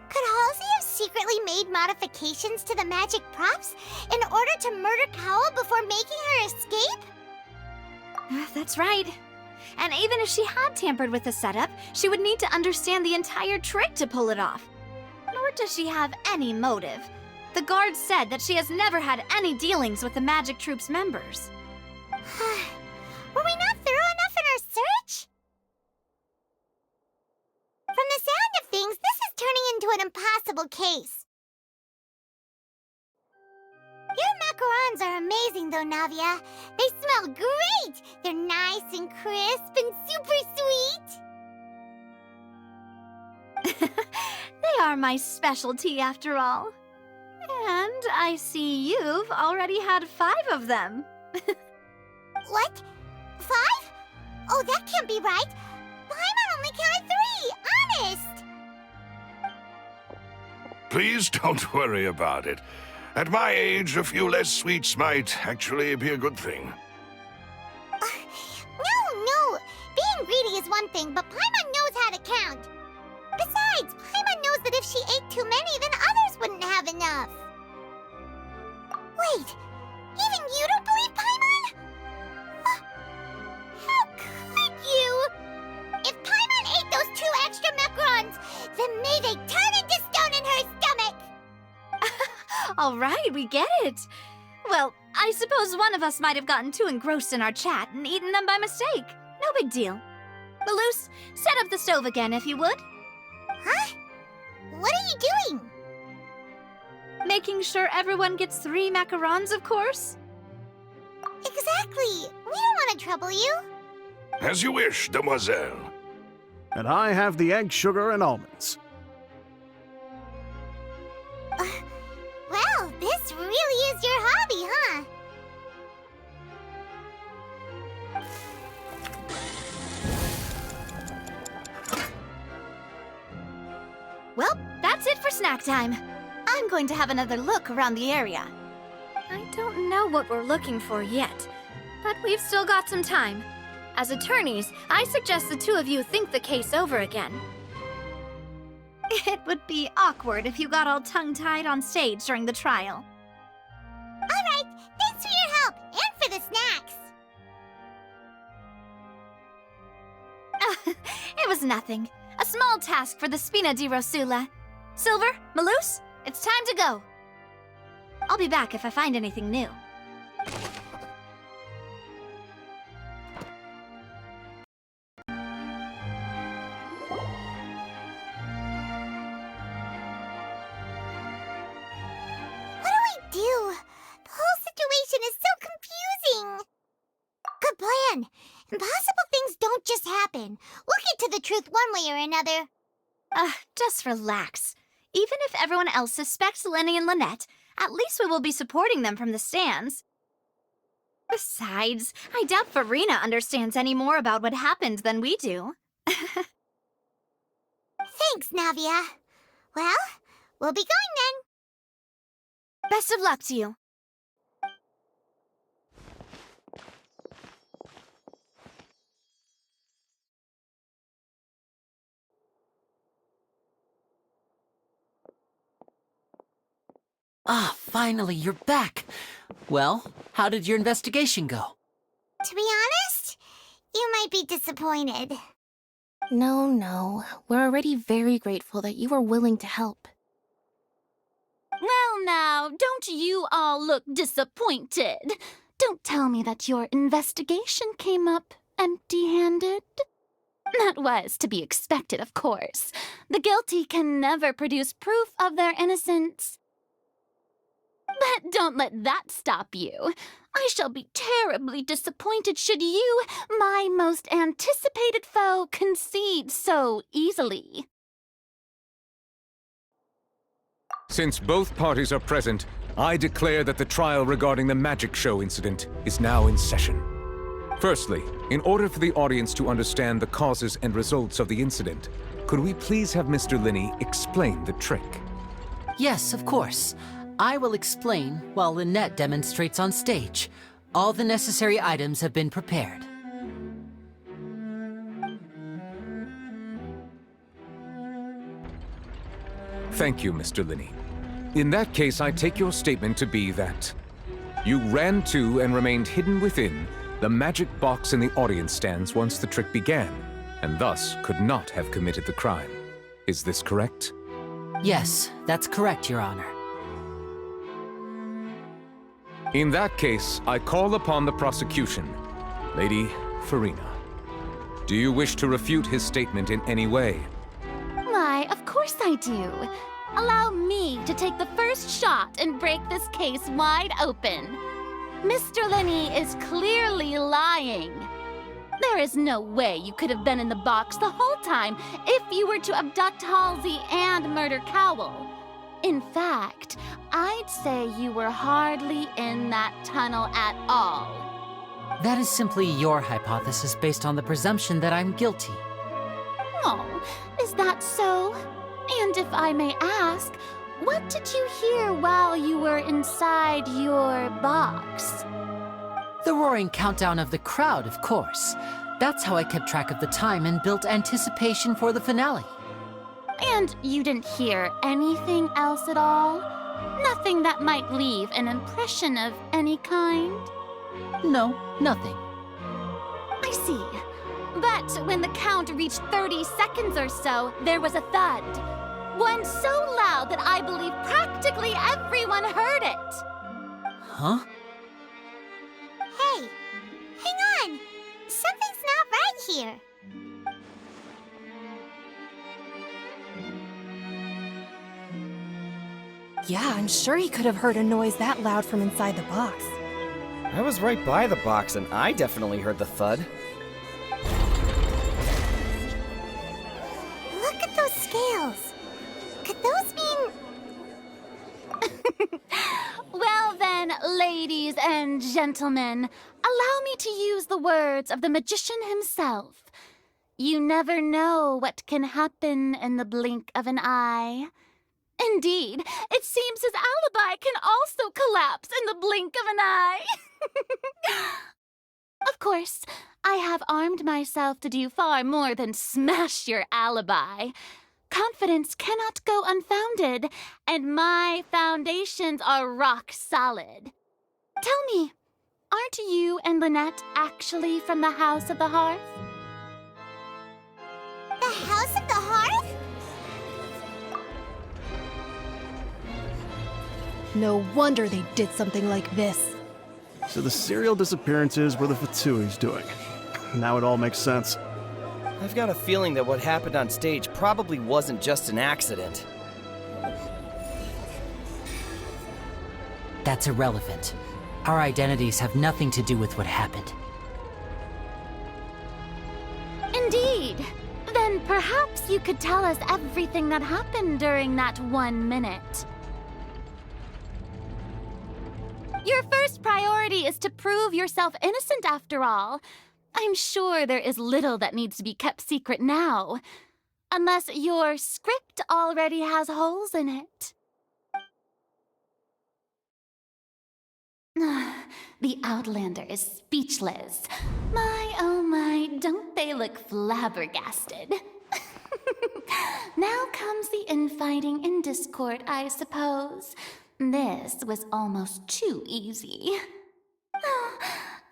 Could Halsey have secretly made modifications to the magic props in order to murder Cowell before making her escape? That's right. And even if she had tampered with the setup, she would need to understand the entire trick to pull it off. Nor does she have any motive. The guard said that she has never had any dealings with the Magic Troop's members. Were we not thorough enough in our search? From the sound of things, this is turning into an impossible case. Your macarons are amazing though, Navia. They smell great! They're nice and crisp and super sweet! They are my specialty after all. And I see you've already had 5 of them. What? 5? Oh, that can't be right. Paimon only counted 3, honest! Please don't worry about it. At my age, a few less sweets might actually be a good thing. No. Being greedy is one thing, but Paimon knows how to count. Besides, Paimon knows that if she ate too many, then others wouldn't have enough. Wait, even you don't believe Paimon? How could you? If Paimon ate those 2 extra macarons, then may they turn into stone in her stomach! All right, we get it. Well, I suppose one of us might have gotten too engrossed in our chat and eaten them by mistake. No big deal. Maloose, set up the stove again if you would. Huh? What are you doing? Making sure everyone gets 3 macarons, of course. Exactly. We don't want to trouble you. As you wish, demoiselle. And I have the egg, sugar, and almonds. Well, this really is your hobby, huh? Well, that's it for snack time. I'm going to have another look around the area. I don't know what we're looking for yet, but we've still got some time. As attorneys, I suggest the 2 of you think the case over again. It would be awkward if you got all tongue-tied on stage during the trial. All right, thanks for your help, and for the snacks. It was nothing. A small task for the Spina di Rosula. Silver, Maloose, it's time to go. I'll be back if I find anything new. What do we do? The whole situation is so confusing. Good plan. Impossible things don't just happen. We'll get to the truth one way or another. Just relax. Even if everyone else suspects Lenny and Lynette, at least we will be supporting them from the stands. Besides, I doubt Farina understands any more about what happened than we do. Thanks, Navia. Well, we'll be going then. Best of luck to you. Ah, finally, you're back. Well, how did your investigation go? To be honest, you might be disappointed. No. We're already very grateful that you were willing to help. Well now, don't you all look disappointed. Don't tell me that your investigation came up empty-handed. That was to be expected, of course. The guilty can never produce proof of their innocence. But don't let that stop you. I shall be terribly disappointed should you, my most anticipated foe, concede so easily. Since both parties are present, I declare that the trial regarding the magic show incident is now in session. Firstly, in order for the audience to understand the causes and results of the incident, could we please have Mr. Linney explain the trick? Yes, of course. I will explain while Lynette demonstrates on stage. All the necessary items have been prepared. Thank you, Mr. Linney. In that case, I take your statement to be that you ran to and remained hidden within the magic box in the audience stands once the trick began, and thus could not have committed the crime. Is this correct? Yes, that's correct, Your Honor. In that case, I call upon the prosecution. Lady Farina, do you wish to refute his statement in any way? Why, of course I do. Allow me to take the first shot and break this case wide open. Mr. Linney is clearly lying. There is no way you could have been in the box the whole time if you were to abduct Halsey and murder Cowell. In fact, I'd say you were hardly in that tunnel at all. That is simply your hypothesis based on the presumption that I'm guilty. Oh, is that so? And if I may ask, what did you hear while you were inside your box? The roaring countdown of the crowd, of course. That's how I kept track of the time and built anticipation for the finale. And you didn't hear anything else at all? Nothing that might leave an impression of any kind? No, nothing. I see. But when the count reached 30 seconds or so, there was a thud. One so loud that I believe practically everyone heard it. Huh? Hey, hang on! Something's not right here. Yeah, I'm sure he could have heard a noise that loud from inside the box. I was right by the box, and I definitely heard the thud. Look at those scales. Could those mean... Well then, ladies and gentlemen, allow me to use the words of the magician himself. You never know what can happen in the blink of an eye. Indeed, it seems his alibi can also collapse in the blink of an eye. Of course, I have armed myself to do far more than smash your alibi. Confidence cannot go unfounded, and my foundations are rock solid. Tell me, aren't you and Lynette actually from the House of the Hearth? The House of the Hearth? No wonder they did something like this. So the serial disappearances were the Fatsui's doing. Now it all makes sense. I've got a feeling that what happened on stage probably wasn't just an accident. That's irrelevant. Our identities have nothing to do with what happened. Indeed. Then perhaps you could tell us everything that happened during that 1 minute. Your first priority is to prove yourself innocent, after all. I'm sure there is little that needs to be kept secret now. Unless your script already has holes in it. The Outlander is speechless. My, oh my, don't they look flabbergasted? Now comes the infighting and discord, I suppose. This was almost too easy.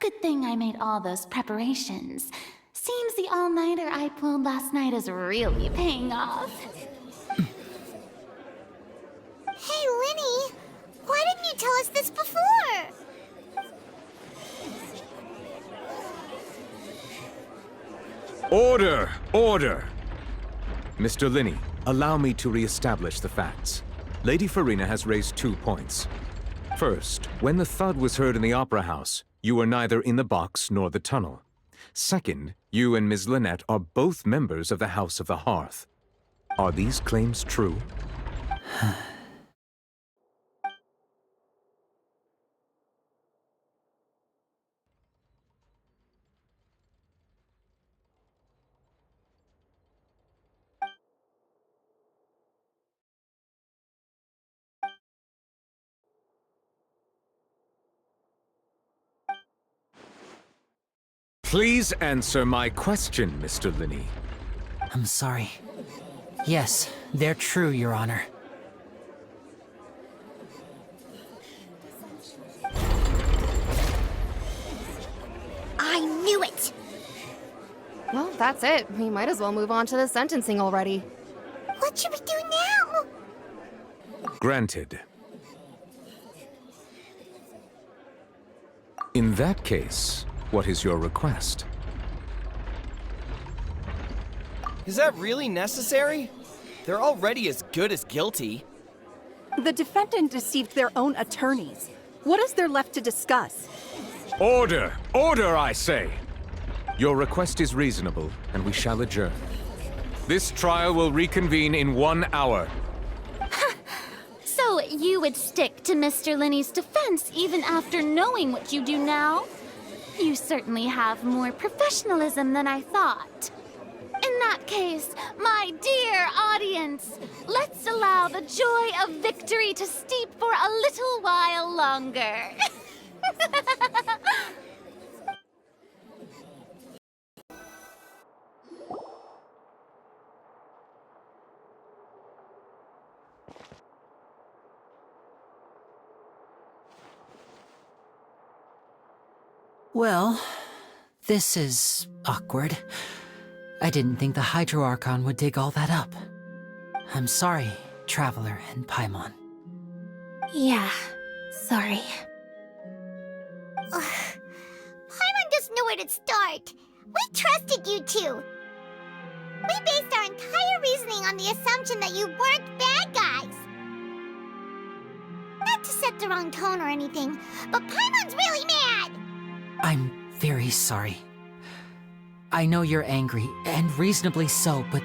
Good thing I made all those preparations. Seems the all-nighter I pulled last night is really paying off. Hey, Linny! Why didn't you tell us this before? Order! Order! Mr. Linney, allow me to re-establish the facts. Lady Farina has raised 2 points. First, when the thud was heard in the Opera House, you were neither in the box nor the tunnel. Second, you and Ms. Lynette are both members of the House of the Hearth. Are these claims true? Please answer my question, Mr. Linney. I'm sorry. Yes, they're true, Your Honor. I knew it! Well, that's it. We might as well move on to the sentencing already. What should we do now? Granted. In that case, what is your request? Is that really necessary? They're already as good as guilty. The defendant deceived their own attorneys. What is there left to discuss? Order! Order, I say! Your request is reasonable, and we shall adjourn. This trial will reconvene in 1 hour. So you would stick to Mr. Linney's defense even after knowing what you do now? You certainly have more professionalism than I thought. In that case, my dear audience, let's allow the joy of victory to steep for a little while longer. Well, this is awkward. I didn't think the Hydro Archon would dig all that up. I'm sorry, Traveler and Paimon. Yeah, sorry. Paimon doesn't know where to start. We trusted you two. We based our entire reasoning on the assumption that you weren't bad guys. Not to set the wrong tone or anything, but Paimon's really mad! I'm very sorry. I know you're angry, and reasonably so, but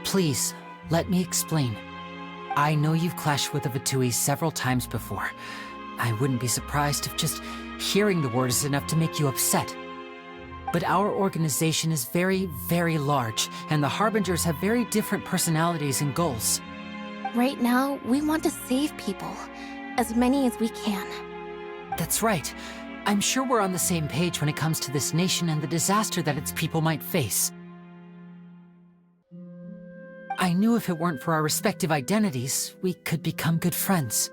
please, let me explain. I know you've clashed with the Vatui several times before. I wouldn't be surprised if just hearing the word is enough to make you upset. But our organization is very, very large, and the Harbingers have very different personalities and goals. Right now, we want to save people. As many as we can. That's right. I'm sure we're on the same page when it comes to this nation and the disaster that its people might face. I knew if it weren't for our respective identities, we could become good friends.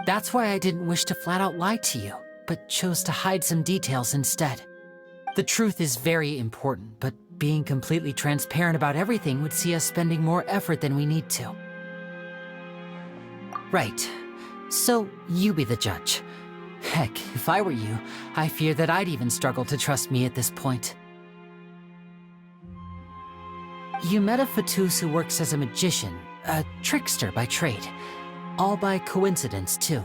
That's why I didn't wish to flat out lie to you, but chose to hide some details instead. The truth is very important, but being completely transparent about everything would see us spending more effort than we need to. Right. So, you be the judge. Heck, if I were you, I fear that I'd even struggle to trust me at this point. You met a Fatus who works as a magician, a trickster by trade. All by coincidence, too.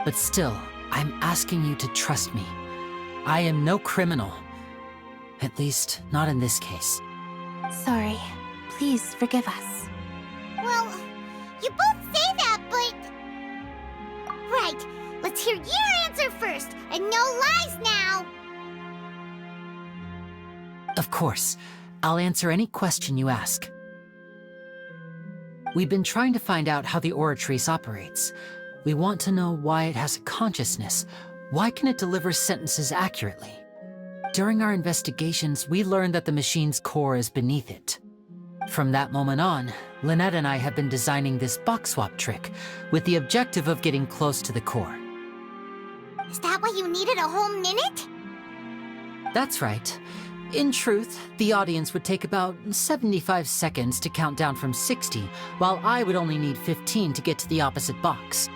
But still, I'm asking you to trust me. I am no criminal. At least, not in this case. Sorry. Please forgive us. Well, you both say that, but... Right, let's hear your answer first, and no lies now! Of course. I'll answer any question you ask. We've been trying to find out how the Oratrice operates. We want to know why it has a consciousness. Why can it deliver sentences accurately? During our investigations, we learned that the machine's core is beneath it. From that moment on, Lynette and I have been designing this box swap trick with the objective of getting close to the core. Is that why you needed a whole minute? That's right. In truth, the audience would take about 75 seconds to count down from 60, while I would only need 15 to get to the opposite box.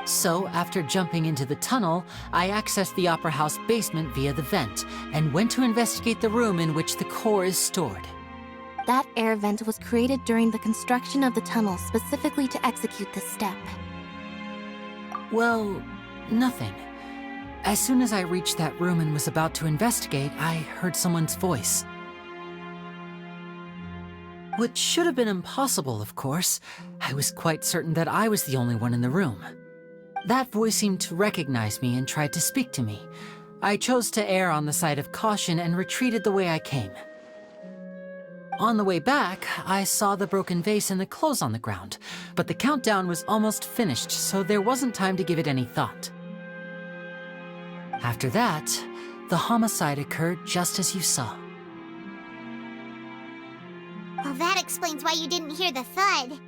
So, after jumping into the tunnel, I accessed the Opera House basement via the vent and went to investigate the room in which the core is stored. That air vent was created during the construction of the tunnel specifically to execute this step. Well, nothing. As soon as I reached that room and was about to investigate, I heard someone's voice. Which should have been impossible, of course. I was quite certain that I was the only one in the room. That voice seemed to recognize me and tried to speak to me. I chose to err on the side of caution and retreated the way I came. On the way back, I saw the broken vase and the clothes on the ground, but the countdown was almost finished, so there wasn't time to give it any thought. After that, the homicide occurred just as you saw. Well, that explains why you didn't hear the thud.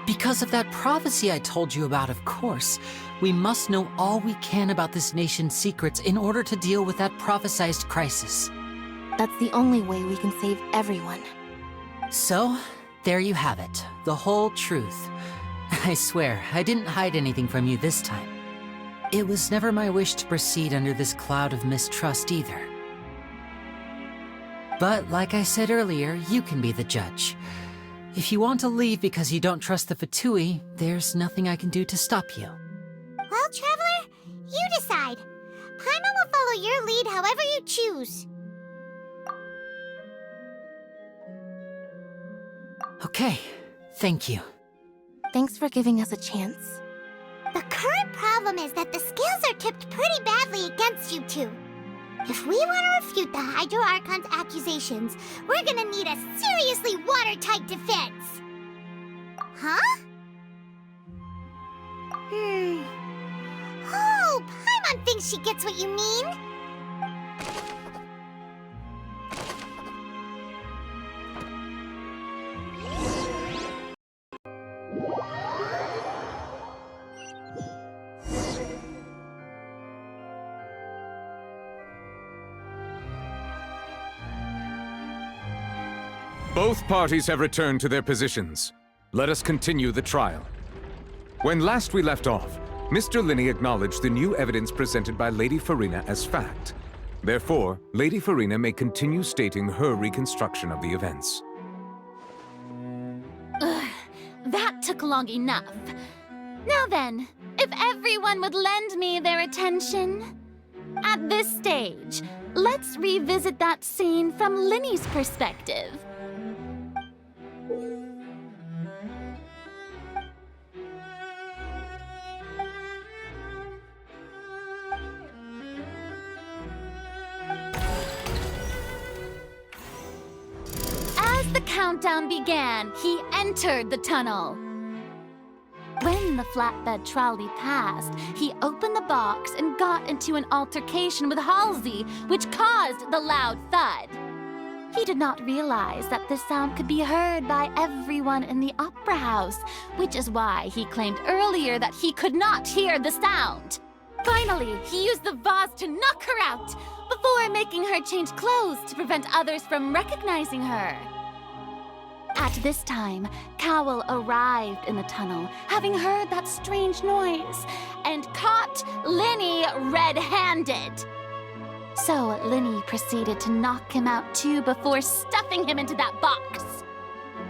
Because of that prophecy I told you about, of course. We must know all we can about this nation's secrets in order to deal with that prophesized crisis. That's the only way we can save everyone. So, there you have it. The whole truth. I swear, I didn't hide anything from you this time. It was never my wish to proceed under this cloud of mistrust either. But like I said earlier, you can be the judge. If you want to leave because you don't trust the Fatui, there's nothing I can do to stop you. Well, Traveler, you decide. Paimon will follow your lead however you choose. Okay, thank you. Thanks for giving us a chance. The current problem is that the scales are tipped pretty badly against you two. If we want to refute the Hydro Archon's accusations, we're gonna need a seriously watertight defense. Huh? Oh, Paimon thinks she gets what you mean. Both parties have returned to their positions. Let us continue the trial. When last we left off, Mr. Linney acknowledged the new evidence presented by Lady Farina as fact. Therefore, Lady Farina may continue stating her reconstruction of the events. Ugh, that took long enough. Now then, if everyone would lend me their attention. At this stage, let's revisit that scene from Linney's perspective. As the countdown began, he entered the tunnel. When the flatbed trolley passed, he opened the box and got into an altercation with Halsey, which caused the loud thud. He did not realize that this sound could be heard by everyone in the Opera House, which is why he claimed earlier that he could not hear the sound. Finally, he used the vase to knock her out, before making her change clothes to prevent others from recognizing her. At this time, Cowell arrived in the tunnel, having heard that strange noise, and caught Linney red-handed. So Linney proceeded to knock him out too before stuffing him into that box.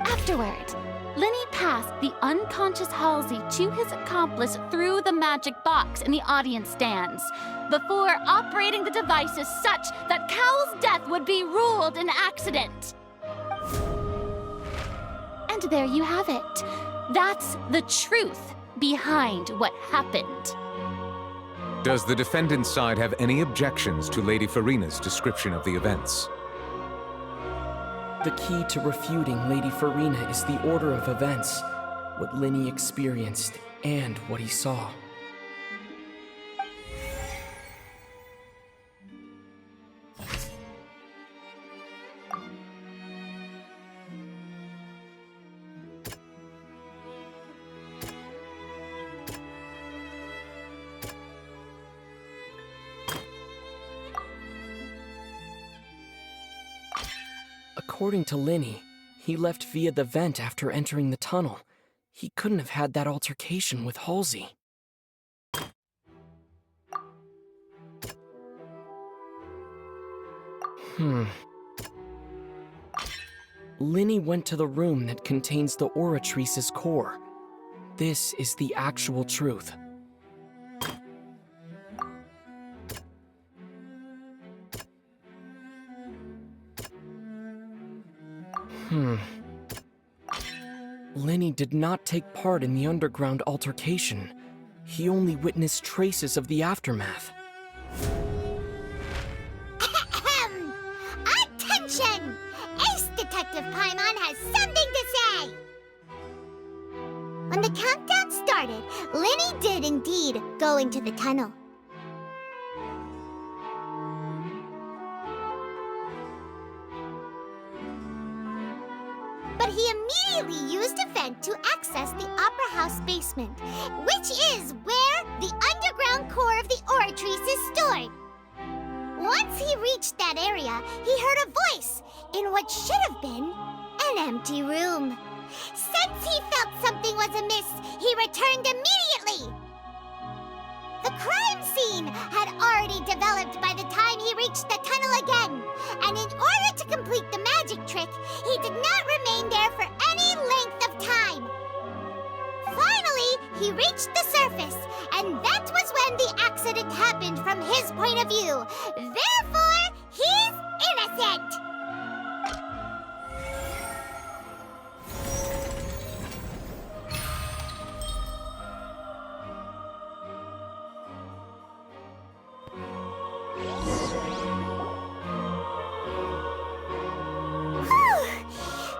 Afterward, Linney passed the unconscious Halsey to his accomplice through the magic box in the audience stands, before operating the devices such that Cowell's death would be ruled an accident. And there you have it. That's the truth behind what happened. Does the defendant's side have any objections to Lady Farina's description of the events? The key to refuting Lady Farina is the order of events, what Linney experienced, and what he saw. According to Linney, he left via the vent after entering the tunnel. he couldn't have had that altercation with Halsey. Linny went to the room that contains the Oratrice's core. This is the actual truth. Linny did not take part in the underground altercation. He only witnessed traces of the aftermath. Attention! Ace Detective Paimon has something to say! When the countdown started, Linny did indeed go into the tunnel. But he immediately used a vent to access the Opera House basement, which is where the underground core of the Oratrice is stored. Once he reached that area, he heard a voice in what should have been an empty room. Since he felt something was amiss, he returned immediately. The crime scene had already developed by the time he reached the tunnel again, and in order to complete the magic trick, he did not remain there for any length of time. Finally, he reached the surface, and that was when the accident happened from his point of view. Therefore, he's innocent!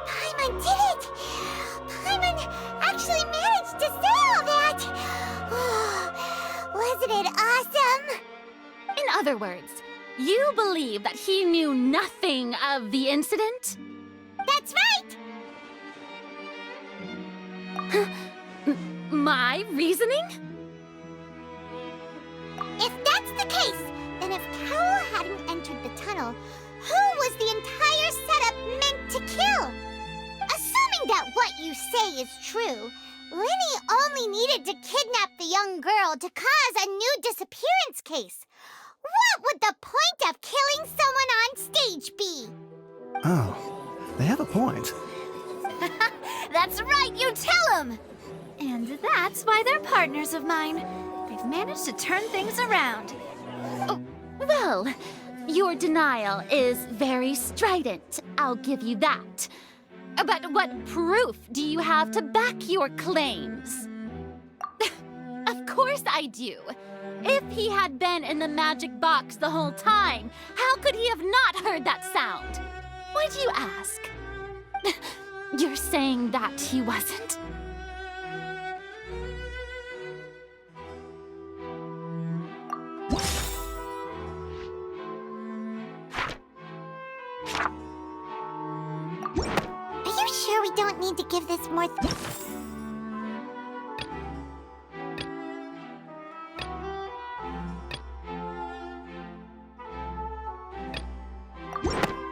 Paimon did it! Paimon actually managed to say all that! Wasn't it awesome? In other words, you believe that he knew nothing of the incident? That's right! My reasoning? If that's the case, then if Cowell hadn't entered the tunnel, who was the entire setup meant to kill? Assuming that what you say is true, Linny only needed to kidnap the young girl to cause a new disappearance case. What would the point of killing someone on stage be? Oh, they have a point. That's right, you tell them! And that's why they're partners of mine. They've managed to turn things around. Oh, well, your denial is very strident, I'll give you that. But what proof do you have to back your claims? Of course I do. If he had been in the magic box the whole time, how could he have not heard that sound? Why do you ask? You're saying that he wasn't? Are you sure we don't need to give this more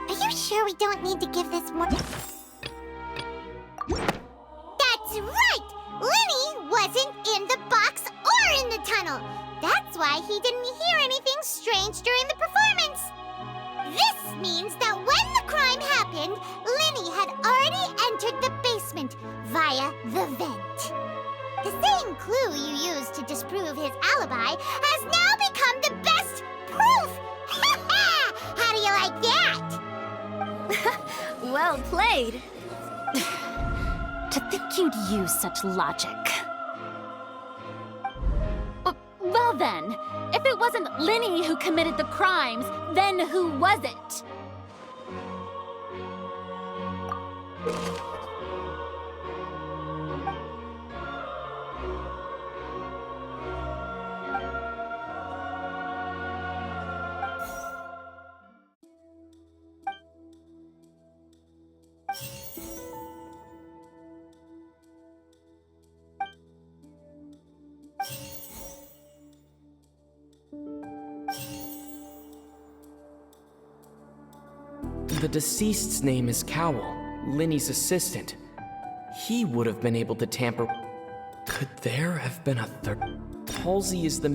Are you sure we don't need to give this more That's right! Linny wasn't in the box or in the tunnel. That's why he didn't hear anything strange during the performance. This means that when the crime happened, Linny had already entered the basement via the vent. The same clue you used to disprove his alibi has now become the best proof! How do you like that? Well played. To think you'd use such logic. Well then, if it wasn't Linny who committed the crimes, then who was it? The deceased's name is Cowell, Linny's assistant. He would have been able to tamper. Could there have been a third? Halsey is the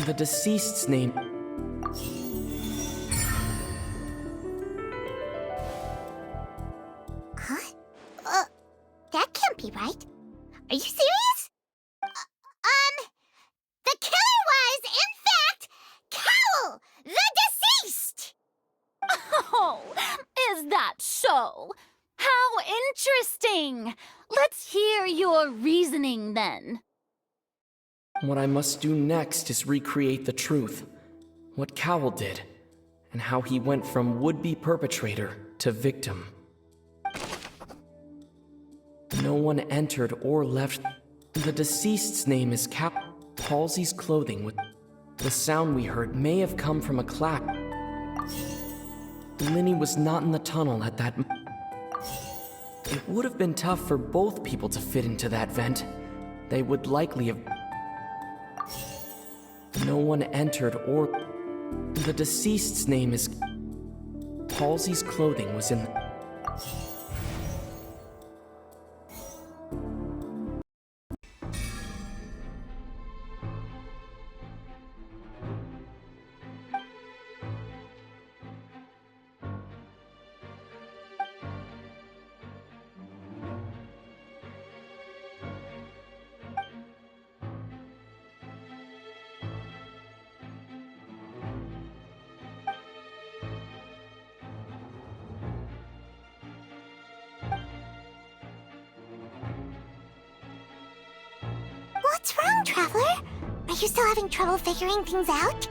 The deceased's name. Huh? That can't be right. Are you serious? The killer was, in fact, Cowl, the deceased! Oh, is that so? How interesting! Let's hear your reasoning then. What I must do next is recreate the truth. What Cowl did, and how he went from would-be perpetrator to victim. No one entered or left. The deceased's name is Halsey's clothing with the sound we heard may have come from a clap. Linny was not in the tunnel at that It would have been tough for both people to fit into that vent. They would likely have... No one entered or... The deceased's name is... Halsey's clothing was in... What's wrong, Traveler? Are you still having trouble figuring things out?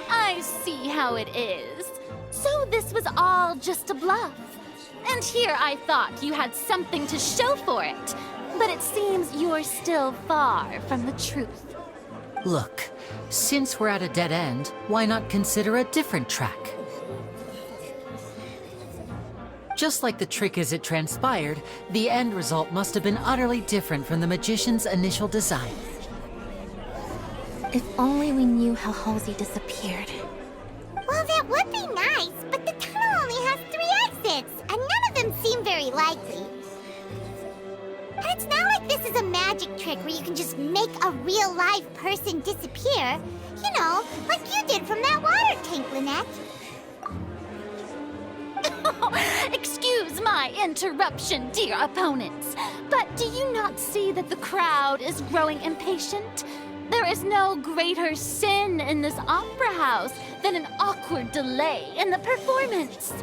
I see how it is. So this was all just a bluff. And here I thought you had something to show for it. But it seems you're still far from the truth. Look, since we're at a dead end, why not consider a different track? Just like the trick as it transpired, the end result must have been utterly different from the magician's initial design. If only we knew how Halsey disappeared. Well, that would be nice, but the tunnel only has 3 exits, and none of them seem very likely. And it's not like this is a magic trick where you can just make a real live person disappear. You know, like you did from that water tank, Lynette. Excuse my interruption, dear opponents, but do you not see that the crowd is growing impatient? There is no greater sin in this opera house than an awkward delay in the performance.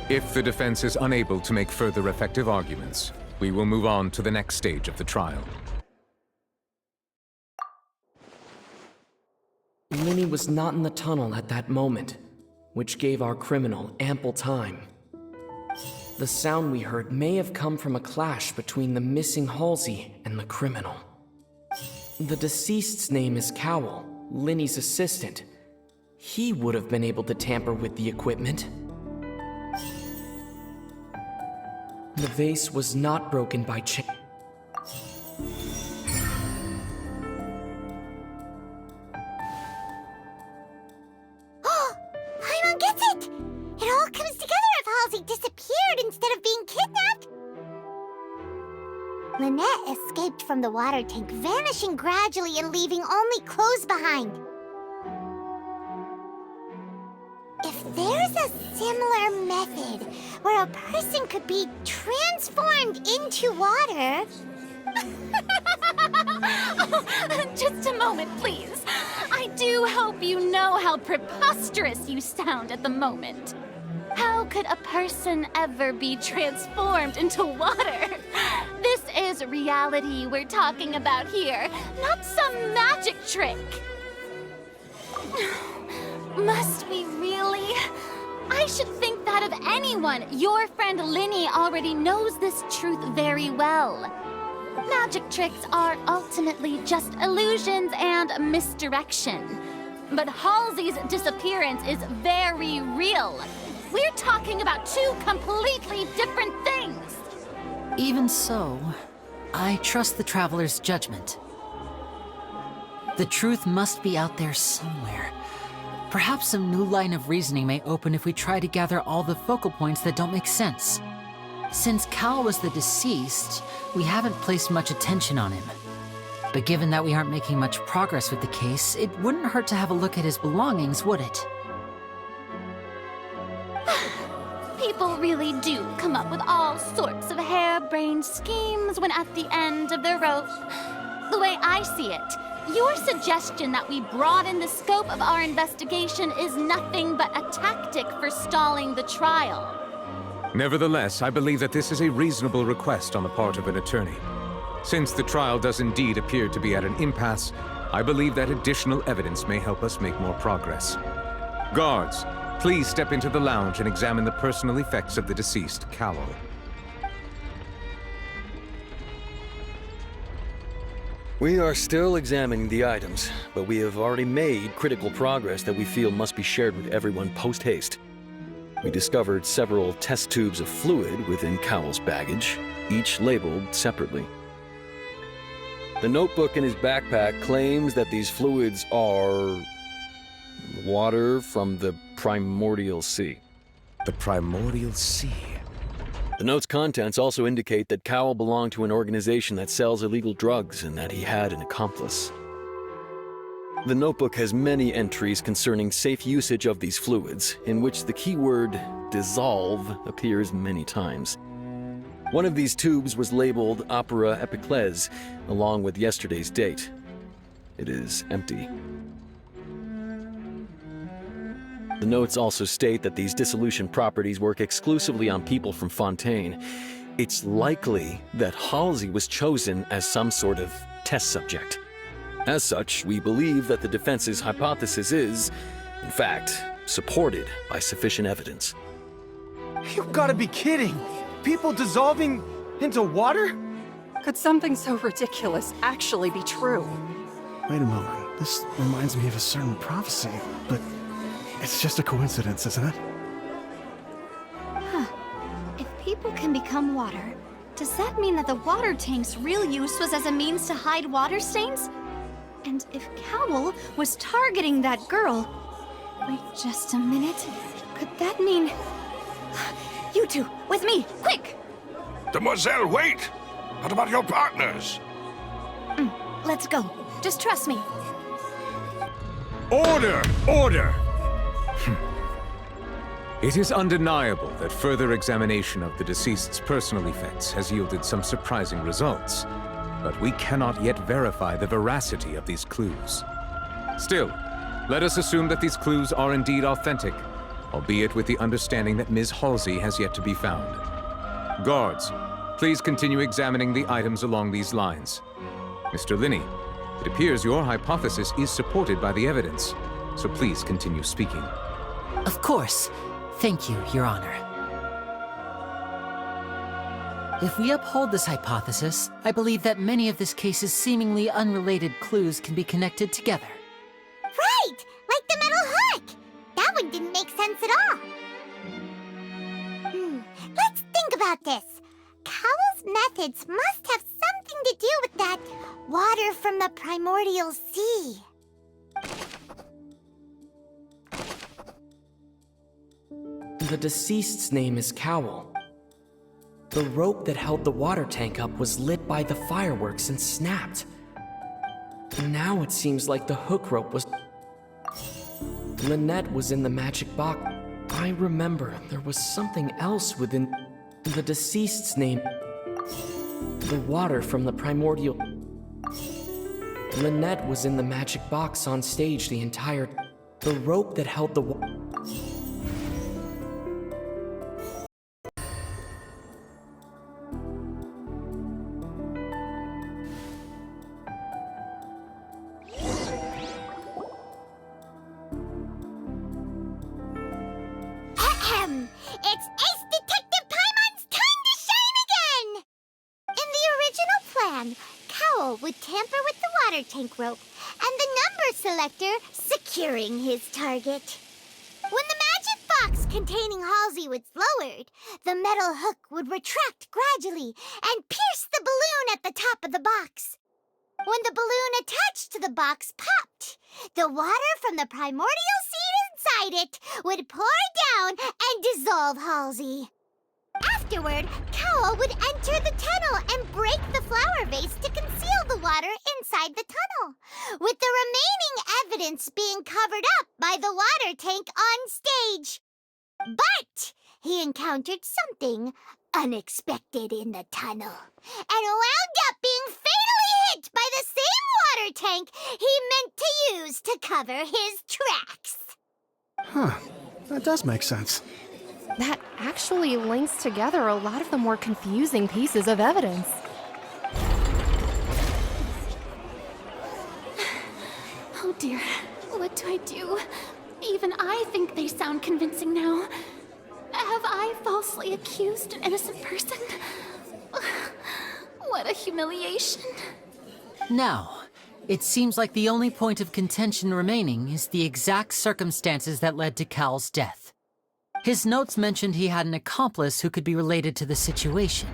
If the defense is unable to make further effective arguments, we will move on to the next stage of the trial. Linny was not in the tunnel at that moment, which gave our criminal ample time. The sound we heard may have come from a clash between the missing Halsey and the criminal. The deceased's name is Cowl, Linny's assistant. He would have been able to tamper with the equipment. The vase was not broken by chance. Paimon gets it! It all comes together if Halsey disappeared instead of being kidnapped. Lynette escaped from the water tank, vanishing gradually and leaving only clothes behind. If there's a similar method where a person could be transformed into water... Just a moment, please. I do hope you know how preposterous you sound at the moment. How could a person ever be transformed into water? This is reality we're talking about here, not some magic trick. Must we really? I should think that of anyone. Your friend Linny already knows this truth very well. Magic tricks are ultimately just illusions and misdirection. But Halsey's disappearance is very real. We're talking about 2 completely different things. Even so, I trust the Traveler's judgment. The truth must be out there somewhere. Perhaps some new line of reasoning may open if we try to gather all the focal points that don't make sense. Since Cal was the deceased, we haven't placed much attention on him. But given that we aren't making much progress with the case, it wouldn't hurt to have a look at his belongings, would it? People really do come up with all sorts of harebrained schemes when at the end of the rope. The way I see it, your suggestion that we broaden the scope of our investigation is nothing but a tactic for stalling the trial. Nevertheless, I believe that this is a reasonable request on the part of an attorney. Since the trial does indeed appear to be at an impasse, I believe that additional evidence may help us make more progress. Guards, please step into the lounge and examine the personal effects of the deceased, Cowell. We are still examining the items, but we have already made critical progress that we feel must be shared with everyone post-haste. We discovered several test tubes of fluid within Cowell's baggage, each labeled separately. The notebook in his backpack claims that these fluids are water from the primordial sea. The primordial sea? The note's contents also indicate that Cowell belonged to an organization that sells illegal drugs and that he had an accomplice. The notebook has many entries concerning safe usage of these fluids, in which the keyword dissolve appears many times. One of these tubes was labeled Opera Epiclese, along with yesterday's date. It is empty. The notes also state that these dissolution properties work exclusively on people from Fontaine. It's likely that Halsey was chosen as some sort of test subject. As such, we believe that the defense's hypothesis is, in fact, supported by sufficient evidence. You've got to be kidding! People dissolving into water? Could something so ridiculous actually be true? Wait a moment. This reminds me of a certain prophecy, but it's just a coincidence, isn't it? Huh. If people can become water, does that mean that the water tank's real use was as a means to hide water stains? And if Cowell was targeting that girl... Wait just a minute. Could that mean... You two, with me, quick! Demoiselle, wait! What about your partners? Let's go. Just trust me. Order! Order! It is undeniable that further examination of the deceased's personal effects has yielded some surprising results, but we cannot yet verify the veracity of these clues. Still, let us assume that these clues are indeed authentic, albeit with the understanding that Ms. Halsey has yet to be found. Guards, please continue examining the items along these lines. Mr. Linney, it appears your hypothesis is supported by the evidence, so please continue speaking. Of course. Thank you, Your Honor. If we uphold this hypothesis, I believe that many of this case's seemingly unrelated clues can be connected together. Right! Like the metal hook! That one didn't make sense at all. Let's think about this. Cowell's methods must have something to do with that water from the primordial sea. The deceased's name is Cowell. The rope that held the water tank up was lit by the fireworks and snapped. Now it seems like the hook rope was... Lynette was in the magic box. I remember there was something else within the deceased's name. The water from the primordial... Lynette was in the magic box on stage the entire... The rope that held the... It's Ace Detective Paimon's time to shine again! In the original plan, Cowell would tamper with the water tank rope and the number selector securing his target. When the magic box containing Halsey was lowered, the metal hook would retract gradually and pierce the balloon at the top of the box. When the balloon attached to the box popped, the water from the primordial seed inside it would pour down and dissolve Halsey. Afterward, Cowell would enter the tunnel and break the flower vase to conceal the water inside the tunnel, with the remaining evidence being covered up by the water tank on stage. But he encountered something unexpected in the tunnel, and wound up being fatally hit by the same water tank he meant to use to cover his tracks. Huh. That does make sense. That actually links together a lot of the more confusing pieces of evidence. Oh dear, what do I do? Even I think they sound convincing now. Have I falsely accused an innocent person? What a humiliation. Now, it seems like the only point of contention remaining is the exact circumstances that led to Cal's death. His notes mentioned he had an accomplice who could be related to the situation.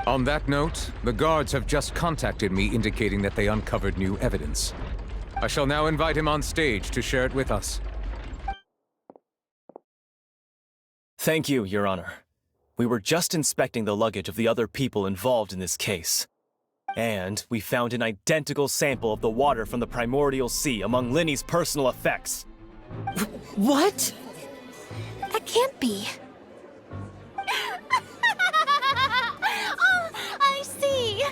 On that note, the guards have just contacted me indicating that they uncovered new evidence. I shall now invite him on stage to share it with us. Thank you, Your Honor. We were just inspecting the luggage of the other people involved in this case. And we found an identical sample of the water from the primordial sea among Linny's personal effects. What? That can't be. Oh, I see.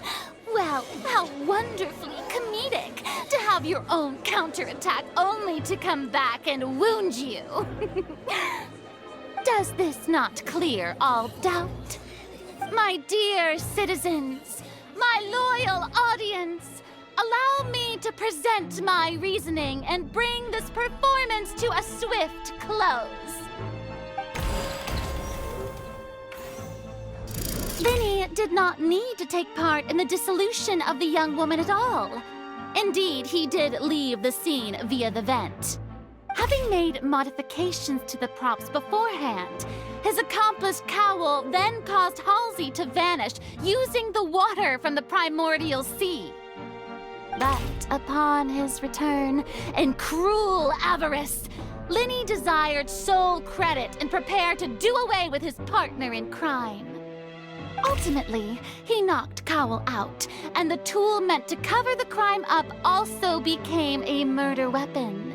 Well, how wonderfully comedic to have your own counterattack only to come back and wound you. Does this not clear all doubt? My dear citizens, my loyal audience, allow me to present my reasoning and bring this performance to a swift close. Linny did not need to take part in the dissolution of the young woman at all. Indeed, he did leave the scene via the vent. Having made modifications to the props beforehand, his accomplice Cowell then caused Halsey to vanish using the water from the primordial sea. But upon his return, in cruel avarice, Linny desired sole credit and prepared to do away with his partner in crime. Ultimately, he knocked Cowell out, and the tool meant to cover the crime up also became a murder weapon.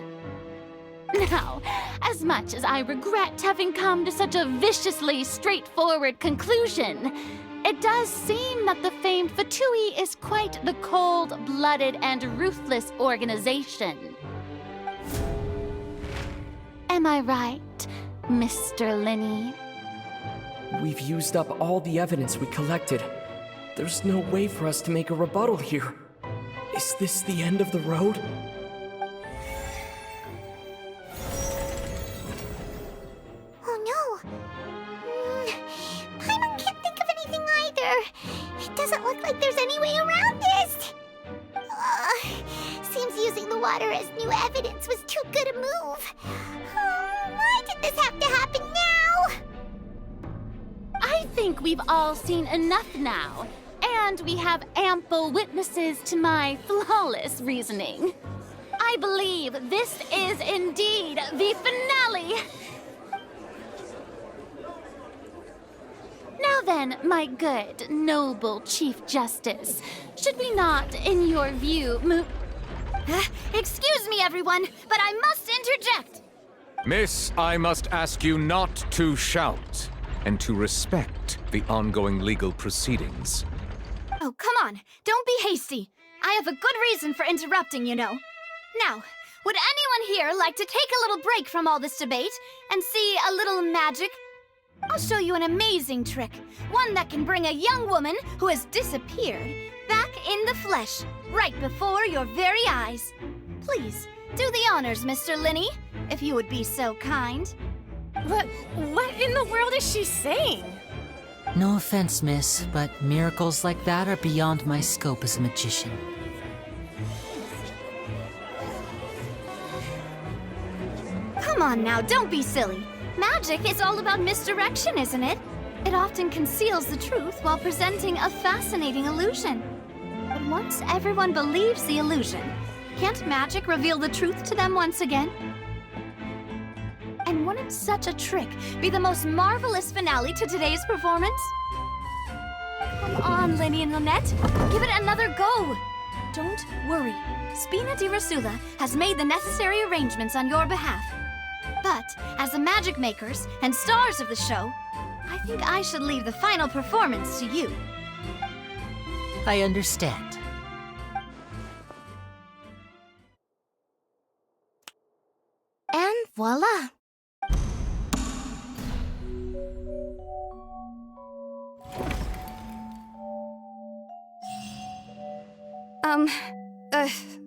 Now, as much as I regret having come to such a viciously straightforward conclusion, it does seem that the famed Fatui is quite the cold-blooded and ruthless organization. Am I right, Mr. Linny? We've used up all the evidence we collected. There's no way for us to make a rebuttal here. Is this the end of the road? Oh no! Paimon can't think of anything either. It doesn't look like there's any way around this. Seems using the water as new evidence was too good a move. Why did this have to happen now? I think we've all seen enough now, and we have ample witnesses to my flawless reasoning. I believe this is indeed the finale. Now then, my good, noble Chief Justice, should we not, in your view, Excuse me, everyone, but I must interject. Miss, I must ask you not to shout, and to respect the ongoing legal proceedings. Oh, come on. Don't be hasty. I have a good reason for interrupting, you know. Now, would anyone here like to take a little break from all this debate and see a little magic? I'll show you an amazing trick. One that can bring a young woman who has disappeared back in the flesh, right before your very eyes. Please, do the honors, Mr. Linny, if you would be so kind. What in the world is she saying? No offense, miss, but miracles like that are beyond my scope as a magician. Come on now, don't be silly. Magic is all about misdirection, isn't it? It often conceals the truth while presenting a fascinating illusion. But once everyone believes the illusion, can't magic reveal the truth to them once again? And wouldn't such a trick be the most marvelous finale to today's performance? Come on, Lenny and Lynette. Give it another go. Don't worry. Spina di Rasula has made the necessary arrangements on your behalf. But as the magic makers and stars of the show, I think I should leave the final performance to you. I understand. And voila!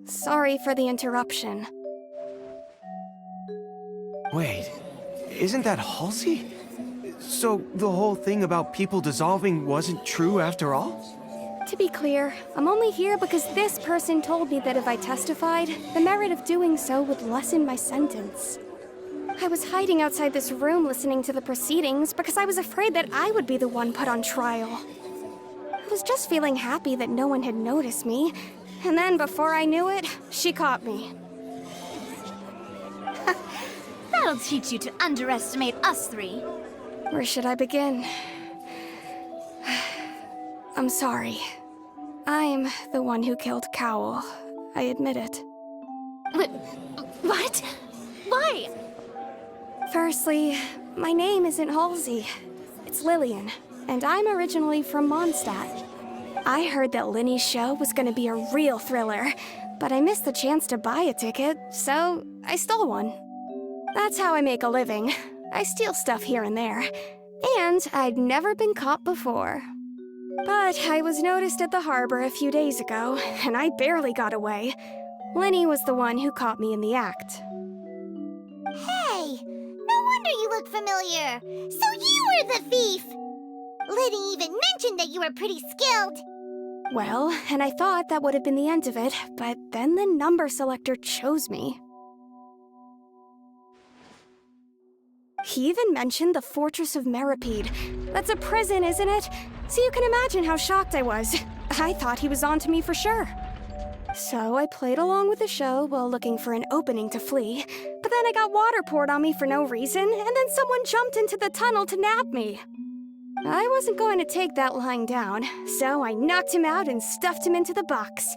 Sorry for the interruption. Wait, isn't that Halsey? So the whole thing about people dissolving wasn't true after all? To be clear, I'm only here because this person told me that if I testified, the merit of doing so would lessen my sentence. I was hiding outside this room listening to the proceedings because I was afraid that I would be the one put on trial. I was just feeling happy that no one had noticed me, and then before I knew it, she caught me. That'll teach you to underestimate us three. Where should I begin? I'm sorry. I'm the one who killed Cowell. I admit it. What? Why? Firstly, my name isn't Halsey. It's Lillian, and I'm originally from Mondstadt. I heard that Linny's show was gonna be a real thriller, but I missed the chance to buy a ticket, so I stole one. That's how I make a living. I steal stuff here and there. And I'd never been caught before. But I was noticed at the harbor a few days ago, and I barely got away. Linny was the one who caught me in the act. Hey, no wonder you look familiar. So you were the thief! Liddy even mentioned that you were pretty skilled. Well, and I thought that would have been the end of it, but then the number selector chose me. He even mentioned the Fortress of Meripede. That's a prison, isn't it? So you can imagine how shocked I was. I thought he was onto me for sure. So I played along with the show while looking for an opening to flee, but then I got water poured on me for no reason, and then someone jumped into the tunnel to nab me. I wasn't going to take that lying down, so I knocked him out and stuffed him into the box.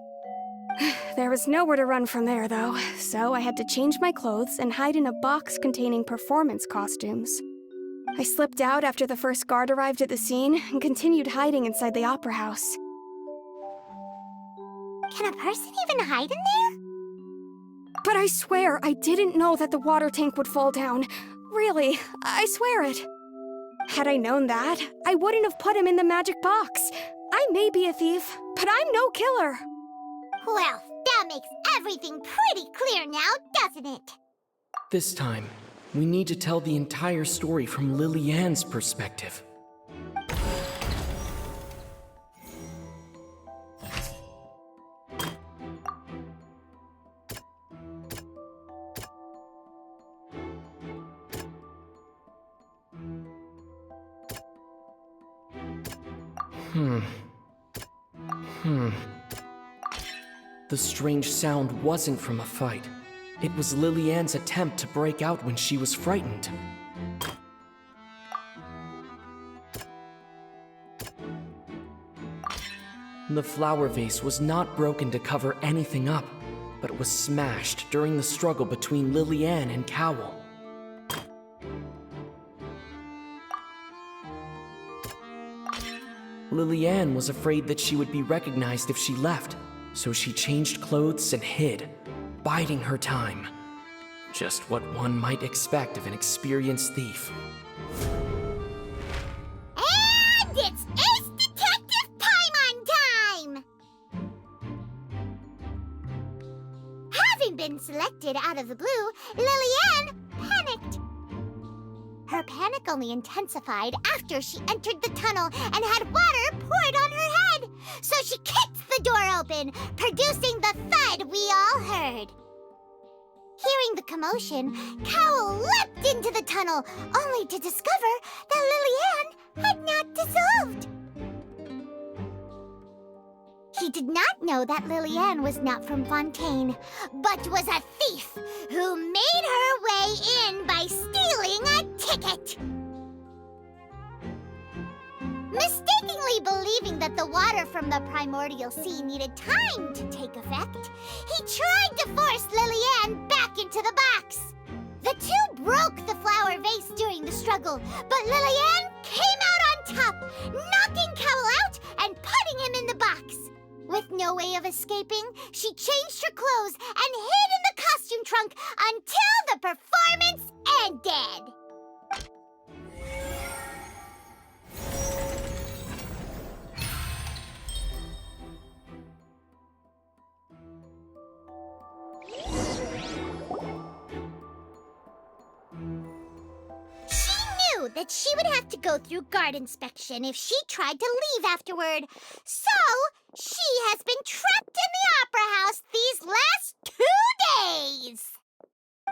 There was nowhere to run from there, though, so I had to change my clothes and hide in a box containing performance costumes. I slipped out after the first guard arrived at the scene and continued hiding inside the opera house. Can a person even hide in there? But I swear I didn't know that the water tank would fall down. Really, I swear it. Had I known that, I wouldn't have put him in the magic box. I may be a thief, but I'm no killer. Well, that makes everything pretty clear now, doesn't it? This time, we need to tell the entire story from Lily-Ann's perspective. The strange sound wasn't from a fight. It was Lily-Ann's attempt to break out when she was frightened. The flower vase was not broken to cover anything up, but was smashed during the struggle between Lily-Ann and Cowell. Lily-Ann was afraid that she would be recognized if she left, so she changed clothes and hid, biding her time. Just what one might expect of an experienced thief. And it's Ace Detective Paimon time! Having been selected out of the blue, Lily-Ann panicked. Her panic only intensified after she entered the tunnel and had water poured on her head. So she kicked the door open, producing the thud we all heard. Hearing the commotion, Cowell leapt into the tunnel, only to discover that Lily-Ann had not dissolved. He did not know that Lillian was not from Fontaine, but was a thief who made her way in by stealing a ticket. Mistakenly believing that the water from the primordial sea needed time to take effect, he tried to force Lillian back into the box. The two broke the flower vase during the struggle, but Lillian came out on top, knocking Cowell out and putting him in the box. With no way of escaping, she changed her clothes and hid in the costume trunk until the performance ended. That she would have to go through guard inspection if she tried to leave afterward. So, she has been trapped in the Opera House these last 2 days.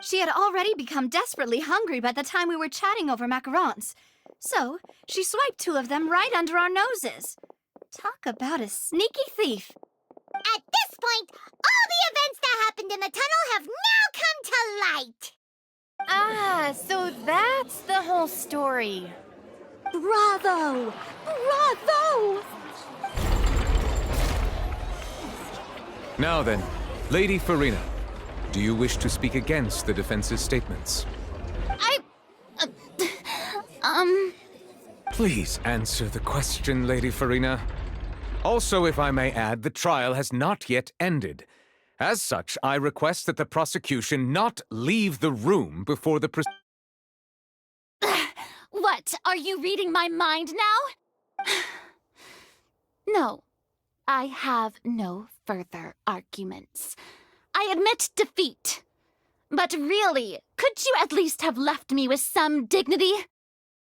She had already become desperately hungry by the time we were chatting over macarons. So, she swiped 2 of them right under our noses. Talk about a sneaky thief. At this point, all the events that happened in the tunnel have now come to light. Ah, so that's the whole story. Bravo! Bravo! Now then, Lady Farina, do you wish to speak against the defense's statements? Please answer the question, Lady Farina. Also, if I may add, the trial has not yet ended. As such, I request that the prosecution not leave the room before the What? Are you reading my mind now? No. I have no further arguments. I admit defeat. But really, could you at least have left me with some dignity?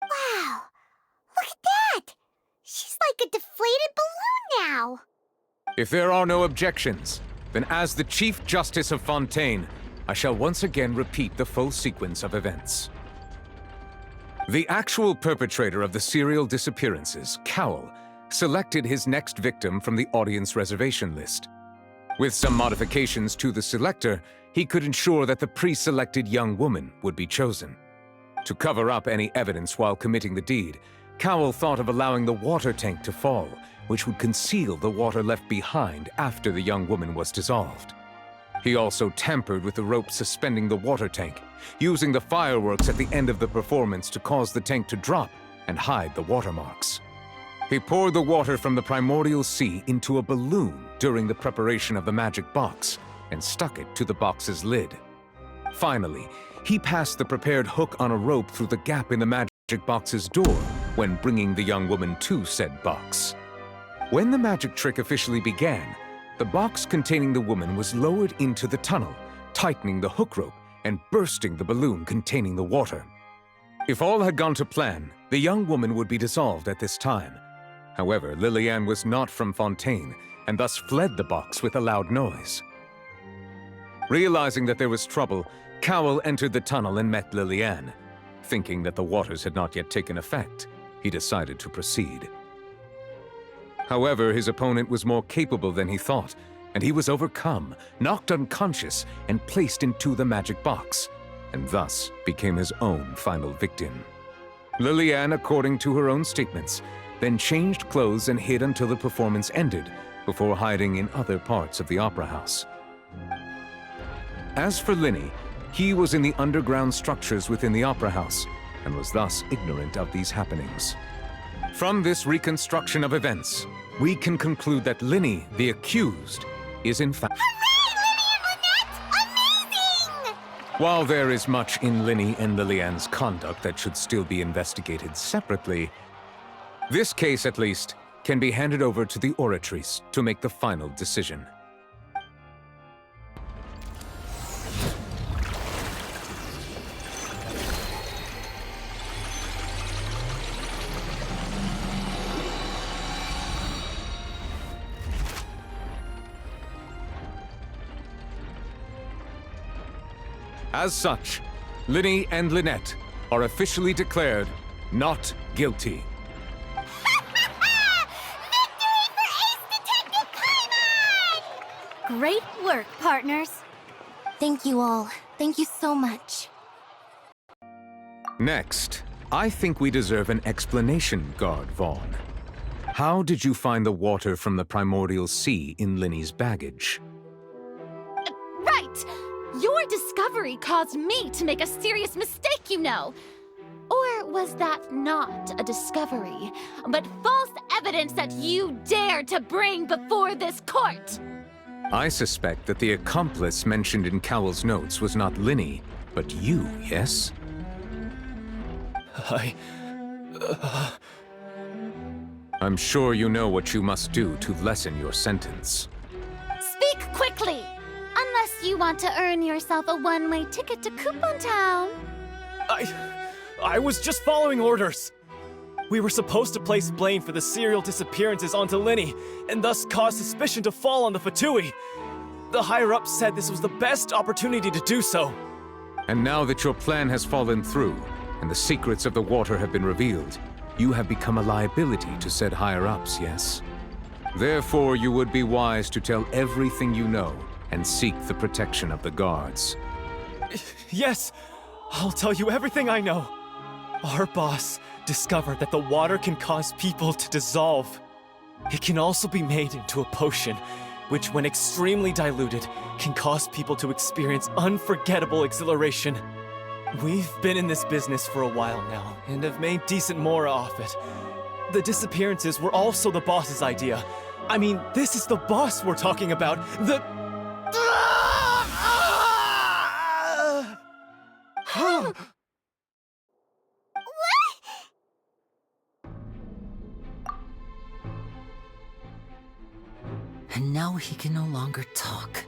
Wow! Look at that! She's like a deflated balloon now! If there are no objections, then as the Chief Justice of Fontaine, I shall once again repeat the full sequence of events. The actual perpetrator of the serial disappearances, Cowell, selected his next victim from the audience reservation list. With some modifications to the selector, he could ensure that the pre-selected young woman would be chosen. To cover up any evidence while committing the deed, Cowell thought of allowing the water tank to fall, which would conceal the water left behind after the young woman was dissolved. He also tampered with the rope suspending the water tank, using the fireworks at the end of the performance to cause the tank to drop and hide the watermarks. He poured the water from the primordial sea into a balloon during the preparation of the magic box and stuck it to the box's lid. Finally, he passed the prepared hook on a rope through the gap in the magic box's door when bringing the young woman to said box. When the magic trick officially began, the box containing the woman was lowered into the tunnel, tightening the hook rope and bursting the balloon containing the water. If all had gone to plan, the young woman would be dissolved at this time. However, Lillian was not from Fontaine and thus fled the box with a loud noise. Realizing that there was trouble, Cowell entered the tunnel and met Lillian. Thinking that the waters had not yet taken effect, he decided to proceed. However, his opponent was more capable than he thought, and he was overcome, knocked unconscious, and placed into the magic box, and thus became his own final victim. Lillian, according to her own statements, then changed clothes and hid until the performance ended, before hiding in other parts of the opera house. As for Linny, he was in the underground structures within the opera house, and was thus ignorant of these happenings. From this reconstruction of events, we can conclude that Linny, the accused, is in fact— While there is much in Linny and Lillian's conduct that should still be investigated separately, this case, at least, can be handed over to the oratories to make the final decision. As such, Linny and Lynette are officially declared not guilty. Great work, partners. Thank you all. Thank you so much. Next, I think we deserve an explanation, Guard Vaughn. How did you find the water from the primordial sea in Linny's baggage? Right! Your discovery caused me to make a serious mistake, you know. Or was that not a discovery, but false evidence that you dared to bring before this court? I suspect that the accomplice mentioned in Cowell's notes was not Linny, but you, yes? I'm sure you know what you must do to lessen your sentence. Speak quickly! Unless you want to earn yourself a one-way ticket to Coupon Town. I was just following orders. We were supposed to place blame for the serial disappearances onto Linny, and thus cause suspicion to fall on the Fatui. The higher-ups said this was the best opportunity to do so. And now that your plan has fallen through, and the secrets of the water have been revealed, you have become a liability to said higher-ups, yes? Therefore, you would be wise to tell everything you know, and seek the protection of the guards. Yes, I'll tell you everything I know. Our boss discovered that the water can cause people to dissolve. It can also be made into a potion, which when extremely diluted, can cause people to experience unforgettable exhilaration. We've been in this business for a while now, and have made decent more off it. The disappearances were also the boss's idea. I mean, this is the boss we're talking about. And now he can no longer talk.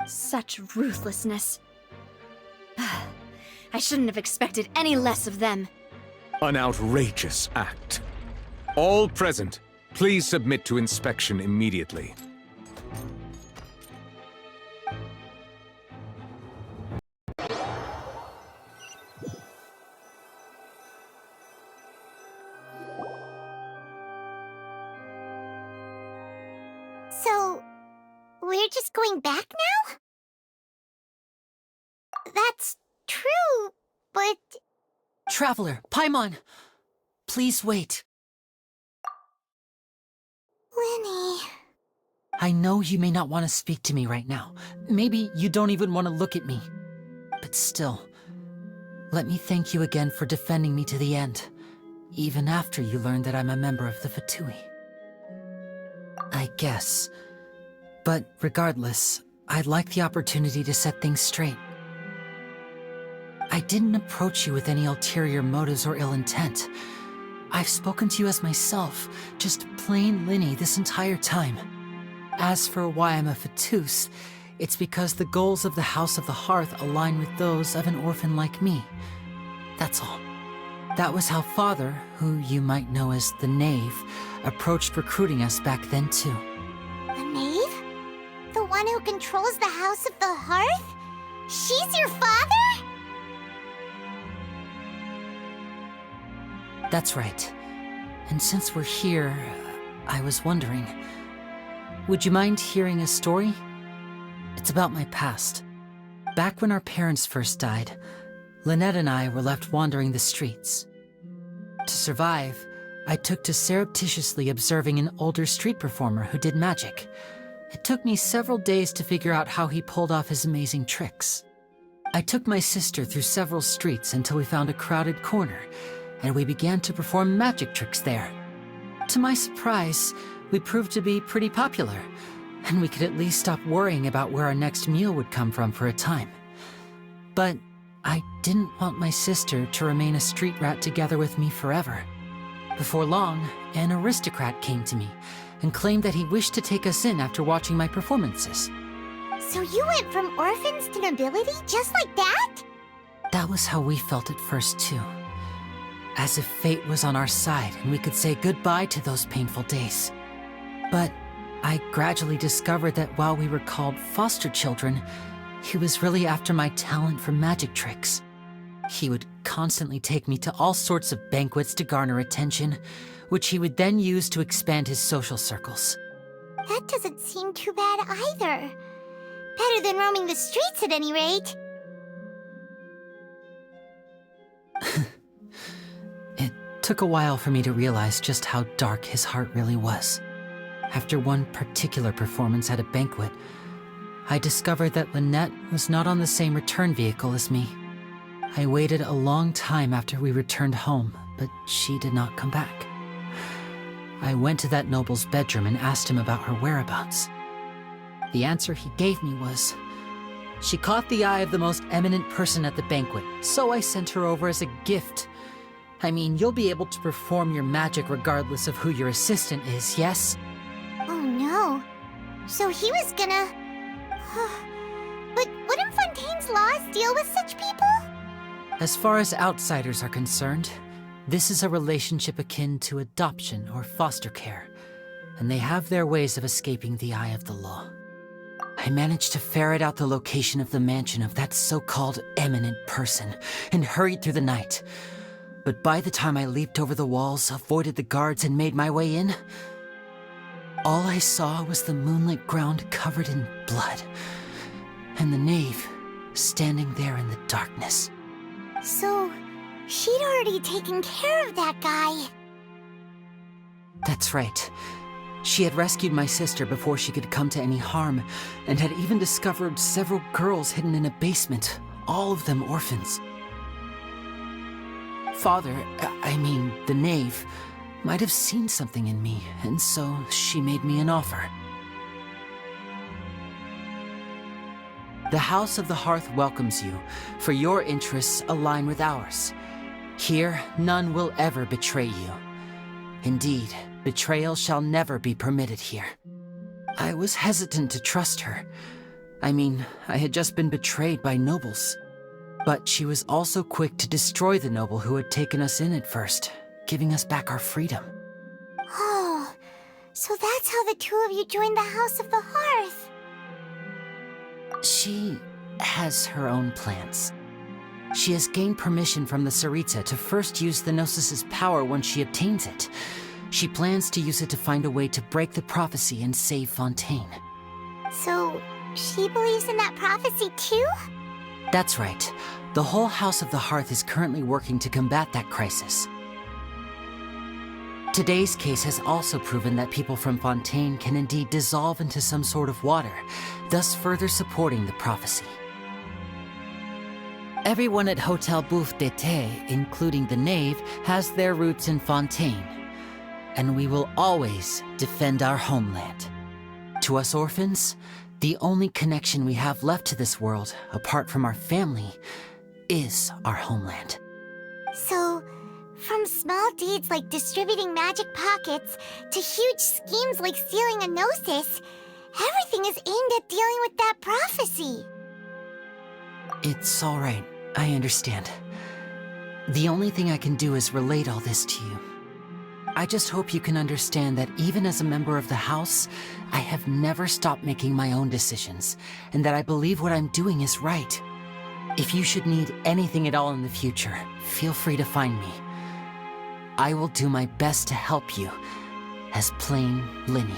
Such ruthlessness. I shouldn't have expected any less of them. An outrageous act. All present, please submit to inspection immediately. So, we're just going back now? That's true, but... Traveler, Paimon, please wait. Linny... I know you may not want to speak to me right now. Maybe you don't even want to look at me. But still, let me thank you again for defending me to the end, even after you learned that I'm a member of the Fatui. I guess. But regardless, I'd like the opportunity to set things straight. I didn't approach you with any ulterior motives or ill intent. I've spoken to you as myself, just plain Linny this entire time. As for why I'm a Fatus, it's because the goals of the House of the Hearth align with those of an orphan like me. That's all. That was how Father, who you might know as the Knave, approached recruiting us back then too. The Knave? The one who controls the House of the Hearth? She's your father? That's right. And since we're here, I was wondering, would you mind hearing a story? It's about my past. Back when our parents first died, Lynette and I were left wandering the streets. To survive, I took to surreptitiously observing an older street performer who did magic. It took me several days to figure out how he pulled off his amazing tricks. I took my sister through several streets until we found a crowded corner, and we began to perform magic tricks there. To my surprise, we proved to be pretty popular, and we could at least stop worrying about where our next meal would come from for a time. But I didn't want my sister to remain a street rat together with me forever. Before long, an aristocrat came to me and claimed that he wished to take us in after watching my performances. So you went from orphans to nobility just like that? That was how we felt at first too. As if fate was on our side and we could say goodbye to those painful days. But I gradually discovered that while we were called foster children, he was really after my talent for magic tricks. He would constantly take me to all sorts of banquets to garner attention, which he would then use to expand his social circles. That doesn't seem too bad either. Better than roaming the streets at any rate. It took a while for me to realize just how dark his heart really was. After one particular performance at a banquet, I discovered that Lynette was not on the same return vehicle as me. I waited a long time after we returned home, but she did not come back. I went to that noble's bedroom and asked him about her whereabouts. The answer he gave me was, she caught the eye of the most eminent person at the banquet, so I sent her over as a gift. I mean, you'll be able to perform your magic regardless of who your assistant is, yes? Oh no. So he was gonna... But wouldn't Fontaine's laws deal with such people? As far as outsiders are concerned, this is a relationship akin to adoption or foster care, and they have their ways of escaping the eye of the law. I managed to ferret out the location of the mansion of that so-called eminent person and hurried through the night. But by the time I leaped over the walls, avoided the guards, and made my way in, all I saw was the moonlit ground covered in blood, and the knave standing there in the darkness. So, she'd already taken care of that guy. That's right. She had rescued my sister before she could come to any harm, and had even discovered several girls hidden in a basement, all of them orphans. Father, the knave, might have seen something in me, and so she made me an offer. The House of the Hearth welcomes you, for your interests align with ours. Here, none will ever betray you. Indeed, betrayal shall never be permitted here. I was hesitant to trust her. I had just been betrayed by nobles. But she was also quick to destroy the noble who had taken us in at first, giving us back our freedom. Oh, so that's how the two of you joined the House of the Hearth. She has her own plans. She has gained permission from the Tsaritsa to first use the Gnosis's power when she obtains it. She plans to use it to find a way to break the prophecy and save Fontaine. So, she believes in that prophecy too? That's right. The whole House of the Hearth is currently working to combat that crisis. Today's case has also proven that people from Fontaine can indeed dissolve into some sort of water, thus further supporting the prophecy. Everyone at Hotel Bouffe d'été, including the knave, has their roots in Fontaine. And we will always defend our homeland. To us orphans, the only connection we have left to this world, apart from our family, is our homeland. So, from small deeds like distributing magic pockets to huge schemes like stealing a Gnosis, everything is aimed at dealing with that prophecy. It's all right. I understand. The only thing I can do is relate all this to you. I just hope you can understand that even as a member of the House, I have never stopped making my own decisions, and that I believe what I'm doing is right. If you should need anything at all in the future, feel free to find me. I will do my best to help you, as plain Linny.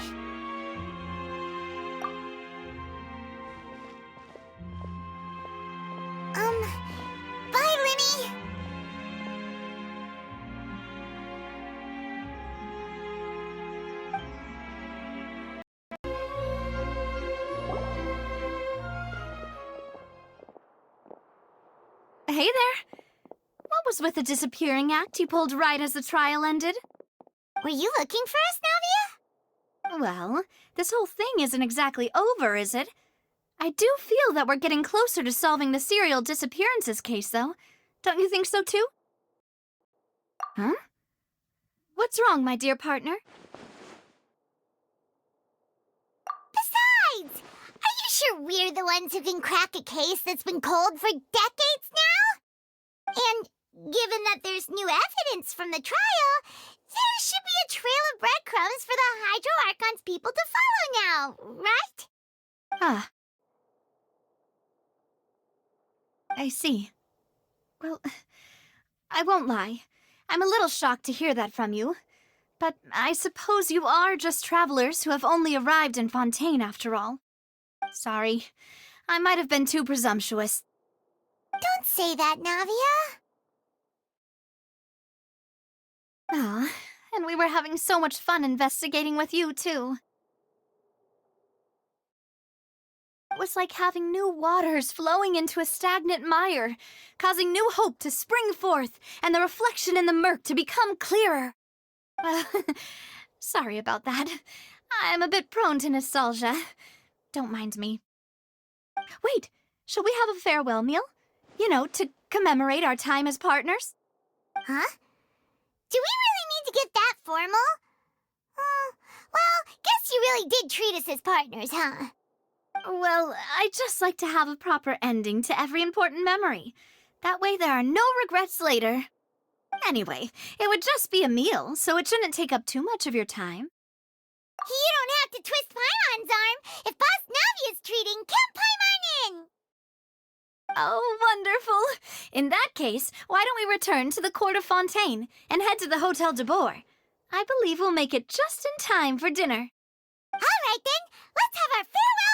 Bye, Linny! Hey there! What was with the disappearing act you pulled right as the trial ended? Were you looking for us, Navia? Well, this whole thing isn't exactly over, is it? I do feel that we're getting closer to solving the serial disappearances case, though. Don't you think so, too? Huh? What's wrong, my dear partner? Besides, are you sure we're the ones who can crack a case that's been cold for decades now? And given that there's new evidence from the trial, there should be a trail of breadcrumbs for the Hydro Archon's people to follow now, right? Ah. I see. Well, I won't lie. I'm a little shocked to hear that from you. But I suppose you are just travelers who have only arrived in Fontaine after all. Sorry. I might have been too presumptuous. Don't say that, Navia. Aw, and we were having so much fun investigating with you, too. It was like having new waters flowing into a stagnant mire, causing new hope to spring forth, and the reflection in the murk to become clearer. Sorry about that. I'm a bit prone to nostalgia. Don't mind me. Wait, shall we have a farewell meal? You know, to commemorate our time as partners? Huh? Do we really need to get that formal? Well, guess you really did treat us as partners, huh? Well, I'd just like to have a proper ending to every important memory. That way there are no regrets later. Anyway, it would just be a meal, so it shouldn't take up too much of your time. You don't have to twist Paimon's arm. If Boss Navia's treating, count Paimon in! Oh, wonderful. In that case, why don't we return to the Court of Fontaine and head to the Hotel de Boer? I believe we'll make it just in time for dinner. All right then, let's have our farewell